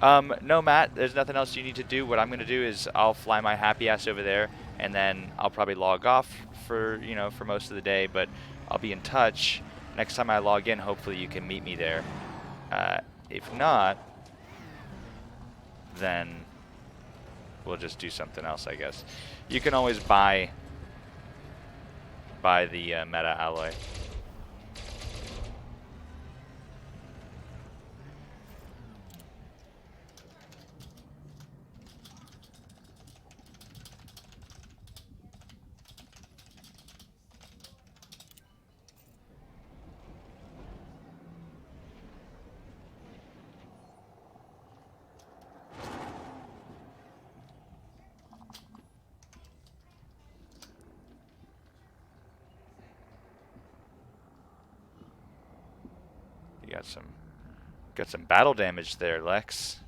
A: No, Matt, there's nothing else you need to do. What I'm going to do is I'll fly my happy ass over there, and then I'll probably log off for, for most of the day, but I'll be in touch. Next time I log in, hopefully you can meet me there. If not, then we'll just do something else, I guess. You can always buy the meta alloy. You got some battle damage there, Lex.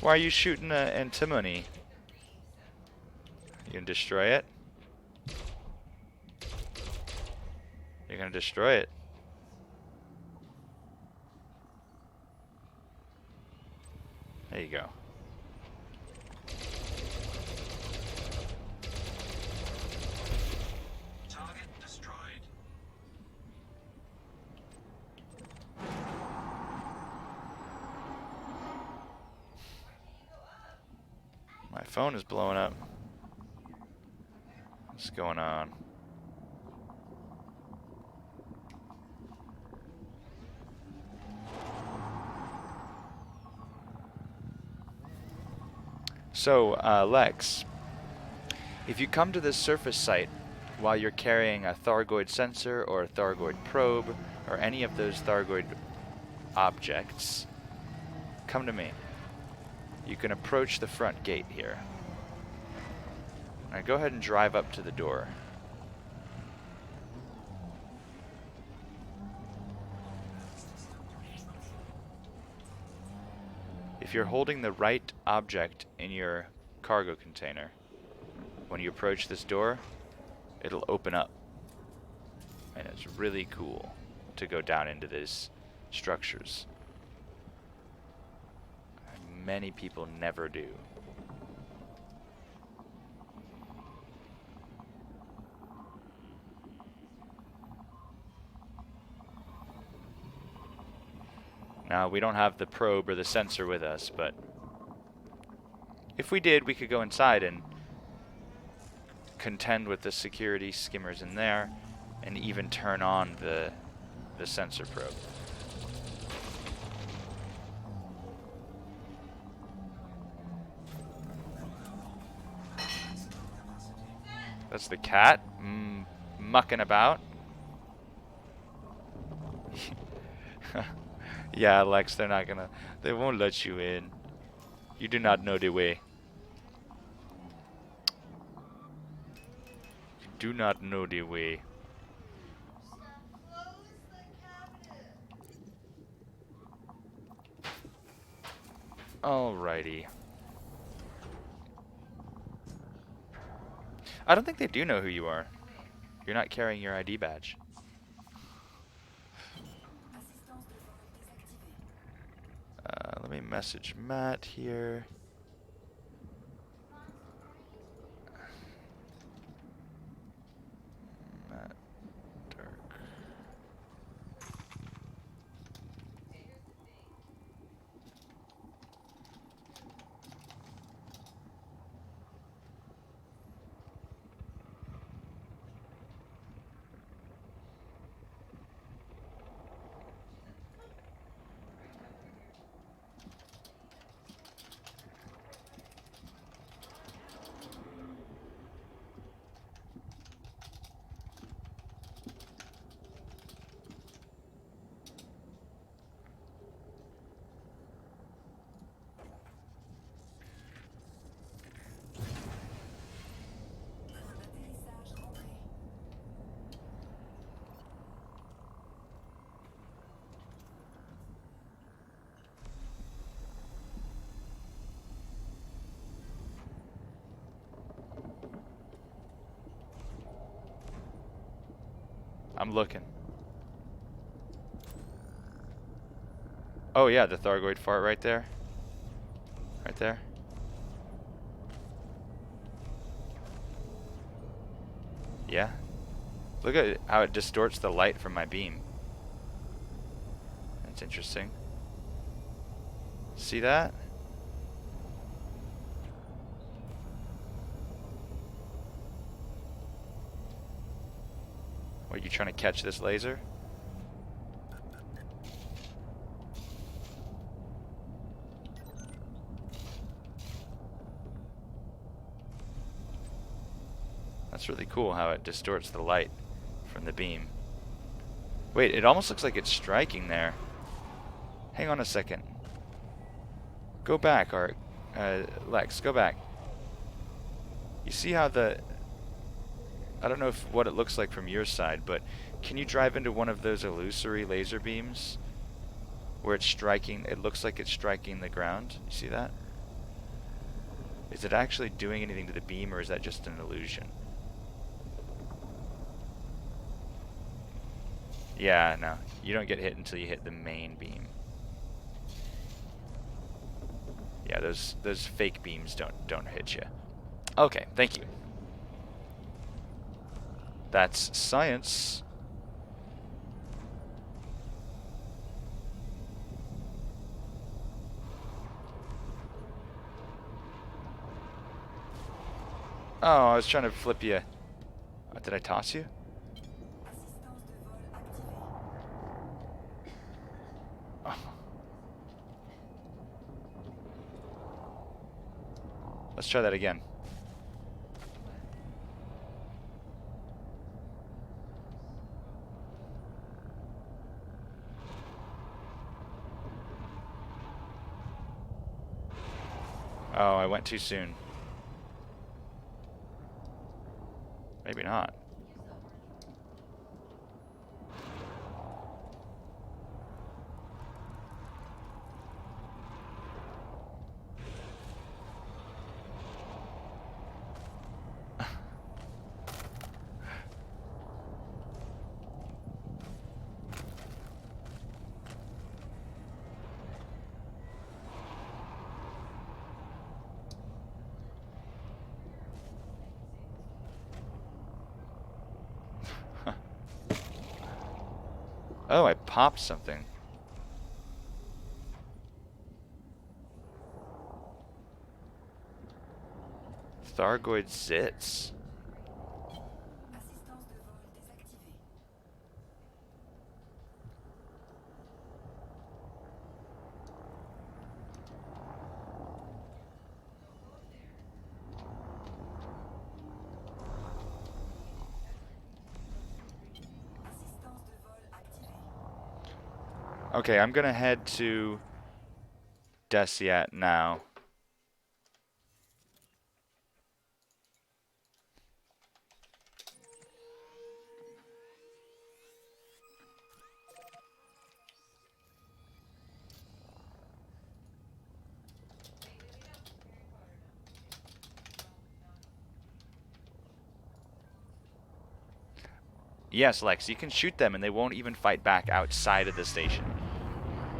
A: Why are you shooting antimony? You gonna destroy it? You're gonna destroy it. There you go.
B: Target destroyed.
A: My phone is blowing up. What's going on? So, Lex, if you come to this surface site while you're carrying a Thargoid sensor or a Thargoid probe or any of those Thargoid objects, come to me. You can approach the front gate here. Alright, go ahead and drive up to the door. If you're holding the right object in your cargo container, when you approach this door, it'll open up. And it's really cool to go down into these structures. Many people never do. Now, we don't have the probe or the sensor with us, but if we did, we could go inside and contend with the security skimmers in there and even turn on the sensor probe. That's the cat mucking about. Yeah, Lex, they won't let you in. You do not know the way. You do not know the way. Alrighty. I don't think they do know who you are. You're not carrying your ID badge. Let me message Matt here. Matt Dirk. I'm looking. Oh yeah, the Thargoid fart right there. Right there. Yeah. Look at how it distorts the light from my beam. That's interesting. See that? What, you trying to catch this laser? That's really cool how it distorts the light from the beam. Wait, it almost looks like it's striking there. Hang on a second. Go back, Art. Lex, go back. You see how I don't know what it looks like from your side, but can you drive into one of those illusory laser beams where it's striking, it looks like it's striking the ground? You see that? Is it actually doing anything to the beam, or is that just an illusion? Yeah, no. You don't get hit until you hit the main beam. Yeah, those fake beams don't hit you. Okay, thank you. That's science. Oh, I was trying to flip you. Did I toss you? Oh. Let's try that again. went too soon. Maybe not. Oh, I popped something. Thargoid zits.
D: Assistance de vol désactivée. Assistance de vol activée.
A: Okay, I'm gonna head to Desiat now. Yes, Lex, you can shoot them and they won't even fight back outside of the station.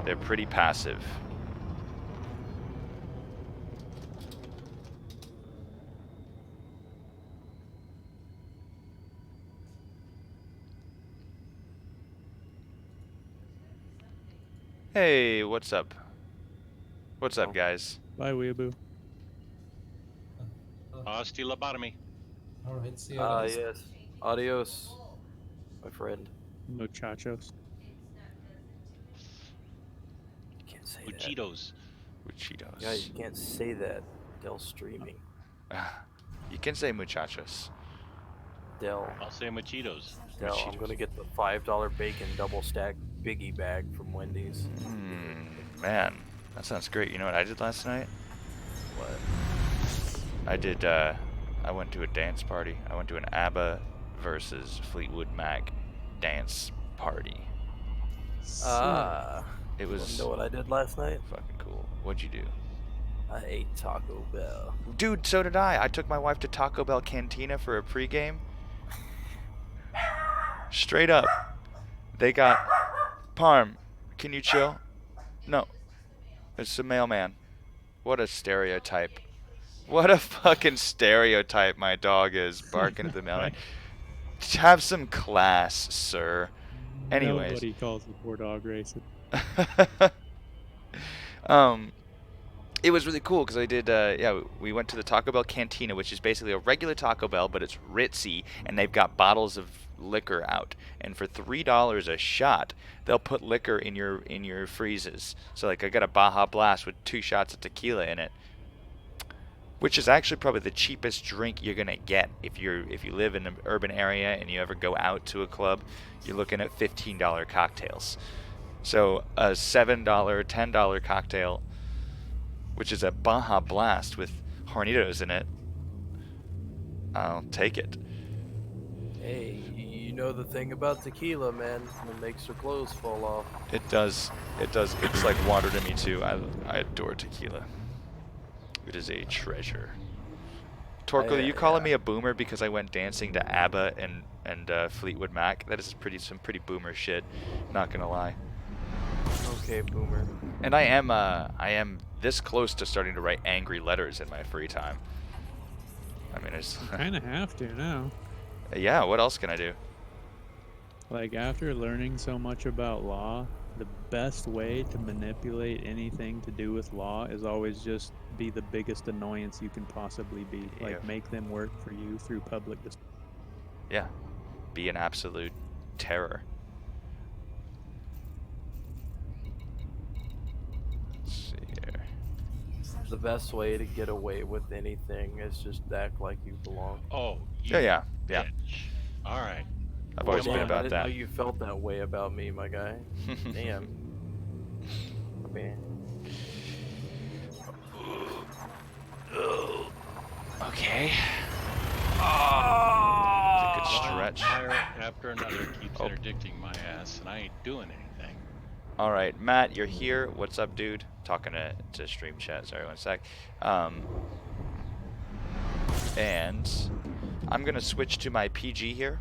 A: They're pretty passive. Hey, what's up? What's up, guys?
E: Bye, weeaboo.
B: Hostile lobotomy.
F: Alright, see you guys.
G: Yes. Adios, my friend.
E: Muchachos.
G: You can't say that.
B: Uchitos.
A: With Cheetos.
G: Yeah, you can't say that. Del streaming.
A: You can say muchachos.
G: Del.
B: I'll say Machitos.
G: Del. I'm gonna get the $5 bacon double stack biggie bag from Wendy's.
A: Man, that sounds great. You know what I did last night?
G: What?
A: I went to a dance party. I went to an ABBA versus Fleetwood Mac dance party. It was
G: You know what I did last night?
A: fucking cool. What'd you do?
G: I ate Taco Bell.
A: Dude, so did I. I took my wife to Taco Bell Cantina for a pregame. Straight up. They got... Parm, can you chill? No. It's a mailman. What a stereotype. What a fucking stereotype my dog is, barking at the mailman. Have some class, sir. Anyways.
E: Nobody calls the poor dog racist.
A: It was really cool because I did, we went to the Taco Bell Cantina, which is basically a regular Taco Bell, but it's ritzy, and they've got bottles of liquor out. And for $3 a shot, they'll put liquor in your freezes. So like I got a Baja Blast with 2 shots of tequila in it, which is actually probably the cheapest drink you're gonna get if you live in an urban area and you ever go out to a club. You're looking at $15 cocktails. So a $7, $10 cocktail, which is a Baja Blast with Hornitos in it, I'll take it.
G: Hey, you know the thing about tequila, man? It makes your clothes fall off.
A: It does. It's like water to me too. I adore tequila. It is a treasure. Torko, are you calling me a boomer because I went dancing to ABBA and Fleetwood Mac? That is some pretty boomer shit. Not gonna lie.
G: Okay, boomer.
A: And I am this close to starting to write angry letters in my free time. I mean, it's
E: Kind of have to now.
A: yeah. What else can I do?
E: Like, after learning so much about law, the best way to manipulate anything to do with law is always just be the biggest annoyance you can possibly be. Like,
A: Yeah.
E: make them work for you through public
A: Yeah, be an absolute terror. Let's see here.
G: The best way to get away with anything is just act like you belong.
B: Oh,
A: Yeah.
B: bitch. All right.
A: I've always
G: Damn,
A: been
G: I
A: about
G: didn't
A: that.
G: know you felt that way about me, my guy. Damn. Man.
A: Okay.
D: It's
A: a good
D: one
A: stretch.
D: fire after another keeps
A: Oh.
D: interdicting my ass, and I ain't doing anything.
A: All right, Matt, you're here. What's up, dude? Talking to stream chat. Sorry, one sec. And I'm gonna switch to my PG here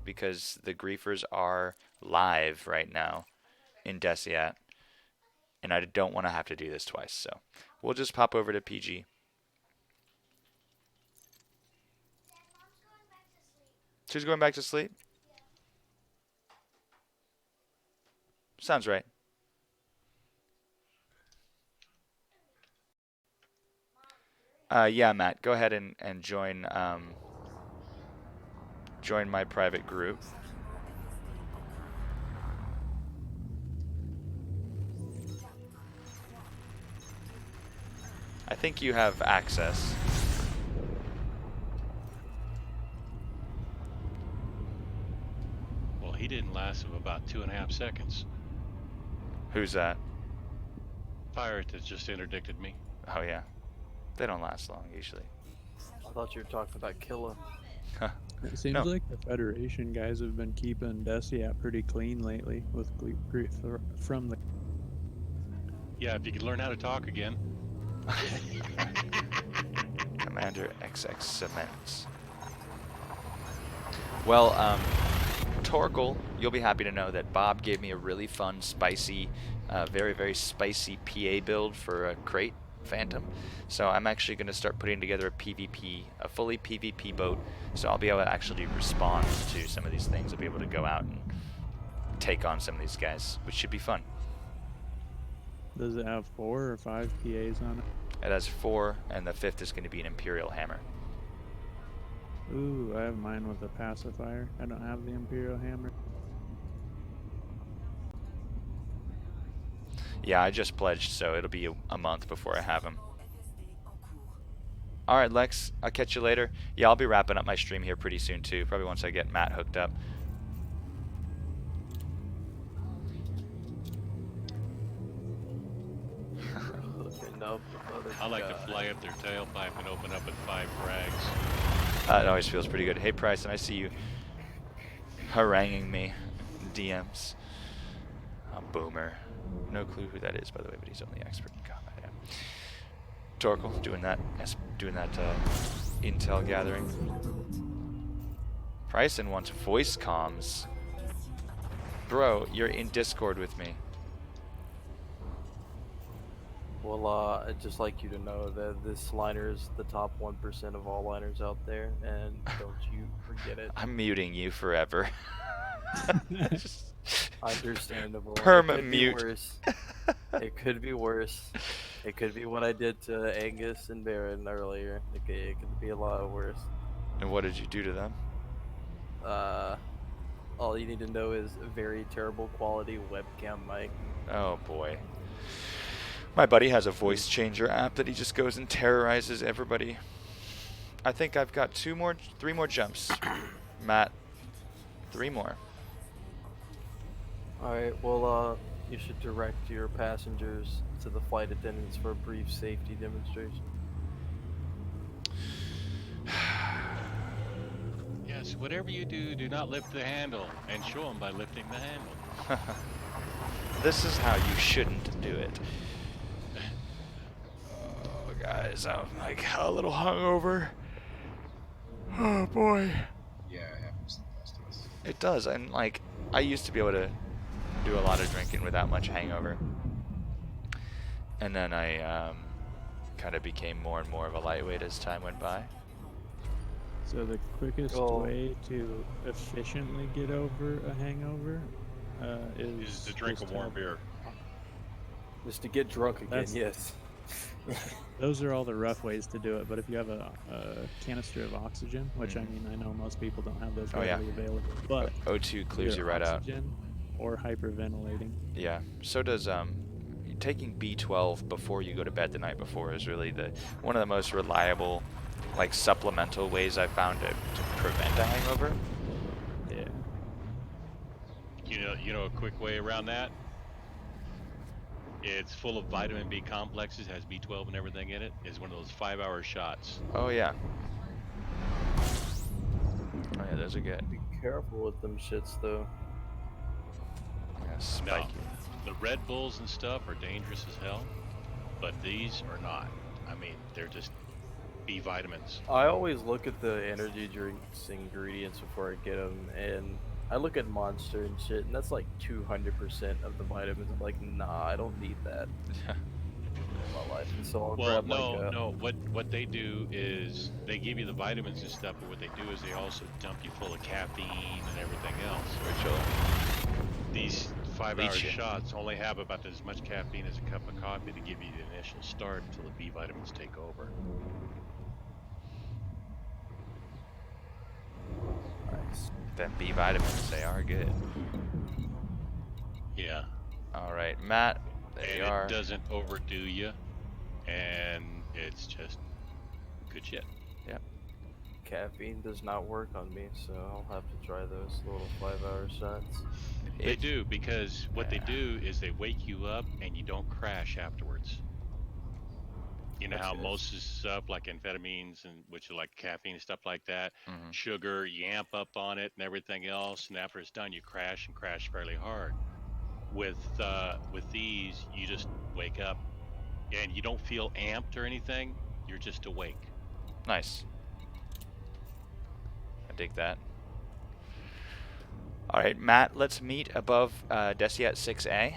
A: because the griefers are live right now in Desiat, and I don't want to have to do this twice. So we'll just pop over to PG. She's going back to sleep? Sounds right. Yeah, Matt, go ahead and join join my private group. I think you have access.
D: Well, he didn't last of about 2.5 seconds.
A: Who's that?
D: Fire that just interdicted me.
A: Oh, yeah. They don't last long, usually.
G: I thought you were talking about Killa.
E: It seems
A: No.
E: like the Federation guys have been keeping Desiat pretty clean lately with grief from the.
D: Yeah, if you could learn how to talk again.
A: Commander XX Cements. Well, Torkel, you'll be happy to know that Bob gave me a really fun, spicy, very, very spicy PA build for a crate Phantom. So I'm actually going to start putting together a fully PvP boat. So I'll be able to actually respond to some of these things. I'll be able to go out and take on some of these guys, which should be fun.
E: Does it have 4 or 5 PAs on it?
A: It has 4, and the 5th is going to be an Imperial Hammer.
E: Ooh, I have mine with a pacifier. I don't have the Imperial Hammer.
A: Yeah, I just pledged, so it'll be a month before I have them. Alright, Lex, I'll catch you later. Yeah, I'll be wrapping up my stream here pretty soon, too. Probably once I get Matt hooked up.
D: I like to fly up their tailpipe and open up at 5 frags.
A: It always feels pretty good. Hey, Bryson, I see you haranguing me in DMs. A boomer. No clue who that is, by the way, but he's only expert in combat. Yeah. Torkel, doing that intel gathering. Bryson wants voice comms. Bro, you're in Discord with me.
G: Well, I'd just like you to know that this liner is the top 1% of all liners out there, and don't you forget it.
A: I'm muting you forever.
G: Understandable.
A: Perma-mute.
G: It could be worse. It could be what I did to Angus and Baron earlier. It could be a lot worse.
A: And what did you do to them?
G: All you need to know is a very terrible quality webcam mic.
A: Oh boy. My buddy has a voice changer app that he just goes and terrorizes everybody. I think I've got 3 more jumps. Matt, 3 more.
G: Alright, well, you should direct your passengers to the flight attendants for a brief safety demonstration.
D: Yes, whatever you do, do not lift the handle, and show them by lifting the handle.
A: This is how you shouldn't do it. Oh, guys, I'm like a little hungover. Oh boy.
F: Yeah, it happens to the best of us.
A: It does, and like I used to be able to do a lot of drinking without much hangover, and then I kind of became more and more of a lightweight as time went by.
E: So the quickest way to efficiently get over a hangover
D: Is to drink a
E: just
D: warm
E: have-
D: beer.
G: Just to get drunk again,
E: That's-
G: yes.
E: Those are all the rough ways to do it, but if you have a canister of oxygen, which I mean, I know most people don't have those
A: Oh, yeah.
E: readily available, but
A: O2 clears you
E: either
A: right out.
E: oxygen or hyperventilating.
A: Yeah. So does taking B12 before you go to bed the night before is really one of the most reliable, like supplemental ways I've found to prevent a hangover.
E: Yeah.
D: You know a quick way around that? It's full of vitamin B complexes, has B12 and everything in it. It's one of those 5-hour shots.
A: Oh yeah. Oh yeah, those are good.
G: Be careful with them shits though.
A: Yeah,
D: Now,
A: spiky.
D: the Red Bulls and stuff are dangerous as hell, but these are not. I mean, they're just B vitamins.
G: I always look at the energy drinks ingredients before I get them, and I look at Monster and shit, and that's like 200% of the vitamins. I'm like, nah, I don't need that in my life. And so I'll
D: Well,
G: grab like a.
D: no. What they do is they give you the vitamins and stuff, but what they do is they also dump you full of caffeine and everything else.
A: Ritual.
D: These 5-hour
A: Leech you.
D: shots only have about as much caffeine as a cup of coffee to give you the initial start until the B vitamins take over.
G: Nice.
A: Them B vitamins, they are good.
D: Yeah.
A: All right, Matt. There
D: And
A: you are.
D: it doesn't overdo you, and it's just good shit.
G: Caffeine does not work on me, so I'll have to try those little 5-hour shots.
D: They do, because what they do is they wake you up and you don't crash afterwards. You know
G: That's
D: how
G: good.
D: most of this stuff, like amphetamines, and which are like caffeine and stuff like that,
A: Mhm.
D: sugar, you amp up on it and everything else, and after it's done, you crash and crash fairly hard. With these, you just wake up and you don't feel amped or anything. You're just awake.
A: Nice. I dig that. All right, Matt, let's meet above Desiat 6A,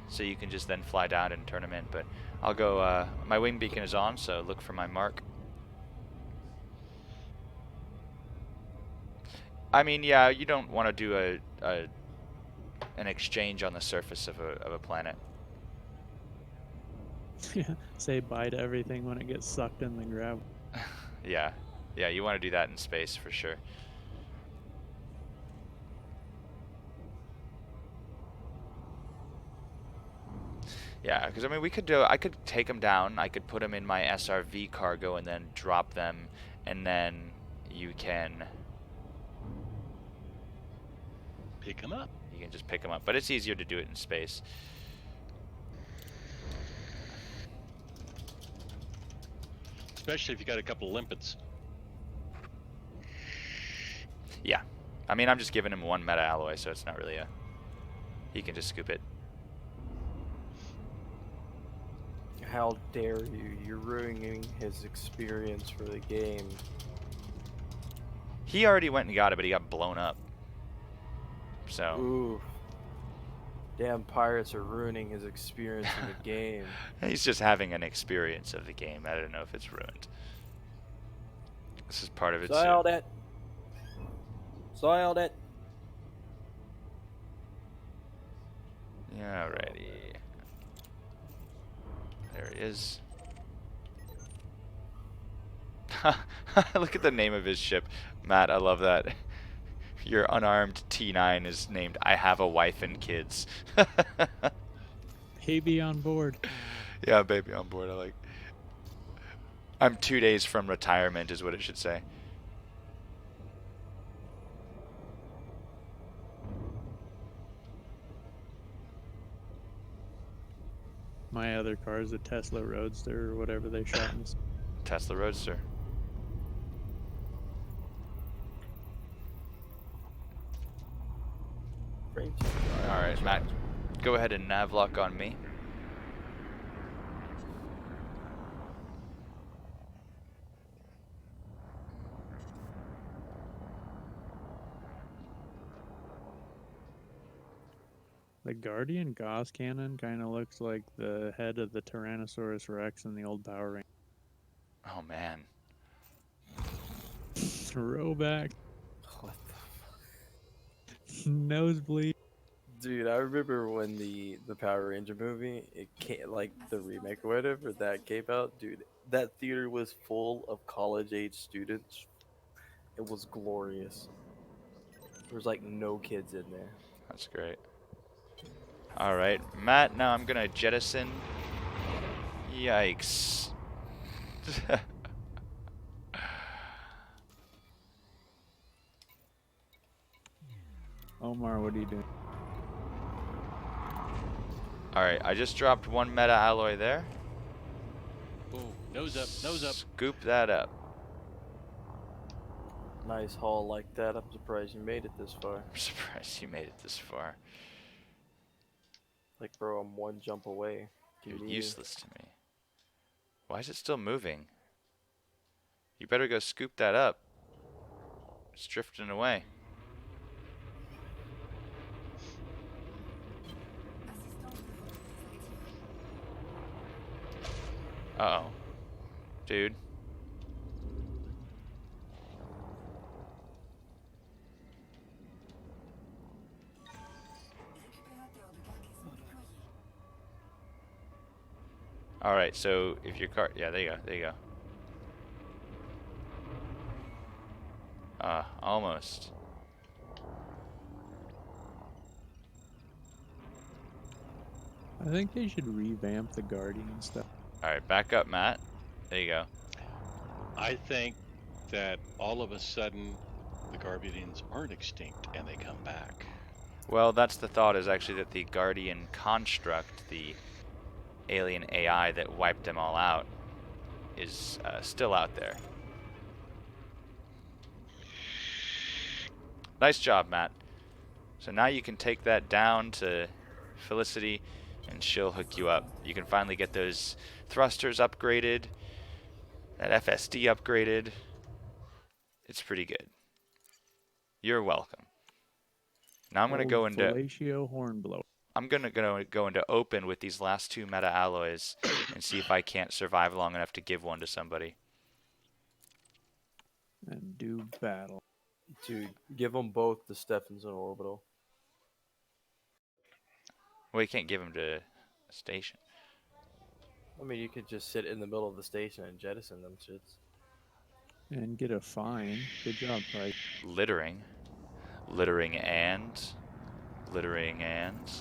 A: so you can just then fly down and turn them in. But I'll go, my wing beacon is on, so look for my mark. I mean, yeah, you don't want to do an exchange on the surface of a planet.
E: Say bye to everything when it gets sucked in the gravel.
A: Yeah, you want to do that in space for sure. Yeah, because I mean, I could take them down. I could put them in my SRV cargo and then drop them, and then you can
D: Pick them up.
A: just pick them up. But it's easier to do it in space.
D: Especially if you got a couple of limpets.
A: Yeah, I mean, I'm just giving him one meta alloy, so it's not really a. He can just scoop it.
G: How dare you? You're ruining his experience for the game.
A: He already went and got it, but he got blown up. So.
G: Ooh. Damn pirates are ruining his experience in the game.
A: He's just having an experience of the game. I don't know if it's ruined. This is part of it.
G: Soiled it. Soiled it.
A: Alrighty. There he is. Look at the name of his ship. Matt, I love that. Your unarmed T9 is named I Have a Wife and Kids.
E: Baby on board.
A: Yeah, baby on board. I like. I'm 2 days from retirement is what it should say.
E: My other car is a Tesla Roadster or whatever they shot in this.
A: Tesla Roadster. Alright, Matt, go ahead and navlock on me.
E: The Guardian Gauss cannon kind of looks like the head of the Tyrannosaurus Rex in the old Power Rangers.
A: Oh man.
E: Throwback.
G: What the fuck?
E: Nosebleed.
G: Dude, I remember when the Power Ranger movie, it came, like the remake or whatever, that came out, dude, that theater was full of college-age students. It was glorious. There was like no kids in there.
A: That's great. Alright, Matt, now I'm gonna jettison. Yikes.
E: Omar, what are you doing?
A: Alright, I just dropped one meta alloy there.
D: Oh, nose up, nose up.
A: Scoop that up.
G: Nice haul like that. I'm surprised you made it this far.
A: I'm surprised you made it this far.
G: Like, bro, I'm one jump away.
A: You're
G: Give me-
A: useless to me. Why is it still moving? You better go scoop that up. It's drifting away. Uh-oh. Dude. Alright, so if your car... Yeah, there you go. There you go. Almost.
E: I think they should revamp the Guardian stuff.
A: Alright, back up, Matt. There you go.
D: I think that all of a sudden the Guardians aren't extinct and they come back.
A: Well, that's the thought, is actually that the Guardian construct, the alien AI that wiped them all out, is still out there. Nice job, Matt. So now you can take that down to Felicity and she'll hook you up. You can finally get those thrusters upgraded, that FSD upgraded. It's pretty good. You're welcome. Now I'm going to go into...
E: Fellatio Hornblower.
A: I'm gonna go into open with these last two meta alloys and see if I can't survive long enough to give one to somebody.
E: And do battle.
G: Dude, give them both the Stephenson orbital.
A: Well, you can't give them to a station.
G: I mean, you could just sit in the middle of the station and jettison them shits.
E: And get a fine. Good job, Price.
A: Littering. Littering and... Littering and...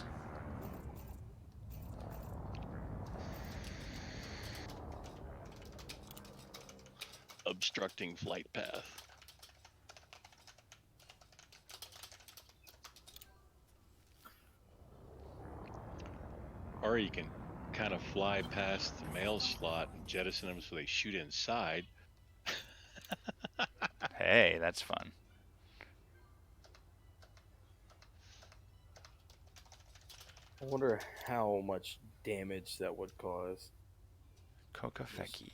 D: Obstructing flight path. Or you can kind of fly past the mail slot and jettison them so they shoot inside.
A: Hey, that's fun.
G: I wonder how much damage that would cause.
A: Kokafeki.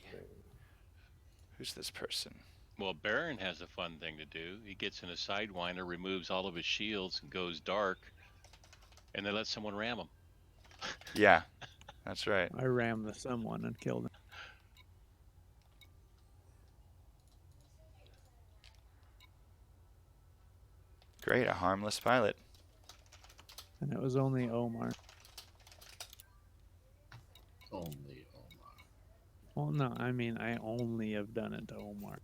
A: Who's this person?
D: Well, Baron has a fun thing to do. He gets in a Sidewinder, removes all of his shields, and goes dark, and then lets someone ram him.
A: Yeah, that's right.
E: I rammed someone and killed him.
A: Great, a harmless pilot.
E: And it was only Omar.
F: Only Omar.
E: Well, no, I mean, I only have done it to Omar.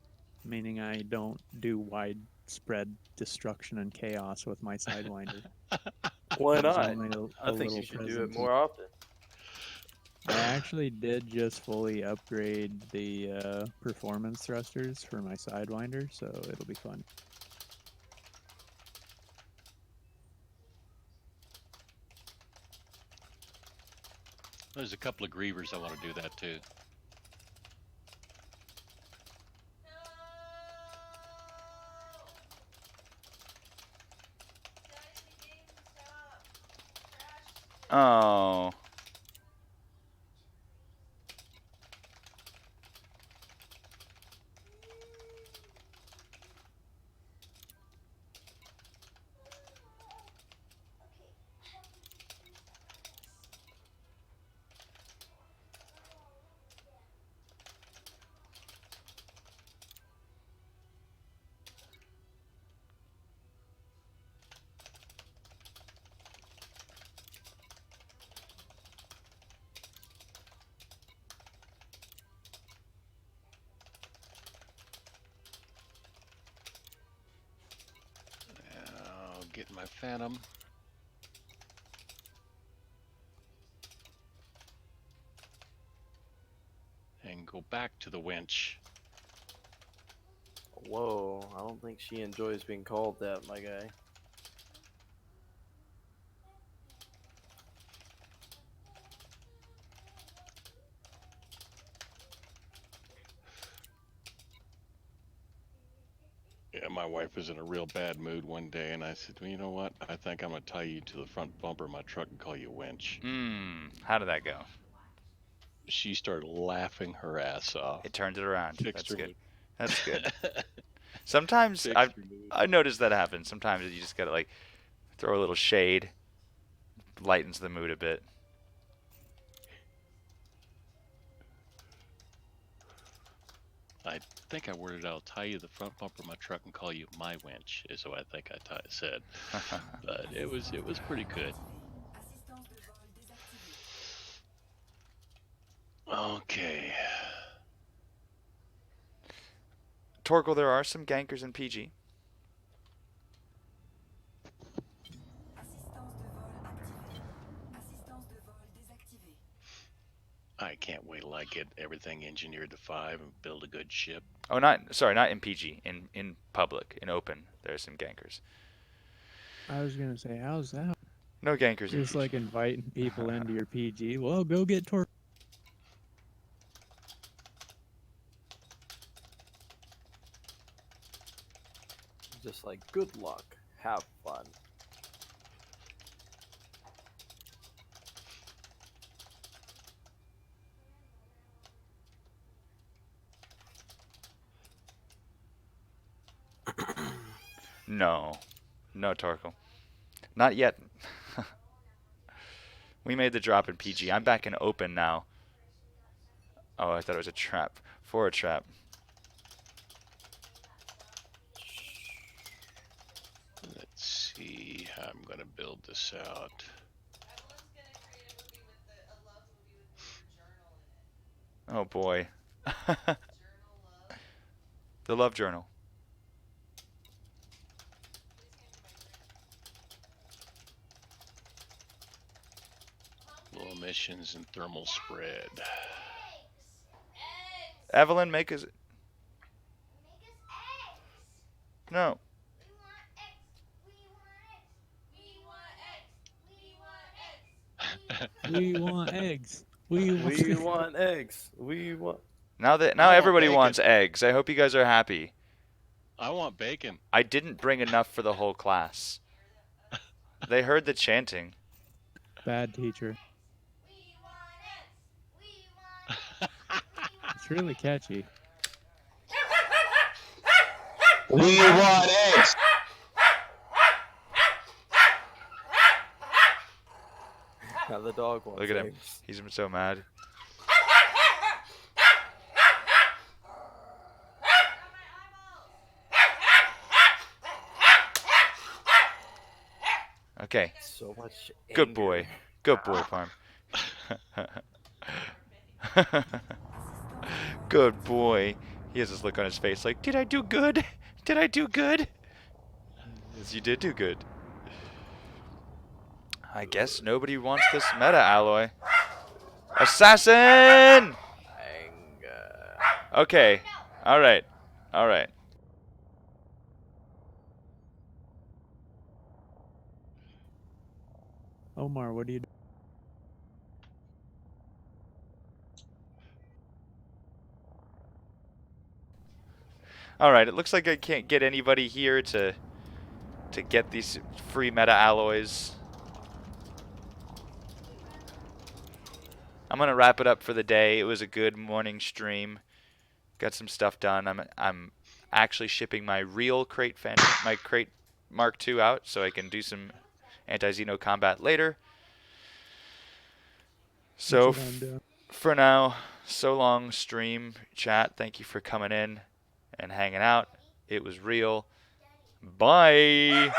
E: Meaning I don't do widespread destruction and chaos with my Sidewinder.
G: Why
E: It's
G: not?
E: only
G: I think
E: little
G: you should do it
E: presence.
G: more often.
E: I actually did just fully upgrade the performance thrusters for my Sidewinder, so it'll be fun.
D: There's a couple of grievers I want to do that too.
A: Oh.
D: I'll get my Phantom. And go back to the winch.
G: Whoa, I don't think she enjoys being called that, my guy.
D: Yeah, my wife was in a real bad mood one day, and I said, well, you know what? I think I'm going to tie you to the front bumper of my truck and call you winch.
A: How did that go?
D: She started laughing her ass off.
A: It turned it around.
D: Fixed
A: That's
D: her
A: good.
D: mood.
A: That's good. Sometimes
D: Fixed her mood.
A: I noticed that happens. Sometimes you just gotta like throw a little shade, lightens the mood a bit.
D: I think I worded out, I'll tie you to the front bumper of my truck and call you my winch, is what I think I said. But it was pretty good. Okay.
A: Torgal, there are some gankers in PG.
D: I can't wait till I get everything engineered to 5 and build a good ship.
A: Oh, not in PG. In public, in open, there are some gankers.
E: I was gonna say, how's that?
A: No gankers in
E: Just
A: PG.
E: like inviting people into your PG. Well, go get Torque.
G: Just like, good luck, have fun.
A: No, Torgal, not yet. We made the drop in PG. I'm back in open now. Oh, I thought it was a trap. For a trap.
D: Let's see how I'm going to build this out.
A: Oh boy. The Love Journal.
D: Low emissions and thermal spread.
A: Evelyn, make us. No.
E: We want eggs. We
G: want eggs. We want.
A: Now
D: I want
A: everybody
D: bacon.
A: wants eggs. I hope you guys are happy.
D: I want bacon.
A: I didn't bring enough for the whole class. They heard the chanting.
E: Bad teacher. It's really catchy.
H: We want eggs.
G: Now the dog wants
A: Look at him.
G: eggs.
A: He's so mad. Okay.
G: So much
A: Good
G: anger.
A: boy. Good boy, Parm. Good boy. He has this look on his face like, did I do good? Did I do good? Yes, you did do good. I guess nobody wants this meta alloy. Assassin!
G: Anger.
A: Okay. Alright. Alright.
E: Omar, what do you do?
A: Alright, it looks like I can't get anybody here to get these free meta alloys. I'm gonna wrap it up for the day. It was a good morning stream. Got some stuff done. I'm actually shipping my real crate my crate Mark II out so I can do some anti-Xeno combat later. So
E: That's what I'm doing.
A: for now, so long stream chat. Thank you for coming in and hanging out. It was real. Bye.